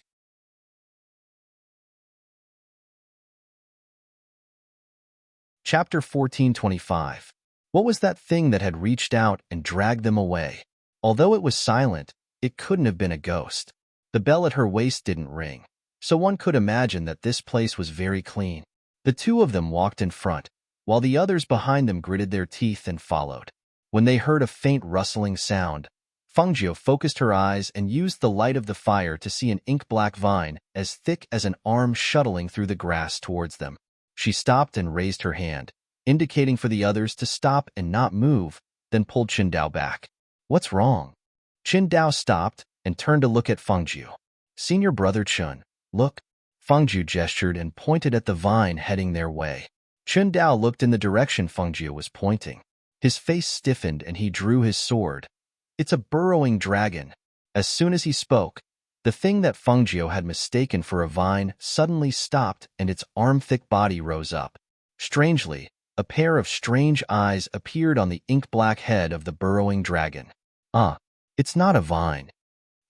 S1: Chapter 1425. What was that thing that had reached out and dragged them away? Although it was silent, it couldn't have been a ghost. The bell at her waist didn't ring, so one could imagine that this place was very clean. The two of them walked in front, while the others behind them gritted their teeth and followed. When they heard a faint rustling sound, Fangzhou focused her eyes and used the light of the fire to see an ink-black vine as thick as an arm shuttling through the grass towards them. She stopped and raised her hand, indicating for the others to stop and not move, then pulled Qindao back. What's wrong? Qindao stopped and turned to look at Fangzhou. Senior brother Chun, look. Fangzhou gestured and pointed at the vine heading their way. Qindao looked in the direction Fangzhou was pointing. His face stiffened and he drew his sword. It's a burrowing dragon. As soon as he spoke, the thing that Fangzhou had mistaken for a vine suddenly stopped and its arm-thick body rose up. Strangely, a pair of strange eyes appeared on the ink-black head of the burrowing dragon. It's not a vine.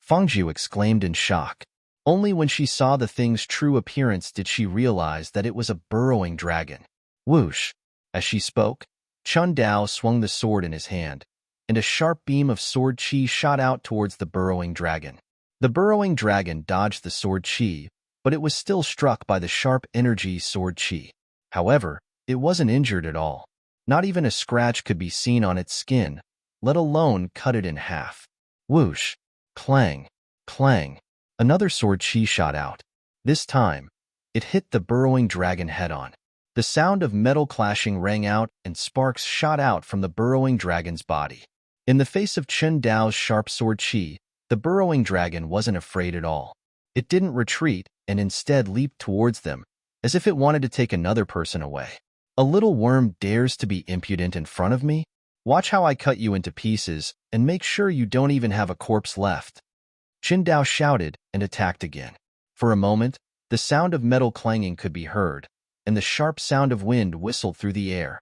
S1: Fangzhou exclaimed in shock. Only when she saw the thing's true appearance did she realize that it was a burrowing dragon. Whoosh! As she spoke, Chun Dao swung the sword in his hand, and a sharp beam of sword chi shot out towards the burrowing dragon. The burrowing dragon dodged the sword chi, but it was still struck by the sharp energy sword chi. However, it wasn't injured at all. Not even a scratch could be seen on its skin, let alone cut it in half. Whoosh! Clang! Clang! Another sword chi shot out. This time, it hit the burrowing dragon head-on. The sound of metal clashing rang out and sparks shot out from the burrowing dragon's body. In the face of Chen Dao's sharp sword chi, the burrowing dragon wasn't afraid at all. It didn't retreat and instead leaped towards them, as if it wanted to take another person away. A little worm dares to be impudent in front of me? Watch how I cut you into pieces and make sure you don't even have a corpse left. Chen Dao shouted and attacked again. For a moment, the sound of metal clanging could be heard, and the sharp sound of wind whistled through the air.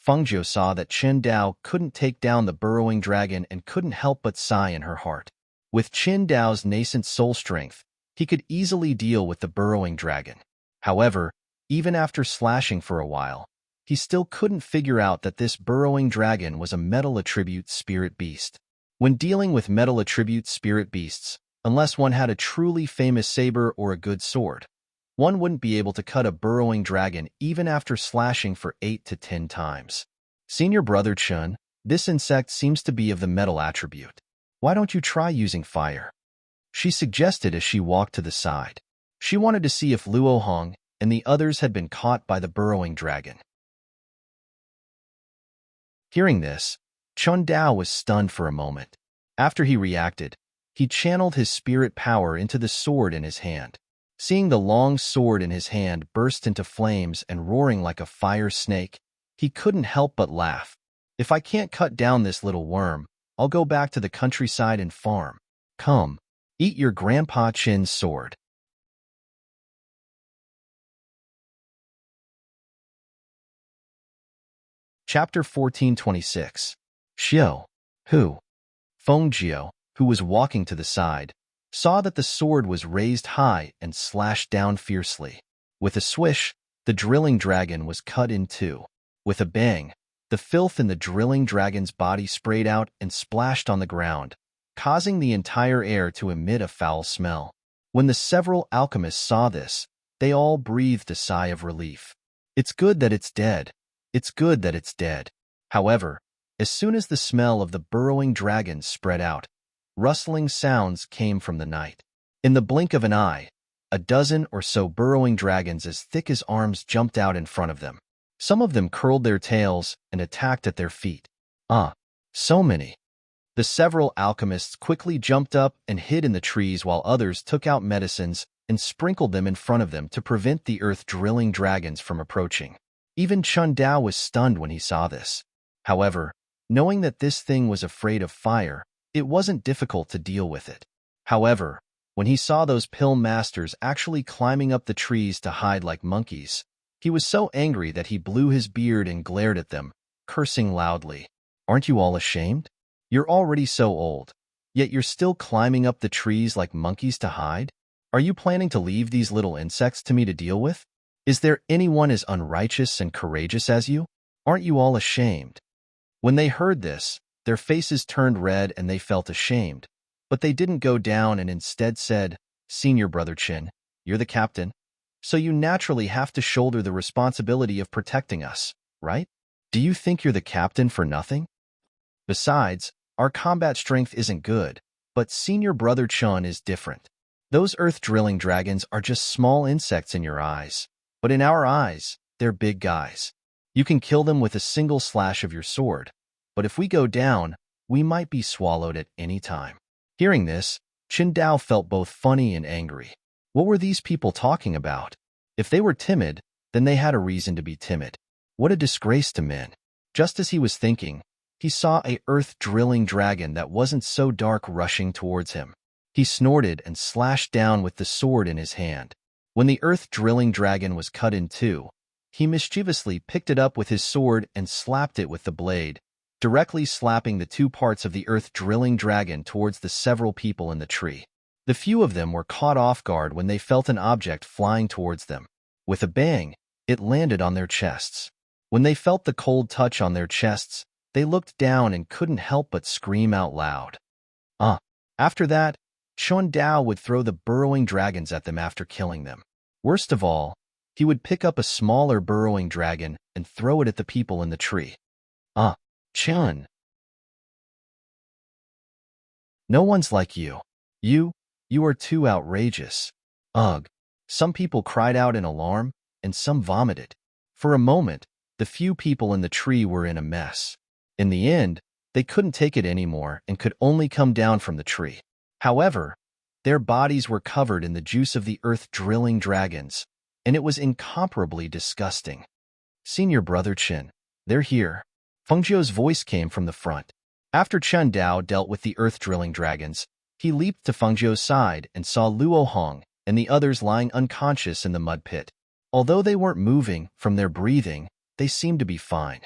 S1: Fengjiu saw that Chen Dao couldn't take down the burrowing dragon and couldn't help but sigh in her heart. With Chen Dao's nascent soul strength, he could easily deal with the burrowing dragon. However, even after slashing for a while, he still couldn't figure out that this burrowing dragon was a metal attribute spirit beast. When dealing with metal attribute spirit beasts, unless one had a truly famous saber or a good sword, one wouldn't be able to cut a burrowing dragon even after slashing for 8 to 10 times. Senior brother Chun, this insect seems to be of the metal attribute. Why don't you try using fire? She suggested as she walked to the side. She wanted to see if Luo Hong and the others had been caught by the burrowing dragon. Hearing this, Chun Dao was stunned for a moment. After he reacted, he channeled his spirit power into the sword in his hand. Seeing the long sword in his hand burst into flames and roaring like a fire snake, he couldn't help but laugh. If I can't cut down this little worm, I'll go back to the countryside and farm. Come, eat your Grandpa Chin's sword. Chapter 1426. Xiao, Fengjiu, who was walking to the side, saw that the sword was raised high and slashed down fiercely. With a swish, the drilling dragon was cut in two. With a bang, the filth in the drilling dragon's body sprayed out and splashed on the ground, causing the entire air to emit a foul smell. When the several alchemists saw this, they all breathed a sigh of relief. It's good that it's dead. It's good that it's dead. However, as soon as the smell of the burrowing dragon spread out, rustling sounds came from the night. In the blink of an eye, a dozen or so burrowing dragons as thick as arms jumped out in front of them. Some of them curled their tails and attacked at their feet. So many. The several alchemists quickly jumped up and hid in the trees while others took out medicines and sprinkled them in front of them to prevent the earth-drilling dragons from approaching. Even Chun Dao was stunned when he saw this. However, knowing that this thing was afraid of fire, it wasn't difficult to deal with it. However, when he saw those pill masters actually climbing up the trees to hide like monkeys, he was so angry that he blew his beard and glared at them, cursing loudly. Aren't you all ashamed? You're already so old, yet you're still climbing up the trees like monkeys to hide? Are you planning to leave these little insects to me to deal with? Is there anyone as unrighteous and courageous as you? Aren't you all ashamed? When they heard this, their faces turned red and they felt ashamed, but they didn't go down and instead said, Senior Brother Chin, you're the captain, so you naturally have to shoulder the responsibility of protecting us, right? Do you think you're the captain for nothing? Besides, our combat strength isn't good, but Senior Brother Chun is different. Those earth-drilling dragons are just small insects in your eyes, but in our eyes, they're big guys. You can kill them with a single slash of your sword, but if we go down, we might be swallowed at any time. Hearing this, Chen Dao felt both funny and angry. What were these people talking about? If they were timid, then they had a reason to be timid. What a disgrace to men. Just as he was thinking, he saw a earth-drilling dragon that wasn't so dark rushing towards him. He snorted and slashed down with the sword in his hand. When the earth-drilling dragon was cut in two, he mischievously picked it up with his sword and slapped it with the blade, directly slapping the two parts of the earth-drilling dragon towards the several people in the tree. The few of them were caught off guard when they felt an object flying towards them. With a bang, it landed on their chests. When they felt the cold touch on their chests, they looked down and couldn't help but scream out loud. After that, Chun Dao would throw the burrowing dragons at them after killing them. Worst of all, he would pick up a smaller burrowing dragon and throw it at the people in the tree. Chun. No one's like you. You are too outrageous. Ugh. Some people cried out in alarm, and some vomited. For a moment, the few people in the tree were in a mess. In the end, they couldn't take it anymore and could only come down from the tree. However, their bodies were covered in the juice of the earth-drilling dragons, and it was incomparably disgusting. Senior brother Chen, they're here. Fengjiu's voice came from the front. After Chun Dao dealt with the earth-drilling dragons, he leaped to Fengjiu's side and saw Luo Hong and the others lying unconscious in the mud pit. Although they weren't moving from their breathing, they seemed to be fine.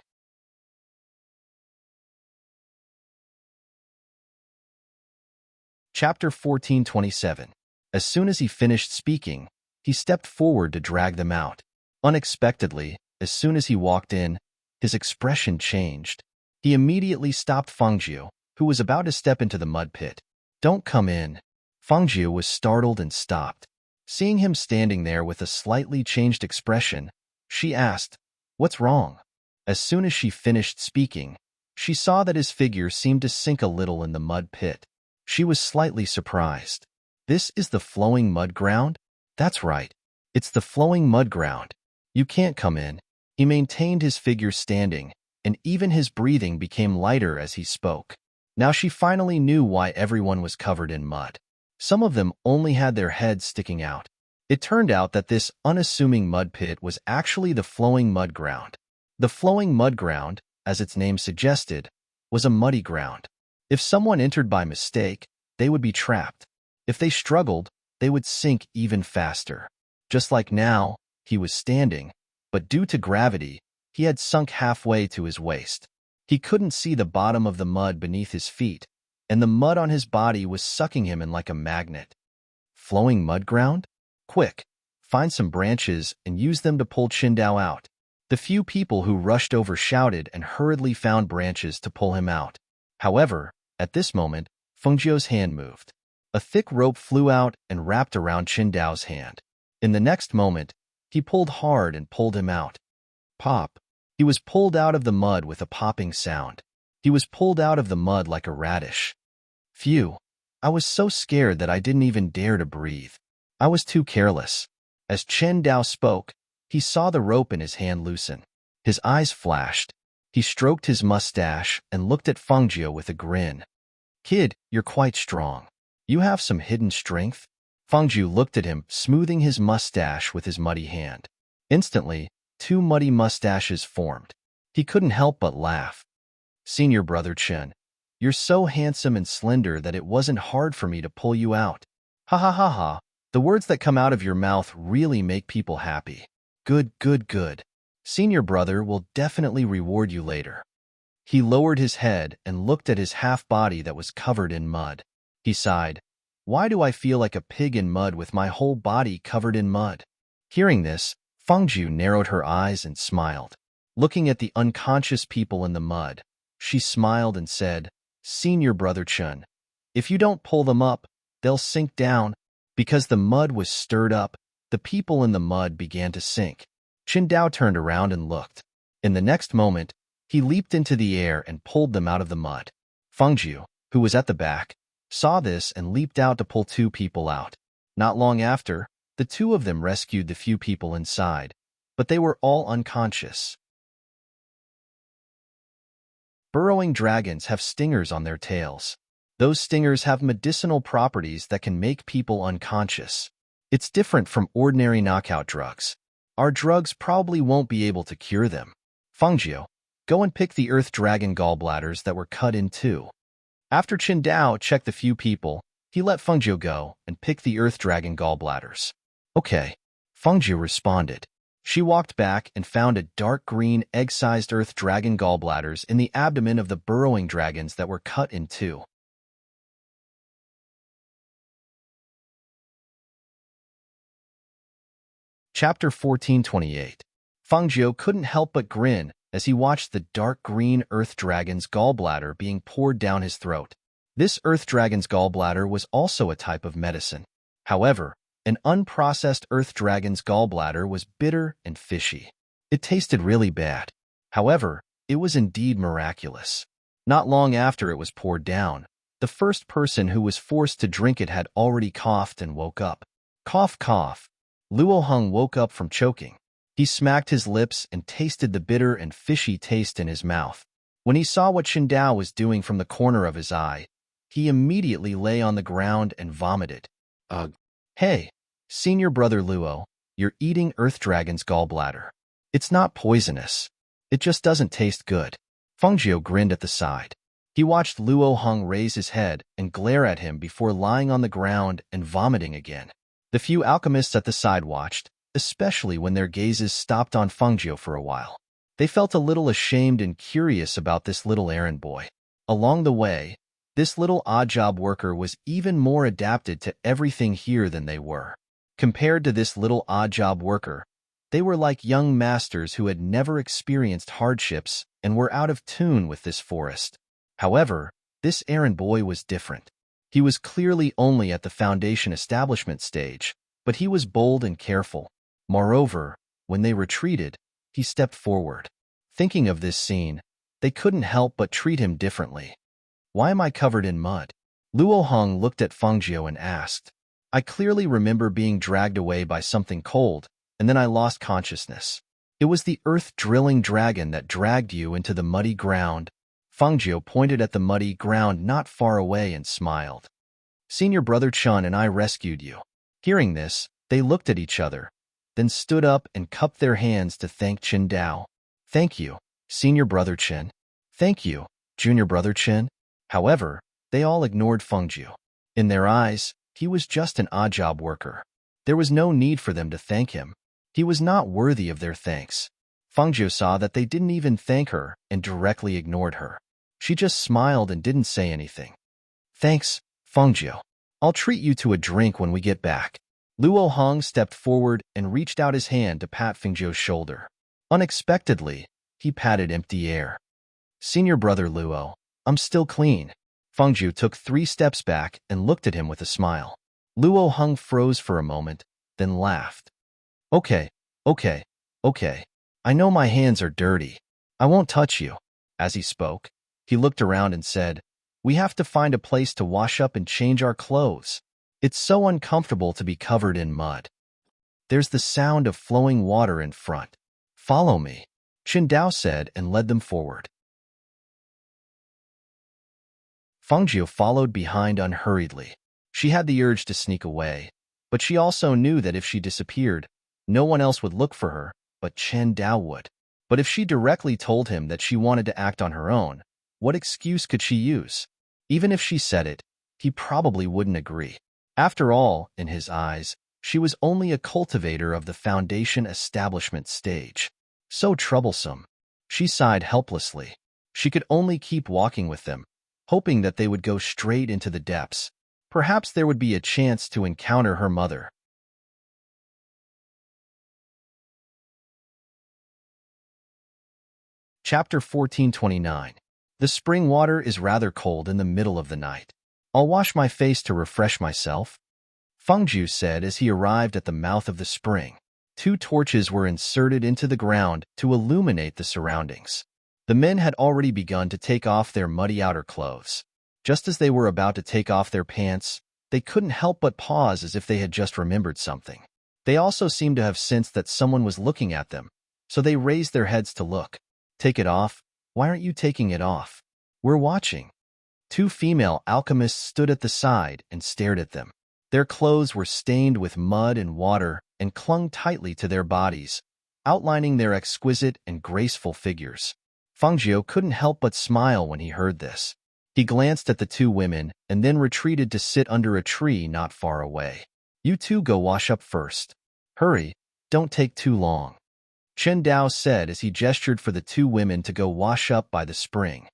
S1: Chapter 1427. As soon as he finished speaking, he stepped forward to drag them out. Unexpectedly, as soon as he walked in, his expression changed. He immediately stopped Fengjiu, who was about to step into the mud pit. Don't come in. Fengjiu was startled and stopped. Seeing him standing there with a slightly changed expression, she asked, "What's wrong?" As soon as she finished speaking, she saw that his figure seemed to sink a little in the mud pit. She was slightly surprised. This is the flowing mud ground? That's right. It's the flowing mud ground. You can't come in. He maintained his figure standing, and even his breathing became lighter as he spoke. Now she finally knew why everyone was covered in mud. Some of them only had their heads sticking out. It turned out that this unassuming mud pit was actually the flowing mud ground. The flowing mud ground, as its name suggested, was a muddy ground. If someone entered by mistake, they would be trapped. If they struggled, they would sink even faster. Just like now, he was standing, but due to gravity, he had sunk halfway to his waist. He couldn't see the bottom of the mud beneath his feet, and the mud on his body was sucking him in like a magnet. Flowing mud ground? Quick, find some branches and use them to pull Qingdao out. The few people who rushed over shouted and hurriedly found branches to pull him out. However, at this moment, Fengjiu's hand moved. A thick rope flew out and wrapped around Qingdao's hand. In the next moment, he pulled hard and pulled him out. Pop! He was pulled out of the mud with a popping sound. He was pulled out of the mud like a radish. Phew! I was so scared that I didn't even dare to breathe. I was too careless. As Qingdao spoke, he saw the rope in his hand loosen. His eyes flashed. He stroked his mustache and looked at Fengjiu with a grin. Kid, you're quite strong. You have some hidden strength? Fengjiu looked at him, smoothing his mustache with his muddy hand. Instantly, two muddy mustaches formed. He couldn't help but laugh. Senior brother Chen, you're so handsome and slender that it wasn't hard for me to pull you out. Ha ha ha ha. The words that come out of your mouth really make people happy. Good, good, good. Senior brother will definitely reward you later. He lowered his head and looked at his half-body that was covered in mud. He sighed. Why do I feel like a pig in mud with my whole body covered in mud? Hearing this, Fengjiu narrowed her eyes and smiled. Looking at the unconscious people in the mud, she smiled and said, Senior brother Chen, if you don't pull them up, they'll sink down. Because the mud was stirred up, the people in the mud began to sink. Qingdao turned around and looked. In the next moment, he leaped into the air and pulled them out of the mud. Fengjiu, who was at the back, saw this and leaped out to pull two people out. Not long after, the two of them rescued the few people inside, but they were all unconscious. Burrowing dragons have stingers on their tails. Those stingers have medicinal properties that can make people unconscious. It's different from ordinary knockout drugs. Our drugs probably won't be able to cure them. Fengjiu, go and pick the earth dragon gallbladders that were cut in two. After Qingdao checked the few people, he let Fengjiu go and pick the earth dragon gallbladders. Okay, Fengjiu responded. She walked back and found a dark green egg-sized earth dragon gallbladders in the abdomen of the burrowing dragons that were cut in two. Chapter 1428. Fengjiu couldn't help but grin as he watched the dark green earth dragon's gallbladder being poured down his throat. This earth dragon's gallbladder was also a type of medicine. However, an unprocessed earth dragon's gallbladder was bitter and fishy. It tasted really bad. However, it was indeed miraculous. Not long after it was poured down, the first person who was forced to drink it had already coughed and woke up. Cough, cough. Luo Heng woke up from choking. He smacked his lips and tasted the bitter and fishy taste in his mouth. When he saw what Qingdao was doing from the corner of his eye, he immediately lay on the ground and vomited. Ugh. Hey, senior brother Luo, you're eating Earth Dragon's gallbladder. It's not poisonous. It just doesn't taste good. Fengjiu grinned at the side. He watched Luo Heng raise his head and glare at him before lying on the ground and vomiting again. The few alchemists at the side watched, especially when their gazes stopped on Fengjiu for a while. They felt a little ashamed and curious about this little errand boy. Along the way, this little odd-job worker was even more adapted to everything here than they were. Compared to this little odd-job worker, they were like young masters who had never experienced hardships and were out of tune with this forest. However, this errand boy was different. He was clearly only at the foundation establishment stage, but he was bold and careful. Moreover, when they retreated, he stepped forward. Thinking of this scene, they couldn't help but treat him differently. Why am I covered in mud? Luo Heng looked at Fengjiu and asked. I clearly remember being dragged away by something cold, and then I lost consciousness. It was the earth-drilling dragon that dragged you into the muddy ground. Fengjiu pointed at the muddy ground not far away and smiled. Senior brother Chen and I rescued you. Hearing this, they looked at each other, then stood up and cupped their hands to thank Qingdao. Thank you, senior brother Chen. Thank you, junior brother Chen. However, they all ignored Fengjiu. In their eyes, he was just an odd-job worker. There was no need for them to thank him. He was not worthy of their thanks. Fengjiu saw that they didn't even thank her and directly ignored her. She just smiled and didn't say anything. Thanks, Fengjiu. I'll treat you to a drink when we get back. Luo Heng stepped forward and reached out his hand to pat Fengjiu's shoulder. Unexpectedly, he patted empty air. Senior brother Luo, I'm still clean. Fengjiu took 3 steps back and looked at him with a smile. Luo Heng froze for a moment, then laughed. Okay. I know my hands are dirty. I won't touch you. As he spoke, he looked around and said, we have to find a place to wash up and change our clothes. It's so uncomfortable to be covered in mud. There's the sound of flowing water in front. Follow me, Qingdao said and led them forward. Fengjiu followed behind unhurriedly. She had the urge to sneak away, but she also knew that if she disappeared, no one else would look for her, but Qingdao would. But if she directly told him that she wanted to act on her own, what excuse could she use? Even if she said it, he probably wouldn't agree. After all, in his eyes, she was only a cultivator of the foundation establishment stage. So troublesome. She sighed helplessly. She could only keep walking with them, hoping that they would go straight into the depths. Perhaps there would be a chance to encounter her mother. Chapter 1429. The spring water is rather cold in the middle of the night. I'll wash my face to refresh myself, Fengjiu said as he arrived at the mouth of the spring. 2 torches were inserted into the ground to illuminate the surroundings. The men had already begun to take off their muddy outer clothes. Just as they were about to take off their pants, they couldn't help but pause as if they had just remembered something. They also seemed to have sensed that someone was looking at them, so they raised their heads to look. Take it off? Why aren't you taking it off? We're watching. 2 female alchemists stood at the side and stared at them. Their clothes were stained with mud and water and clung tightly to their bodies, outlining their exquisite and graceful figures. Fengjiu couldn't help but smile when he heard this. He glanced at the 2 women and then retreated to sit under a tree not far away. You 2 go wash up first. Hurry, don't take too long, Qingdao said as he gestured for the 2 women to go wash up by the spring.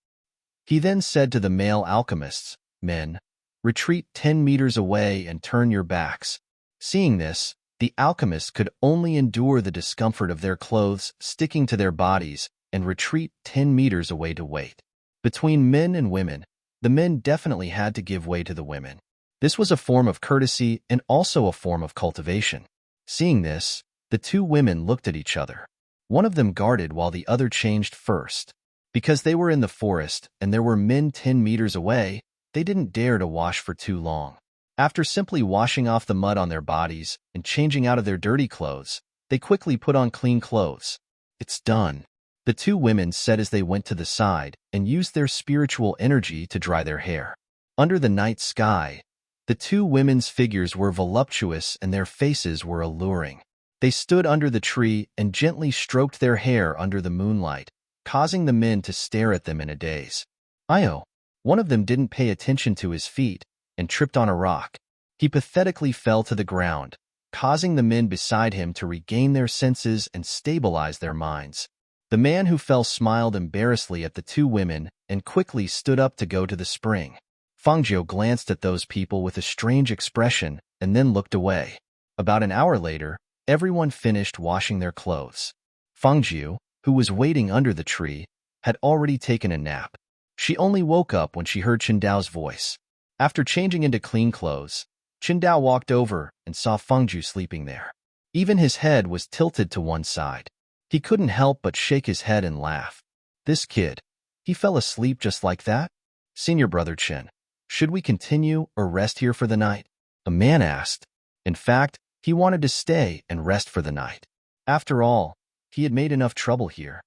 S1: He then said to the male alchemists, Men, retreat 10 meters away and turn your backs. Seeing this, the alchemists could only endure the discomfort of their clothes sticking to their bodies and retreat 10 meters away to wait. Between men and women, The men definitely had to give way to the women. This was a form of courtesy and also a form of cultivation. Seeing this, the two women looked at each other. One of them guarded while the other changed first. Because they were in the forest and there were men 10 meters away, they didn't dare to wash for too long. After simply washing off the mud on their bodies and changing out of their dirty clothes, they quickly put on clean clothes. It's done, the two women said as they went to the side and used their spiritual energy to dry their hair. Under the night sky, the two women's figures were voluptuous and their faces were alluring. They stood under the tree and gently stroked their hair under the moonlight, causing the men to stare at them in a daze. Io, one of them didn't pay attention to his feet and tripped on a rock. He pathetically fell to the ground, causing the men beside him to regain their senses and stabilize their minds. The man who fell smiled embarrassedly at the two women and quickly stood up to go to the spring. Fangio glanced at those people with a strange expression and then looked away. About an hour later, everyone finished washing their clothes. Fangio, who was waiting under the tree, had already taken a nap. She only woke up when she heard Qindao's voice. After changing into clean clothes, Qindao walked over and saw Fangju sleeping there. Even his head was tilted to one side. He couldn't help but shake his head and laugh. This kid, he fell asleep just like that? Senior brother Chen, should we continue or rest here for the night? A man asked. In fact, he wanted to stay and rest for the night. After all, he had made enough trouble here.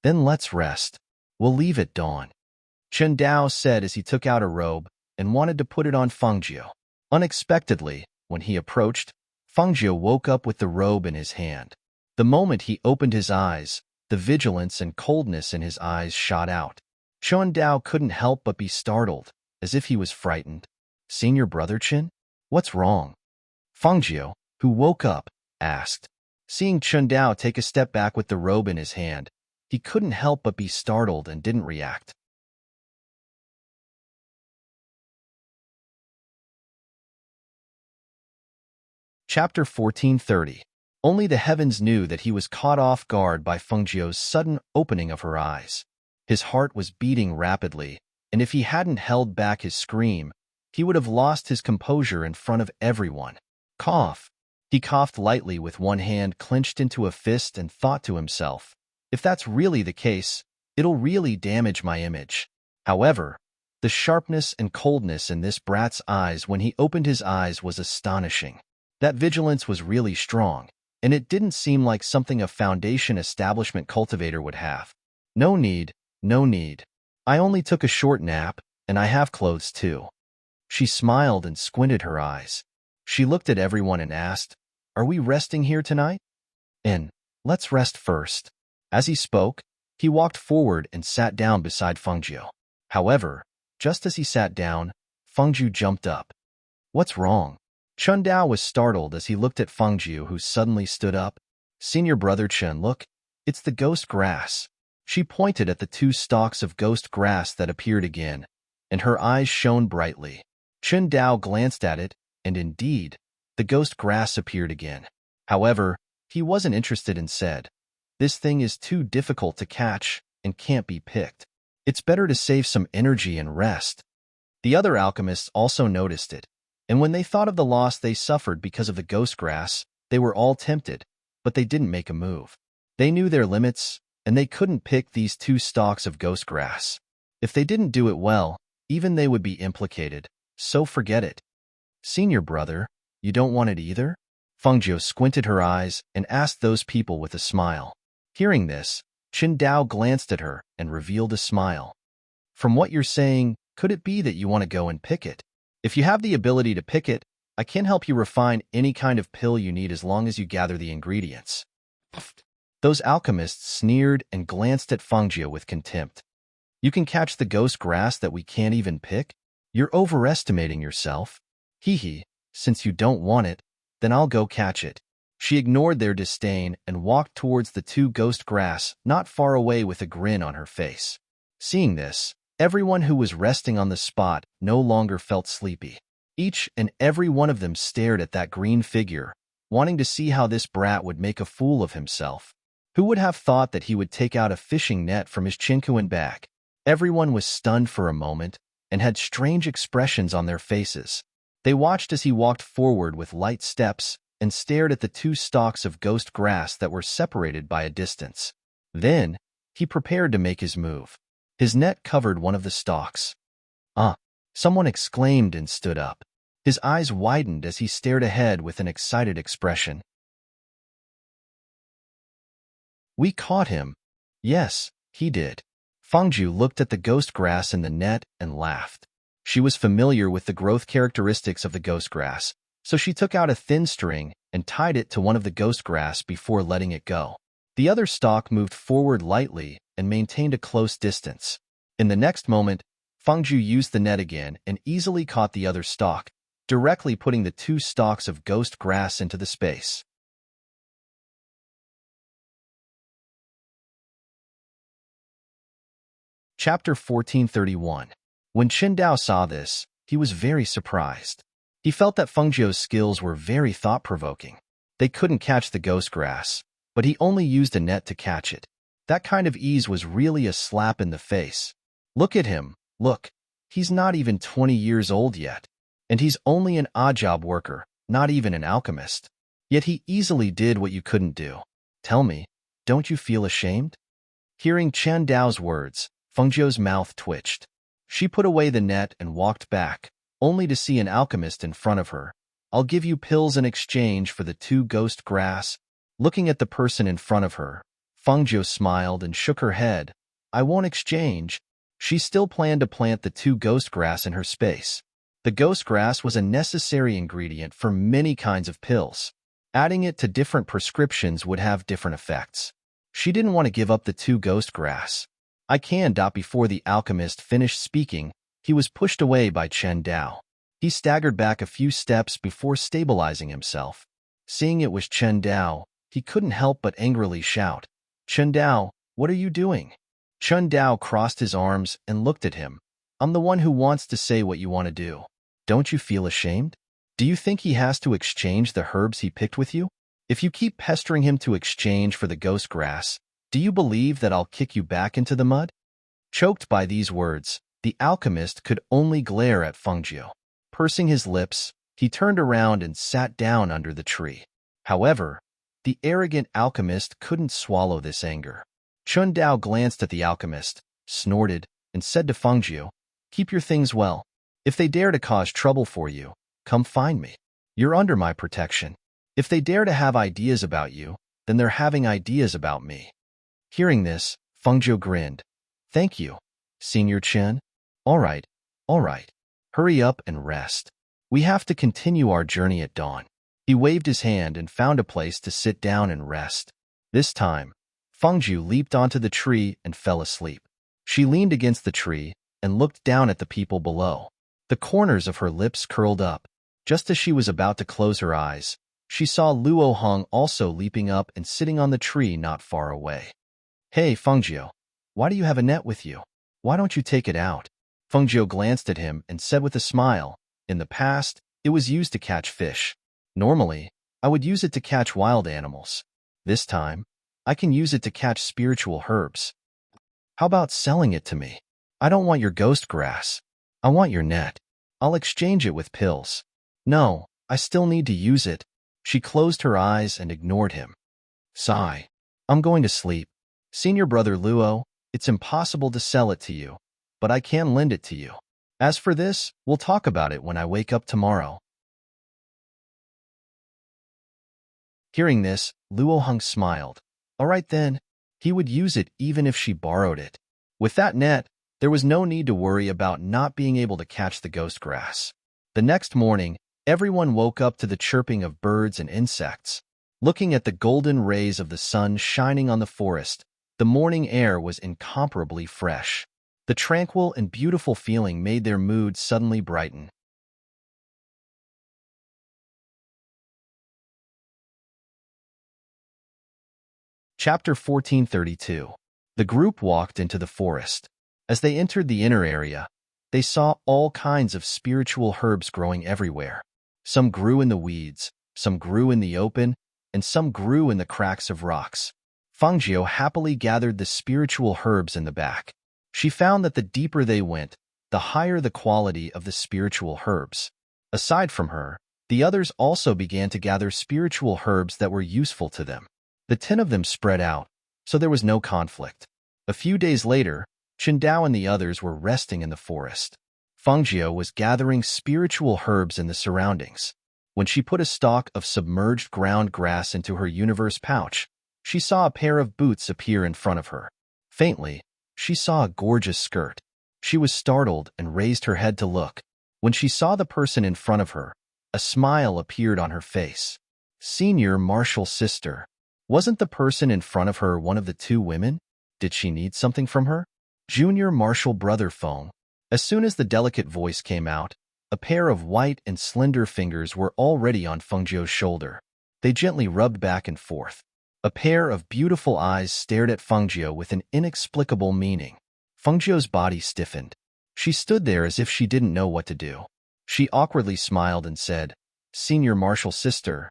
S1: Then let's rest. We'll leave at dawn, Chen Dao said as he took out a robe and wanted to put it on Fangio. Unexpectedly, when he approached, Fangio woke up with the robe in his hand. The moment he opened his eyes, the vigilance and coldness in his eyes shot out. Chen Dao couldn't help but be startled, as if he was frightened. Senior brother Chen? What's wrong? Fangio, who woke up, asked. Seeing Chen Dao take a step back with the robe in his hand, he couldn't help but be startled and didn't react. Chapter 1430. Only the heavens knew that he was caught off guard by Fengjiu's sudden opening of her eyes. His heart was beating rapidly, and if he hadn't held back his scream, he would have lost his composure in front of everyone. Cough. He coughed lightly with one hand clenched into a fist and thought to himself, if that's really the case, it'll really damage my image. However, the sharpness and coldness in this brat's eyes when he opened his eyes was astonishing. That vigilance was really strong, and it didn't seem like something a foundation establishment cultivator would have. No need, no need. I only took a short nap, and I have clothes too. She smiled and squinted her eyes. She looked at everyone and asked, are we resting here tonight? And let's rest first. As he spoke, he walked forward and sat down beside Fengjiu. However, just as he sat down, Fengjiu jumped up. What's wrong? Chen Dao was startled as he looked at Fengjiu, who suddenly stood up. Senior brother Chen, look, it's the ghost grass. She pointed at the two stalks of ghost grass that appeared again, and her eyes shone brightly. Chen Dao glanced at it, and indeed, the ghost grass appeared again. However, he wasn't interested and said, this thing is too difficult to catch and can't be picked. It's better to save some energy and rest. The other alchemists also noticed it, and when they thought of the loss they suffered because of the ghost grass, they were all tempted, but they didn't make a move. They knew their limits, and they couldn't pick these two stalks of ghost grass. If they didn't do it well, even they would be implicated, so forget it. Senior brother, you don't want it either? Fengjiu squinted her eyes and asked those people with a smile. Hearing this, Qin Dao glanced at her and revealed a smile. From what you're saying, could it be that you want to go and pick it? If you have the ability to pick it, I can help you refine any kind of pill you need as long as you gather the ingredients. Those alchemists sneered and glanced at Fengjiu with contempt. You can catch the ghost grass that we can't even pick? You're overestimating yourself. Hee, since you don't want it, then I'll go catch it. She ignored their disdain and walked towards the two ghost grass not far away with a grin on her face. Seeing this, everyone who was resting on the spot no longer felt sleepy. Each and every one of them stared at that green figure, wanting to see how this brat would make a fool of himself. Who would have thought that he would take out a fishing net from his chinkuan bag? Everyone was stunned for a moment and had strange expressions on their faces. They watched as he walked forward with light steps and stared at the two stalks of ghost grass that were separated by a distance. Then, he prepared to make his move. His net covered one of the stalks. "Ah!" Someone exclaimed and stood up. His eyes widened as he stared ahead with an excited expression. "We caught him." "Yes, he did." Fengju looked at the ghost grass in the net and laughed. She was familiar with the growth characteristics of the ghost grass, so she took out a thin string and tied it to one of the ghost grass before letting it go. The other stalk moved forward lightly and maintained a close distance. In the next moment, Fengju used the net again and easily caught the other stalk, directly putting the two stalks of ghost grass into the space. Chapter 1431. When Qindao saw this, he was very surprised. He felt that Fengju's skills were very thought-provoking. They couldn't catch the ghost grass, but he only used a net to catch it. That kind of ease was really a slap in the face. Look at him, look. He's not even 20 years old yet. And he's only an odd job worker, not even an alchemist. Yet he easily did what you couldn't do. Tell me, don't you feel ashamed? Hearing Chen Dao's words, Fengju's mouth twitched. She put away the net and walked back, only to see an alchemist in front of her. "I'll give you pills in exchange for the two ghost grass." Looking at the person in front of her, Fengju smiled and shook her head. "I won't exchange." She still planned to plant the two ghost grass in her space. The ghost grass was a necessary ingredient for many kinds of pills. Adding it to different prescriptions would have different effects. She didn't want to give up the two ghost grass. "I can." Before the alchemist finished speaking, he was pushed away by Chen Dao. He staggered back a few steps before stabilizing himself. Seeing it was Chen Dao, he couldn't help but angrily shout, "Chen Dao, what are you doing?" Chen Dao crossed his arms and looked at him. "I'm the one who wants to say what you want to do. Don't you feel ashamed? Do you think he has to exchange the herbs he picked with you? If you keep pestering him to exchange for the ghost grass, do you believe that I'll kick you back into the mud?" Choked by these words, the alchemist could only glare at Fengju. Pursing his lips, he turned around and sat down under the tree. However, the arrogant alchemist couldn't swallow this anger. Chen Dao glanced at the alchemist, snorted, and said to Fengju, "Keep your things well. If they dare to cause trouble for you, come find me. You're under my protection. If they dare to have ideas about you, then they're having ideas about me." Hearing this, Fengju grinned. "Thank you, Senior Chen. All right. Hurry up and rest. We have to continue our journey at dawn." He waved his hand and found a place to sit down and rest. This time, Fengju leaped onto the tree and fell asleep. She leaned against the tree and looked down at the people below. The corners of her lips curled up. Just as she was about to close her eyes, she saw Luo Hong also leaping up and sitting on the tree not far away. "Hey, Fengju, why do you have a net with you? Why don't you take it out?" Fengju glanced at him and said with a smile, "In the past, it was used to catch fish. Normally, I would use it to catch wild animals. This time, I can use it to catch spiritual herbs. How about selling it to me? I don't want your ghost grass. I want your net. I'll exchange it with pills." "No, I still need to use it." She closed her eyes and ignored him. "Sigh. I'm going to sleep. Senior brother Luo, it's impossible to sell it to you, but I can lend it to you. As for this, we'll talk about it when I wake up tomorrow." Hearing this, Luo Hong smiled. All right then, he would use it even if she borrowed it. With that net, there was no need to worry about not being able to catch the ghost grass. The next morning, everyone woke up to the chirping of birds and insects. Looking at the golden rays of the sun shining on the forest, the morning air was incomparably fresh. The tranquil and beautiful feeling made their mood suddenly brighten. Chapter 1432. The group walked into the forest. As they entered the inner area, they saw all kinds of spiritual herbs growing everywhere. Some grew in the weeds, some grew in the open, and some grew in the cracks of rocks. Fengju happily gathered the spiritual herbs in the back. She found that the deeper they went, the higher the quality of the spiritual herbs. Aside from her, the others also began to gather spiritual herbs that were useful to them. The 10 of them spread out, so there was no conflict. A few days later, Qingdao and the others were resting in the forest. Fengjiu was gathering spiritual herbs in the surroundings. When she put a stalk of submerged ground grass into her universe pouch, she saw a pair of boots appear in front of her. Faintly, she saw a gorgeous skirt. She was startled and raised her head to look. When she saw the person in front of her, a smile appeared on her face. Senior Marshal Sister. Wasn't the person in front of her one of the 2 women? Did she need something from her? Junior Marshal Brother Feng. As soon as the delicate voice came out, a pair of white and slender fingers were already on Fengjiu's shoulder. They gently rubbed back and forth. A pair of beautiful eyes stared at Fengjiu with an inexplicable meaning. Fengjiu's body stiffened. She stood there as if she didn't know what to do. She awkwardly smiled and said, "Senior Marshal Sister,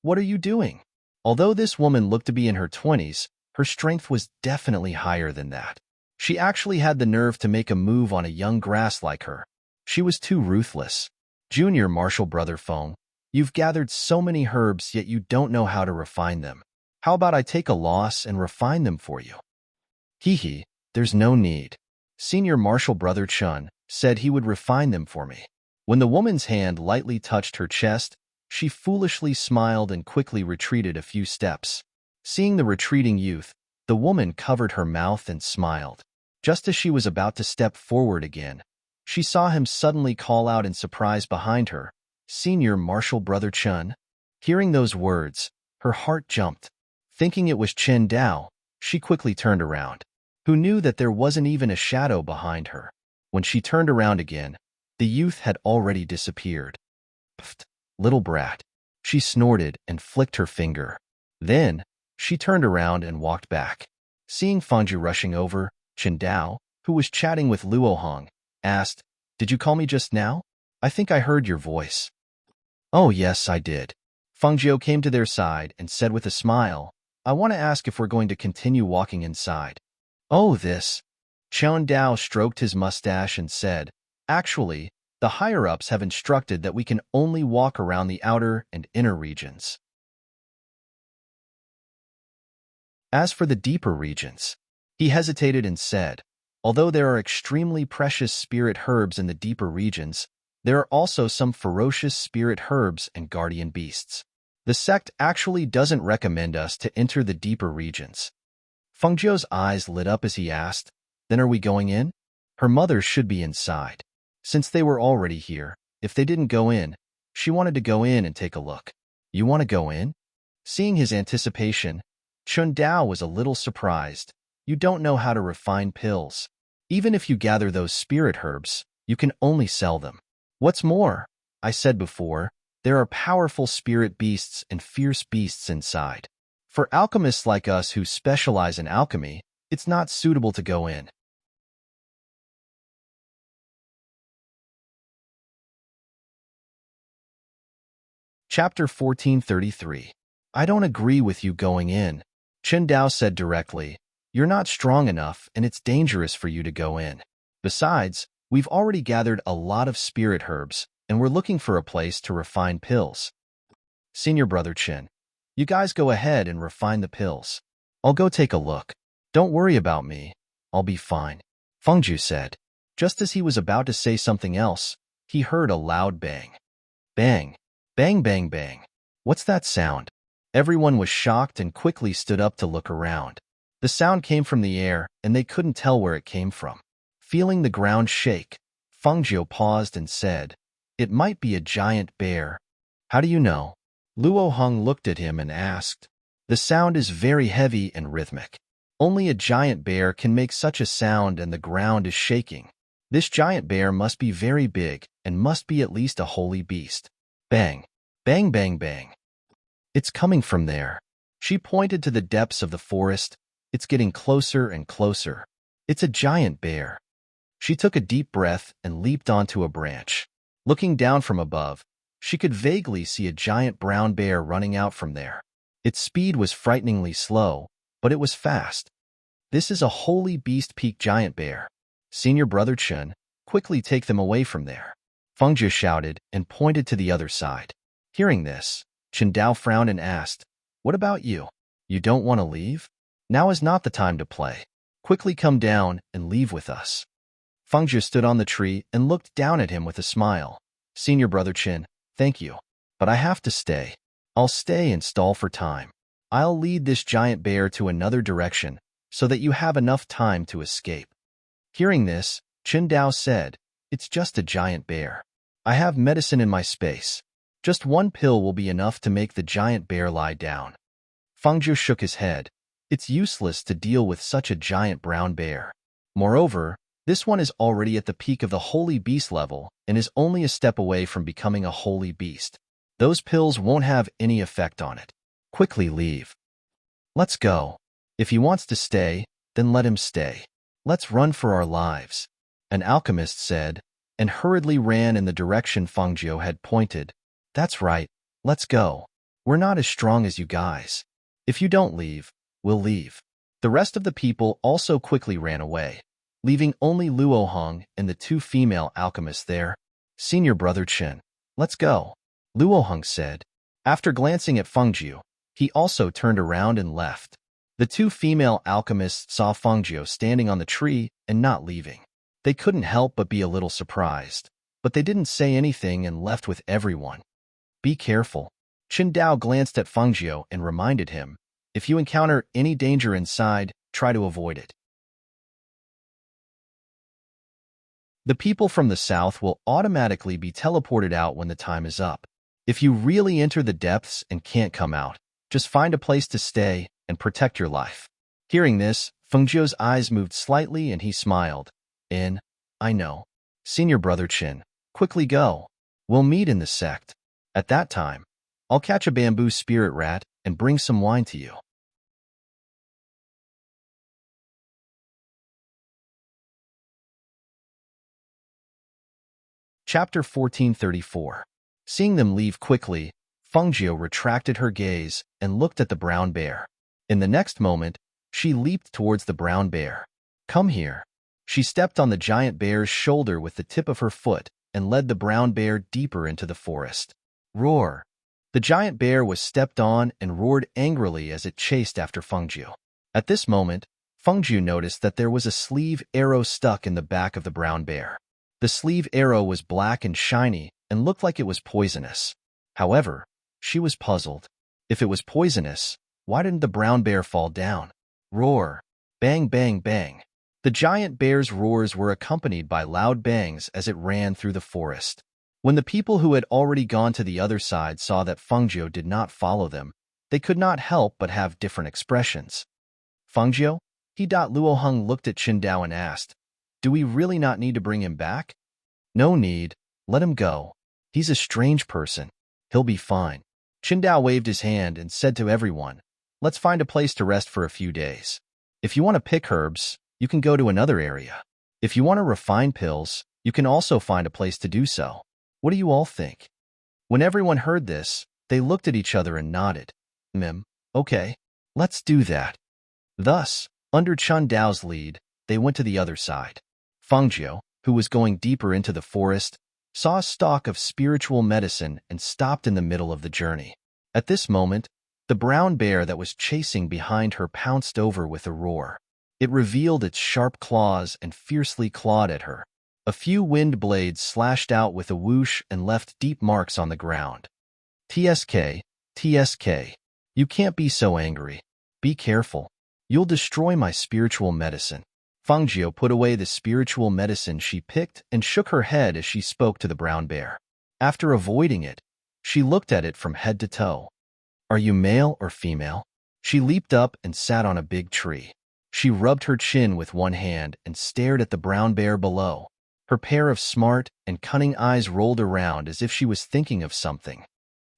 S1: what are you doing?" Although this woman looked to be in her 20s, her strength was definitely higher than that. She actually had the nerve to make a move on a young grass like her. She was too ruthless. Junior Marshal Brother Feng, you've gathered so many herbs, yet you don't know how to refine them. How about I take a loss and refine them for you? Hee, there's no need. Senior Marshal Brother Chun said he would refine them for me. When the woman's hand lightly touched her chest, she foolishly smiled and quickly retreated a few steps. Seeing the retreating youth, the woman covered her mouth and smiled. Just as she was about to step forward again, she saw him suddenly call out in surprise behind her, "Senior Marshal Brother Chun." Hearing those words, her heart jumped. Thinking it was Qingdao, she quickly turned around. Who knew that there wasn't even a shadow behind her? When she turned around again, the youth had already disappeared. "Pfft, little brat." She snorted and flicked her finger. Then, she turned around and walked back. Seeing Fengjiu rushing over, Qingdao, who was chatting with Luohong, asked, "Did you call me just now? I think I heard your voice." "Oh yes, I did." Fengjiu came to their side and said with a smile, "I want to ask if we're going to continue walking inside." "Oh, this." Qingdao stroked his mustache and said, "Actually, the higher-ups have instructed that we can only walk around the outer and inner regions. As for the deeper regions," he hesitated and said, "although there are extremely precious spirit herbs in the deeper regions, there are also some ferocious spirit herbs and guardian beasts. The sect actually doesn't recommend us to enter the deeper regions." Fengjiu's eyes lit up as he asked, "Then are we going in?" Her mother should be inside. Since they were already here, if they didn't go in, she wanted to go in and take a look. "You want to go in?" Seeing his anticipation, Qingdao was a little surprised. "You don't know how to refine pills. Even if you gather those spirit herbs, you can only sell them. What's more, I said before, there are powerful spirit beasts and fierce beasts inside. For alchemists like us who specialize in alchemy, it's not suitable to go in." Chapter 1433. "I don't agree with you going in," Qingdao said directly. "You're not strong enough, and it's dangerous for you to go in. Besides, we've already gathered a lot of spirit herbs, and we're looking for a place to refine pills. Senior Brother Qin, you guys go ahead and refine the pills. I'll go take a look. Don't worry about me. I'll be fine," Fengjiu said. Just as he was about to say something else, he heard a loud bang. Bang, bang, bang, bang. What's that sound? Everyone was shocked and quickly stood up to look around. The sound came from the air, and they couldn't tell where it came from. Feeling the ground shake, Fengjiu paused and said, "It might be a giant bear." "How do you know?" Luohong looked at him and asked. "The sound is very heavy and rhythmic. Only a giant bear can make such a sound, and the ground is shaking. This giant bear must be very big and must be at least a holy beast." Bang, bang, bang, bang. "It's coming from there." She pointed to the depths of the forest. "It's getting closer and closer. It's a giant bear." She took a deep breath and leaped onto a branch. Looking down from above, she could vaguely see a giant brown bear running out from there. Its speed was frighteningly slow, but it was fast. This is a holy beast peak giant bear. Senior brother Chen, quickly take them away from there. Feng shouted and pointed to the other side. Hearing this, Chen Dao frowned and asked, "What about you? You don't want to leave? Now is not the time to play. Quickly come down and leave with us." Feng Jie stood on the tree and looked down at him with a smile. "Senior brother Chen, thank you. But I have to stay. I'll stay and stall for time. I'll lead this giant bear to another direction so that you have enough time to escape." Hearing this, Chen Dao said, "It's just a giant bear. I have medicine in my space. Just one pill will be enough to make the giant bear lie down." Feng Jie shook his head. It's useless to deal with such a giant brown bear. Moreover, this one is already at the peak of the holy beast level and is only a step away from becoming a holy beast. Those pills won't have any effect on it. Quickly leave. Let's go. If he wants to stay, then let him stay. Let's run for our lives, an alchemist said, and hurriedly ran in the direction Feng Jie had pointed. That's right, let's go. We're not as strong as you guys. If you don't leave, we'll leave. The rest of the people also quickly ran away, leaving only Luo Hong and the two female alchemists there. Senior brother Chen, let's go, Luo Hong said. After glancing at Feng Jie, he also turned around and left. The two female alchemists saw Feng Jie standing on the tree and not leaving. They couldn't help but be a little surprised, but they didn't say anything and left with everyone. Be careful. Chen Dao glanced at Feng Jie and reminded him, if you encounter any danger inside, try to avoid it. The people from the south will automatically be teleported out when the time is up. If you really enter the depths and can't come out, just find a place to stay and protect your life. Hearing this, Feng Jie's eyes moved slightly and he smiled. I know. Senior brother Chen, quickly go. We'll meet in the sect. At that time, I'll catch a bamboo spirit rat and bring some wine to you. Chapter 1434. Seeing them leave quickly, Feng Jie retracted her gaze and looked at the brown bear. In the next moment, she leaped towards the brown bear. Come here. She stepped on the giant bear's shoulder with the tip of her foot and led the brown bear deeper into the forest. Roar! The giant bear was stepped on and roared angrily as it chased after Feng Jie. At this moment, Feng Jie noticed that there was a sleeve arrow stuck in the back of the brown bear. The sleeve arrow was black and shiny and looked like it was poisonous. However, she was puzzled. If it was poisonous, why didn't the brown bear fall down? Roar! Bang, bang, bang! The giant bear's roars were accompanied by loud bangs as it ran through the forest. When the people who had already gone to the other side saw that Feng Jie did not follow them, they could not help but have different expressions. Feng Jie? Luo Hong looked at Chen Dao and asked, do we really not need to bring him back? No need. Let him go. He's a strange person. He'll be fine. Chen Dao waved his hand and said to everyone, let's find a place to rest for a few days. If you want to pick herbs, you can go to another area. If you want to refine pills, you can also find a place to do so. What do you all think? When everyone heard this, they looked at each other and nodded. Okay, let's do that. Thus, under Chen Dao's lead, they went to the other side. Feng Jie, who was going deeper into the forest, saw a stalk of spiritual medicine and stopped in the middle of the journey. At this moment, the brown bear that was chasing behind her pounced over with a roar. It revealed its sharp claws and fiercely clawed at her. A few wind blades slashed out with a whoosh and left deep marks on the ground. TSK, TSK. You can't be so angry. Be careful. You'll destroy my spiritual medicine. Feng Jie put away the spiritual medicine she picked and shook her head as she spoke to the brown bear. After avoiding it, she looked at it from head to toe. Are you male or female? She leaped up and sat on a big tree. She rubbed her chin with one hand and stared at the brown bear below. Her pair of smart and cunning eyes rolled around as if she was thinking of something.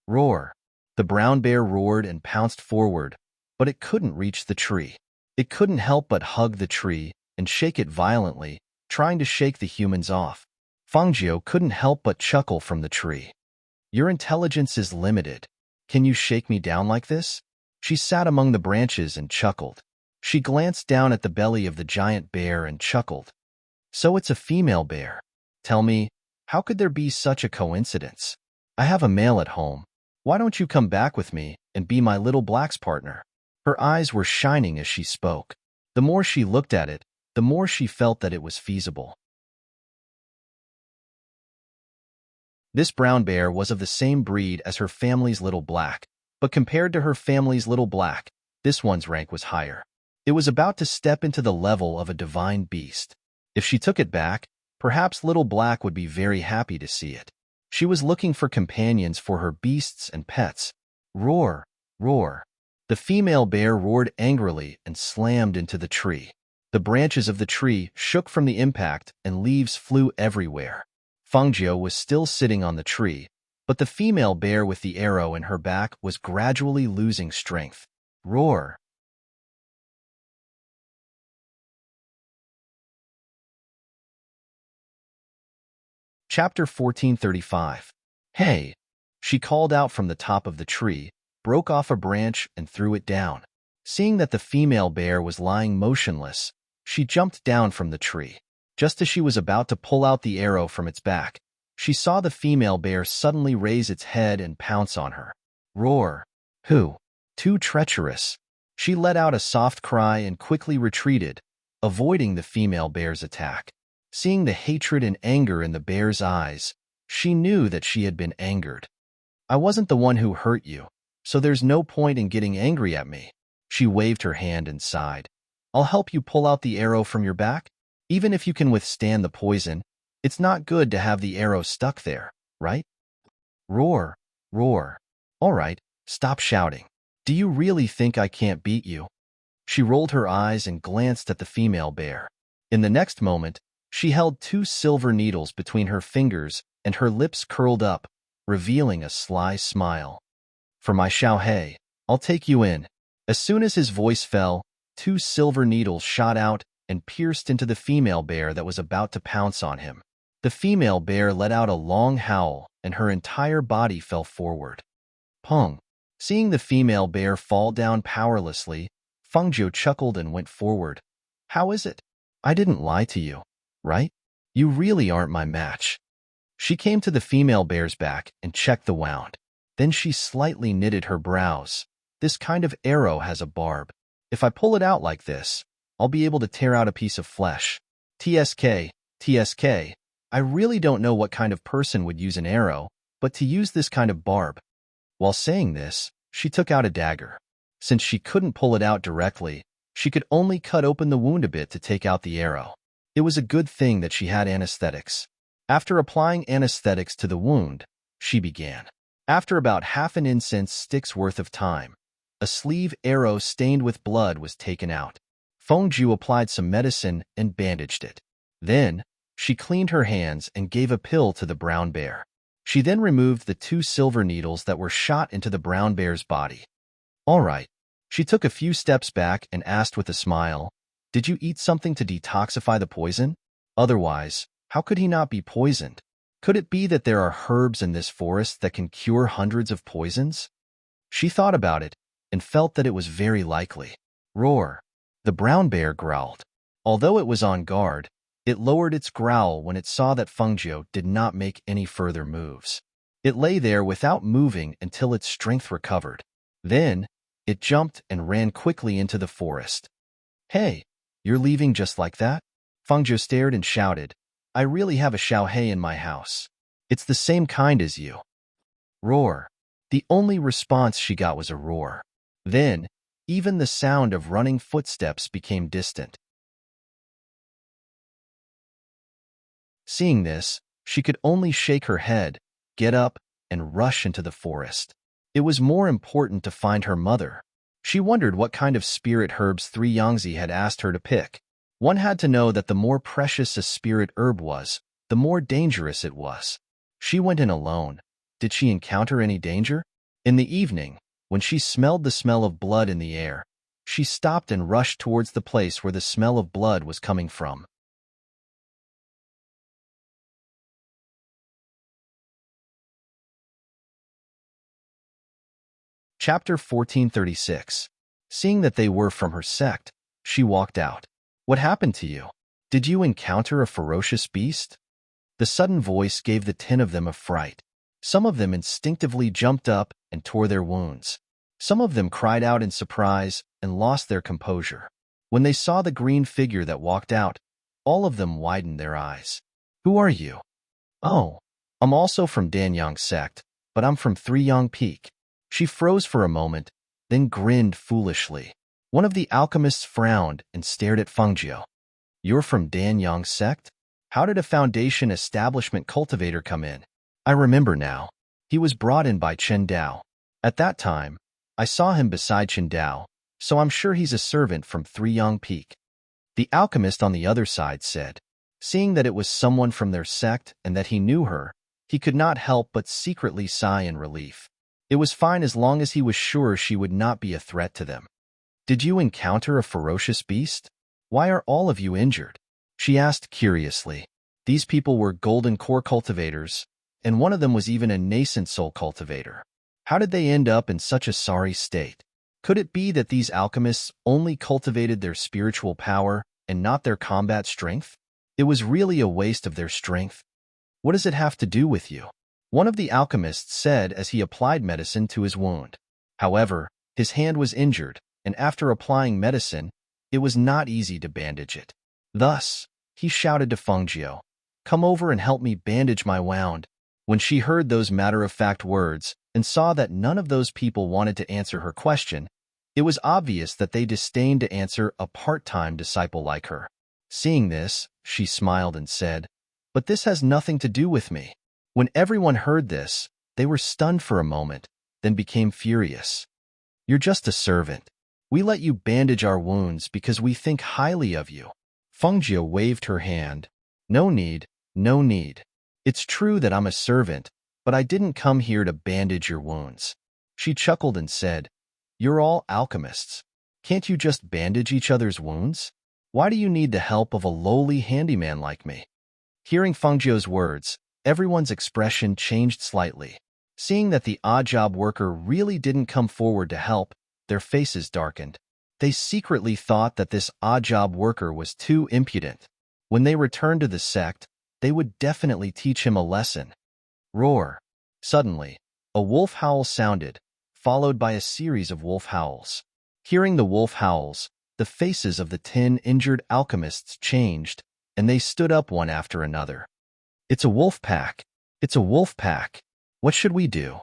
S1: Roar! The brown bear roared and pounced forward, but it couldn't reach the tree. It couldn't help but hug the tree and shake it violently, trying to shake the humans off. Feng Jie couldn't help but chuckle from the tree. Your intelligence is limited. Can you shake me down like this? She sat among the branches and chuckled. She glanced down at the belly of the giant bear and chuckled. So it's a female bear. Tell me, how could there be such a coincidence? I have a male at home. Why don't you come back with me and be my little black's partner? Her eyes were shining as she spoke. The more she looked at it, the more she felt that it was feasible. This brown bear was of the same breed as her family's little black, but compared to her family's little black, this one's rank was higher. It was about to step into the level of a divine beast. If she took it back, perhaps little black would be very happy to see it. She was looking for companions for her beasts and pets. Roar, roar. The female bear roared angrily and slammed into the tree. The branches of the tree shook from the impact and leaves flew everywhere. Fangio was still sitting on the tree, but the female bear with the arrow in her back was gradually losing strength. Roar. Chapter 1435. Hey! She called out from the top of the tree, broke off a branch and threw it down. Seeing that the female bear was lying motionless, she jumped down from the tree. Just as she was about to pull out the arrow from its back, she saw the female bear suddenly raise its head and pounce on her. Roar! Who? Too treacherous. She let out a soft cry and quickly retreated, avoiding the female bear's attack. Seeing the hatred and anger in the bear's eyes, she knew that she had been angered. I wasn't the one who hurt you, so there's no point in getting angry at me. She waved her hand and sighed. I'll help you pull out the arrow from your back. Even if you can withstand the poison, it's not good to have the arrow stuck there, right? Roar, roar. All right, stop shouting. Do you really think I can't beat you? She rolled her eyes and glanced at the female bear. In the next moment, she held 2 silver needles between her fingers and her lips curled up, revealing a sly smile. For my Xiaohei, I'll take you in. As soon as his voice fell, 2 silver needles shot out and pierced into the female bear that was about to pounce on him. The female bear let out a long howl and her entire body fell forward. Pong! Seeing the female bear fall down powerlessly, Fangio chuckled and went forward. How is it? I didn't lie to you, right? You really aren't my match. She came to the female bear's back and checked the wound. Then she slightly knitted her brows. This kind of arrow has a barb. If I pull it out like this, I'll be able to tear out a piece of flesh. TSK, TSK, I really don't know what kind of person would use an arrow, but to use this kind of barb. While saying this, she took out a dagger. Since she couldn't pull it out directly, she could only cut open the wound a bit to take out the arrow. It was a good thing that she had anesthetics. After applying anesthetics to the wound, she began. After about half an incense stick's worth of time, a sleeve arrow stained with blood was taken out. Fengju applied some medicine and bandaged it. Then, she cleaned her hands and gave a pill to the brown bear. She then removed the 2 silver needles that were shot into the brown bear's body. All right. She took a few steps back and asked with a smile, did you eat something to detoxify the poison? Otherwise, how could he not be poisoned? Could it be that there are herbs in this forest that can cure hundreds of poisons? She thought about it and felt that it was very likely. Roar! The brown bear growled. Although it was on guard, it lowered its growl when it saw that Fengju did not make any further moves. It lay there without moving until its strength recovered. Then, it jumped and ran quickly into the forest. Hey, you're leaving just like that? Fengju stared and shouted, I really have a Xiaohei in my house. It's the same kind as you. Roar. The only response she got was a roar. Then, even the sound of running footsteps became distant. Seeing this, she could only shake her head, get up, and rush into the forest. It was more important to find her mother. She wondered what kind of spirit herbs 3 Yangtze had asked her to pick. One had to know that the more precious a spirit herb was, the more dangerous it was. She went in alone. Did she encounter any danger? In the evening, when she smelled the smell of blood in the air, she stopped and rushed towards the place where the smell of blood was coming from. Chapter 1436. Seeing that they were from her sect, She walked out. What happened to you? Did you encounter a ferocious beast? The sudden voice gave the 10 of them a fright. Some of them instinctively jumped up and tore their wounds. Some of them cried out in surprise and lost their composure. When they saw the green figure that walked out, all of them widened their eyes. Who are you? Oh, I'm also from Danyang sect, but I'm from Three Yang Peak. She froze for a moment, then grinned foolishly. One of the alchemists frowned and stared at Fengjiu. You're from Danyang sect? How did a foundation establishment cultivator come in? I remember now. He was brought in by Chen Dao. At that time, I saw him beside Chen Dao, so I'm sure he's a servant from Three Yang Peak. The alchemist on the other side said. Seeing that it was someone from their sect and that he knew her, he could not help but secretly sigh in relief. It was fine as long as he was sure she would not be a threat to them. Did you encounter a ferocious beast? Why are all of you injured? She asked curiously. These people were golden core cultivators, and one of them was even a nascent soul cultivator. How did they end up in such a sorry state? Could it be that these alchemists only cultivated their spiritual power and not their combat strength? It was really a waste of their strength. What does it have to do with you? One of the alchemists said as he applied medicine to his wound. However, his hand was injured, and after applying medicine, it was not easy to bandage it. Thus, he shouted to Fengjiu, "Come over and help me bandage my wound." When she heard those matter-of-fact words and saw that none of those people wanted to answer her question, it was obvious that they disdained to answer a part-time disciple like her. Seeing this, she smiled and said, "But this has nothing to do with me." When everyone heard this, they were stunned for a moment, then became furious. "You're just a servant. We let you bandage our wounds because we think highly of you." Fengjiu waved her hand. "No need, no need. It's true that I'm a servant, but I didn't come here to bandage your wounds." She chuckled and said, "You're all alchemists. Can't you just bandage each other's wounds? Why do you need the help of a lowly handyman like me?" Hearing Fengjiu's words, everyone's expression changed slightly. Seeing that the odd job worker really didn't come forward to help, their faces darkened. They secretly thought that this odd job worker was too impudent. When they returned to the sect, they would definitely teach him a lesson. Roar. Suddenly, a wolf howl sounded, followed by a series of wolf howls. Hearing the wolf howls, the faces of the 10 injured alchemists changed, and they stood up one after another. "It's a wolf pack! It's a wolf pack! What should we do?"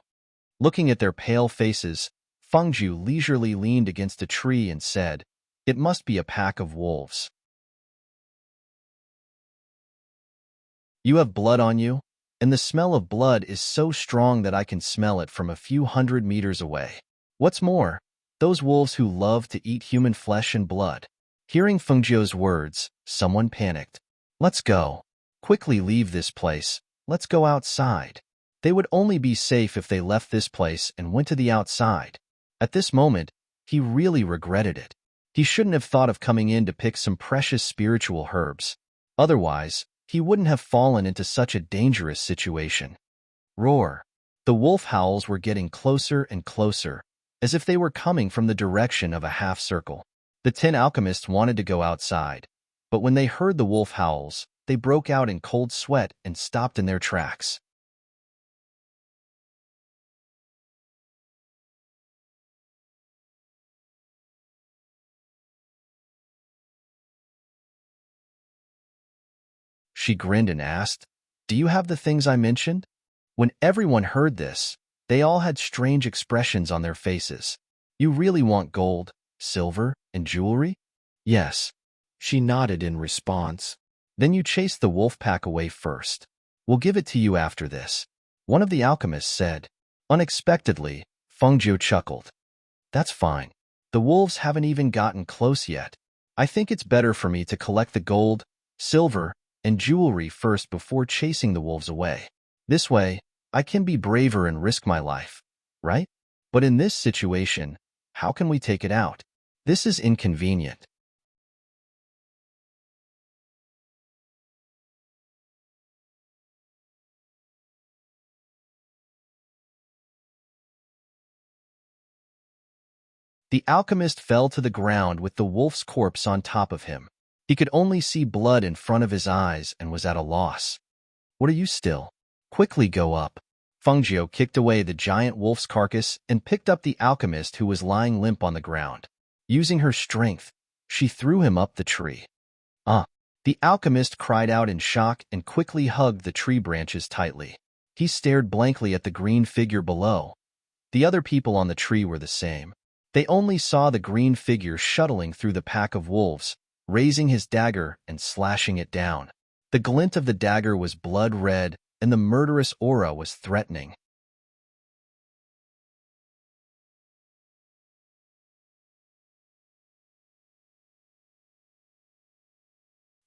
S1: Looking at their pale faces, Fengjiu leisurely leaned against a tree and said, "It must be a pack of wolves." "You have blood on you, and the smell of blood is so strong that I can smell it from a few hundred meters away. What's more, those wolves who love to eat human flesh and blood." Hearing Fengjiu's words, someone panicked. "Let's go. Quickly leave this place. Let's go outside." They would only be safe if they left this place and went to the outside. At this moment, he really regretted it. He shouldn't have thought of coming in to pick some precious spiritual herbs. Otherwise, he wouldn't have fallen into such a dangerous situation. Roar. The wolf howls were getting closer and closer, as if they were coming from the direction of a half circle. The 10 alchemists wanted to go outside, but when they heard the wolf howls, they broke out in cold sweat and stopped in their tracks. She grinned and asked, "Do you have the things I mentioned?" When everyone heard this, they all had strange expressions on their faces. "You really want gold, silver, and jewelry?" "Yes." She nodded in response. "Then you chase the wolf pack away first. We'll give it to you after this," one of the alchemists said. Unexpectedly, Fengjiu chuckled. "That's fine. The wolves haven't even gotten close yet. I think it's better for me to collect the gold, silver, and jewelry first before chasing the wolves away. This way, I can be braver and risk my life, right? But in this situation, how can we take it out? This is inconvenient." The alchemist fell to the ground with the wolf's corpse on top of him. He could only see blood in front of his eyes and was at a loss. What are you still? Quickly go up. Fungio kicked away the giant wolf's carcass and picked up the alchemist who was lying limp on the ground. Using her strength, she threw him up the tree. The alchemist cried out in shock and quickly hugged the tree branches tightly. He stared blankly at the green figure below. The other people on the tree were the same. They only saw the green figure shuttling through the pack of wolves, raising his dagger and slashing it down. The glint of the dagger was blood red, and the murderous aura was threatening.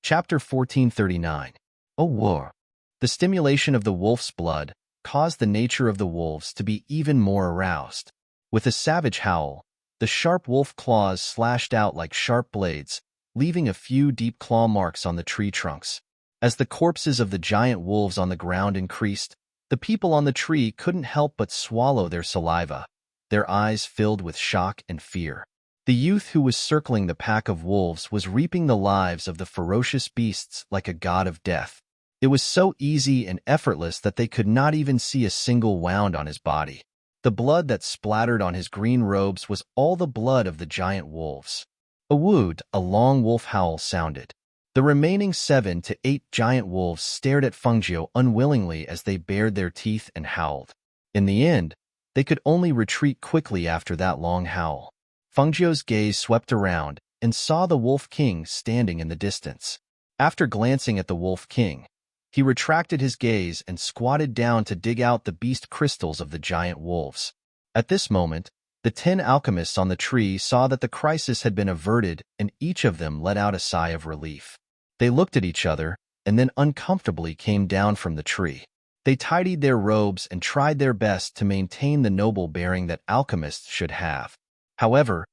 S1: Chapter 1439. A War. The stimulation of the wolf's blood caused the nature of the wolves to be even more aroused. With a savage howl, the sharp wolf claws slashed out like sharp blades, leaving a few deep claw marks on the tree trunks. As the corpses of the giant wolves on the ground increased, the people on the tree couldn't help but swallow their saliva, their eyes filled with shock and fear. The youth who was circling the pack of wolves was reaping the lives of the ferocious beasts like a god of death. It was so easy and effortless that they could not even see a single wound on his body. The blood that splattered on his green robes was all the blood of the giant wolves. A wood, a long wolf howl sounded. The remaining 7 to 8 giant wolves stared at Fungio unwillingly as they bared their teeth and howled. In the end, they could only retreat quickly after that long howl. Fungio's gaze swept around and saw the Wolf King standing in the distance. After glancing at the Wolf King, he retracted his gaze and squatted down to dig out the beast crystals of the giant wolves. At this moment, the 10 alchemists on the tree saw that the crisis had been averted, and each of them let out a sigh of relief. They looked at each other and then uncomfortably came down from the tree. They tidied their robes and tried their best to maintain the noble bearing that alchemists should have. However,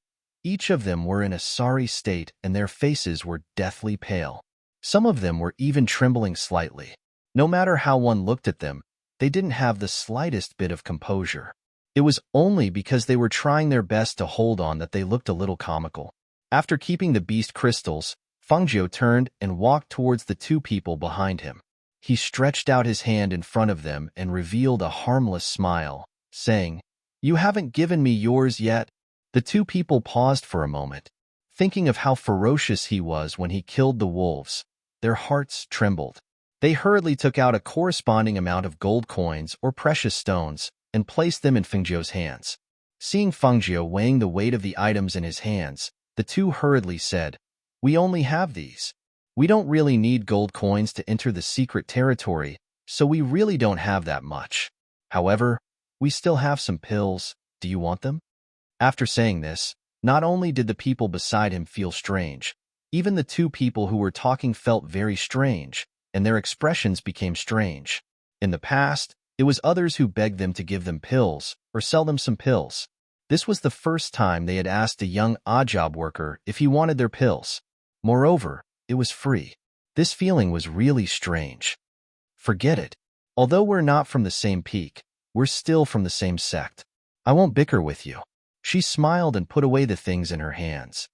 S1: each of them were in a sorry state and their faces were deathly pale. Some of them were even trembling slightly. No matter how one looked at them, they didn't have the slightest bit of composure. It was only because they were trying their best to hold on that they looked a little comical. After keeping the beast crystals, Fungio turned and walked towards the 2 people behind him. He stretched out his hand in front of them and revealed a harmless smile, saying, "You haven't given me yours yet." The 2 people paused for a moment, thinking of how ferocious he was when he killed the wolves. Their hearts trembled. They hurriedly took out a corresponding amount of gold coins or precious stones and placed them in Fungio's hands. Seeing Fungio weighing the weight of the items in his hands, the 2 hurriedly said, "We only have these. We don't really need gold coins to enter the secret territory, so we really don't have that much. However, we still have some pills. Do you want them?" After saying this, not only did the people beside him feel strange, even the 2 people who were talking felt very strange, and their expressions became strange. In the past, it was others who begged them to give them pills or sell them some pills. This was the first time they had asked a young odd job worker if he wanted their pills. Moreover, it was free. This feeling was really strange. Forget it. Although we're not from the same peak, we're still from the same sect. I won't bicker with you. She smiled and put away the things in her hands.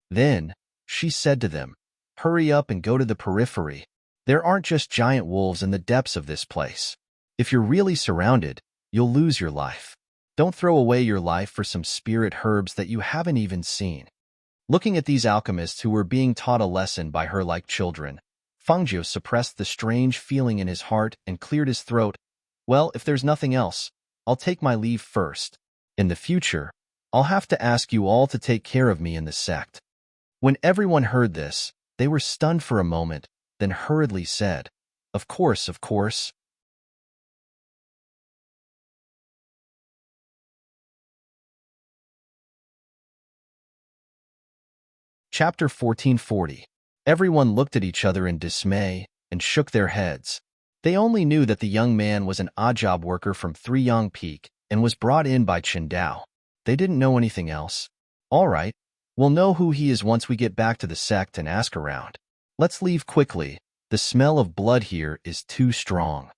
S1: Then, she said to them, "Hurry up and go to the periphery. There aren't just giant wolves in the depths of this place. If you're really surrounded, you'll lose your life. Don't throw away your life for some spirit herbs that you haven't even seen." Looking at these alchemists who were being taught a lesson by her like children, Fungio suppressed the strange feeling in his heart and cleared his throat. "Well, if there's nothing else, I'll take my leave first. In the future, I'll have to ask you all to take care of me in the sect." When everyone heard this, they were stunned for a moment, then hurriedly said, "Of course, of course." Chapter 1440. Everyone looked at each other in dismay and shook their heads. They only knew that the young man was an odd job worker from Three Yang Peak and was brought in by Qingdao. They didn't know anything else. "All right, we'll know who he is once we get back to the sect and ask around. Let's leave quickly. The smell of blood here is too strong,"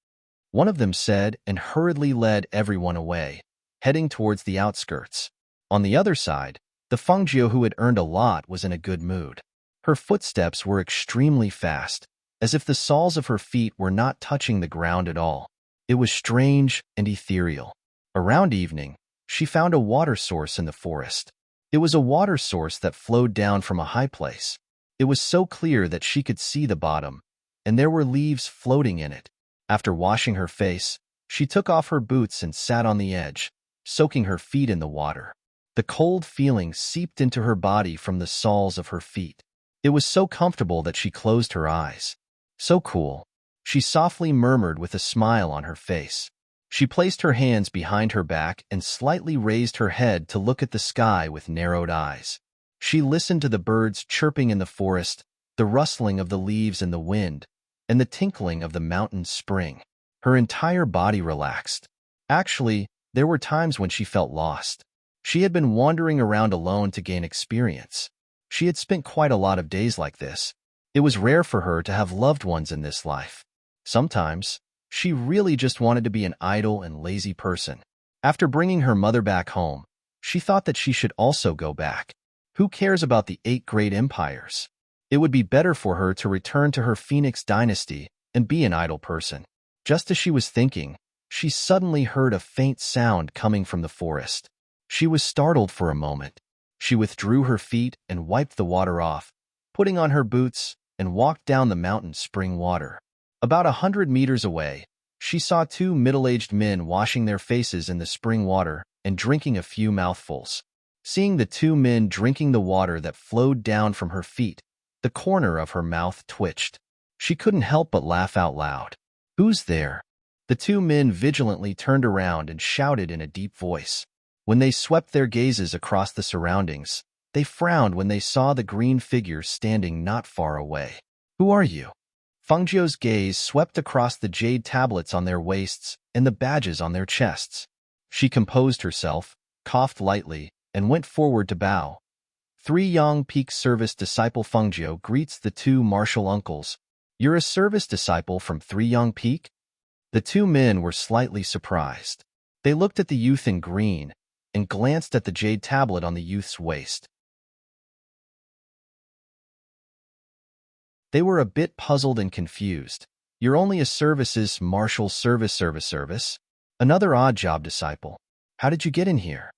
S1: one of them said and hurriedly led everyone away. heading towards the outskirts. On the other side, the Fengjiu who had earned a lot was in a good mood. Her footsteps were extremely fast, as if the soles of her feet were not touching the ground at all. It was strange and ethereal. Around evening, she found a water source in the forest. It was a water source that flowed down from a high place. It was so clear that she could see the bottom, and there were leaves floating in it. After washing her face, she took off her boots and sat on the edge, soaking her feet in the water. The cold feeling seeped into her body from the soles of her feet. It was so comfortable that she closed her eyes. So cool, she softly murmured with a smile on her face. She placed her hands behind her back and slightly raised her head to look at the sky with narrowed eyes. She listened to the birds chirping in the forest, the rustling of the leaves in the wind, and the tinkling of the mountain spring. Her entire body relaxed. Actually, there were times when she felt lost. She had been wandering around alone to gain experience. She had spent quite a lot of days like this. It was rare for her to have loved ones in this life. Sometimes, she really just wanted to be an idle and lazy person. After bringing her mother back home, she thought that she should also go back. Who cares about the 8 great empires? It would be better for her to return to her Phoenix dynasty and be an idle person. Just as she was thinking, she suddenly heard a faint sound coming from the forest. She was startled for a moment. She withdrew her feet and wiped the water off, putting on her boots and walked down the mountain spring water. About 100 meters away, she saw 2 middle-aged men washing their faces in the spring water and drinking a few mouthfuls. Seeing the 2 men drinking the water that flowed down from her feet, the corner of her mouth twitched. She couldn't help but laugh out loud. "Who's there?" The 2 men vigilantly turned around and shouted in a deep voice. When they swept their gazes across the surroundings, they frowned when they saw the green figure standing not far away. "Who are you?" Fengjiu's gaze swept across the jade tablets on their waists and the badges on their chests. She composed herself, coughed lightly, and went forward to bow. 3 young Peak Service Disciple Fengjiu greets the 2 martial uncles. "You're a service disciple from 3 Young Peak?" The 2 men were slightly surprised. They looked at the youth in green and glanced at the jade tablet on the youth's waist. They were a bit puzzled and confused. "You're only a services martial service. Another odd job disciple. How did you get in here?"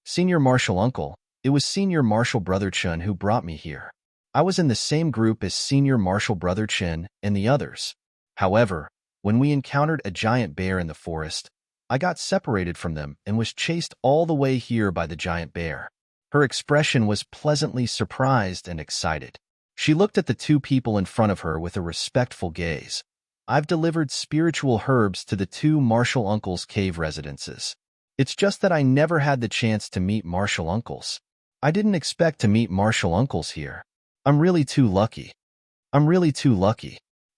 S1: "Senior martial uncle, it was senior martial brother Chen who brought me here. I was in the same group as senior martial brother Chen and the others. However, when we encountered a giant bear in the forest, I got separated from them and was chased all the way here by the giant bear." Her expression was pleasantly surprised and excited. She looked at the 2 people in front of her with a respectful gaze. "I've delivered spiritual herbs to the 2 martial uncles' cave residences. It's just that I never had the chance to meet martial uncles. I didn't expect to meet martial uncles here. I'm really too lucky.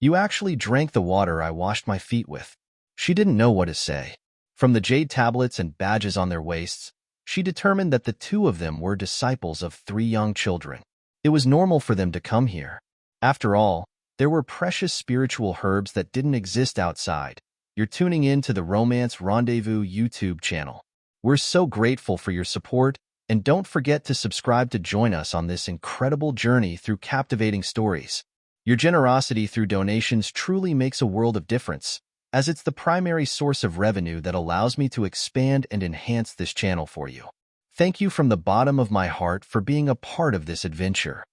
S1: You actually drank the water I washed my feet with." She didn't know what to say. From the jade tablets and badges on their waists, she determined that the 2 of them were disciples of 3 young children. It was normal for them to come here. After all, there were precious spiritual herbs that didn't exist outside. You're tuning in to the Romance Rendezvous YouTube channel. We're so grateful for your support, and don't forget to subscribe to join us on this incredible journey through captivating stories. Your generosity through donations truly makes a world of difference, as it's the primary source of revenue that allows me to expand and enhance this channel for you. Thank you from the bottom of my heart for being a part of this adventure.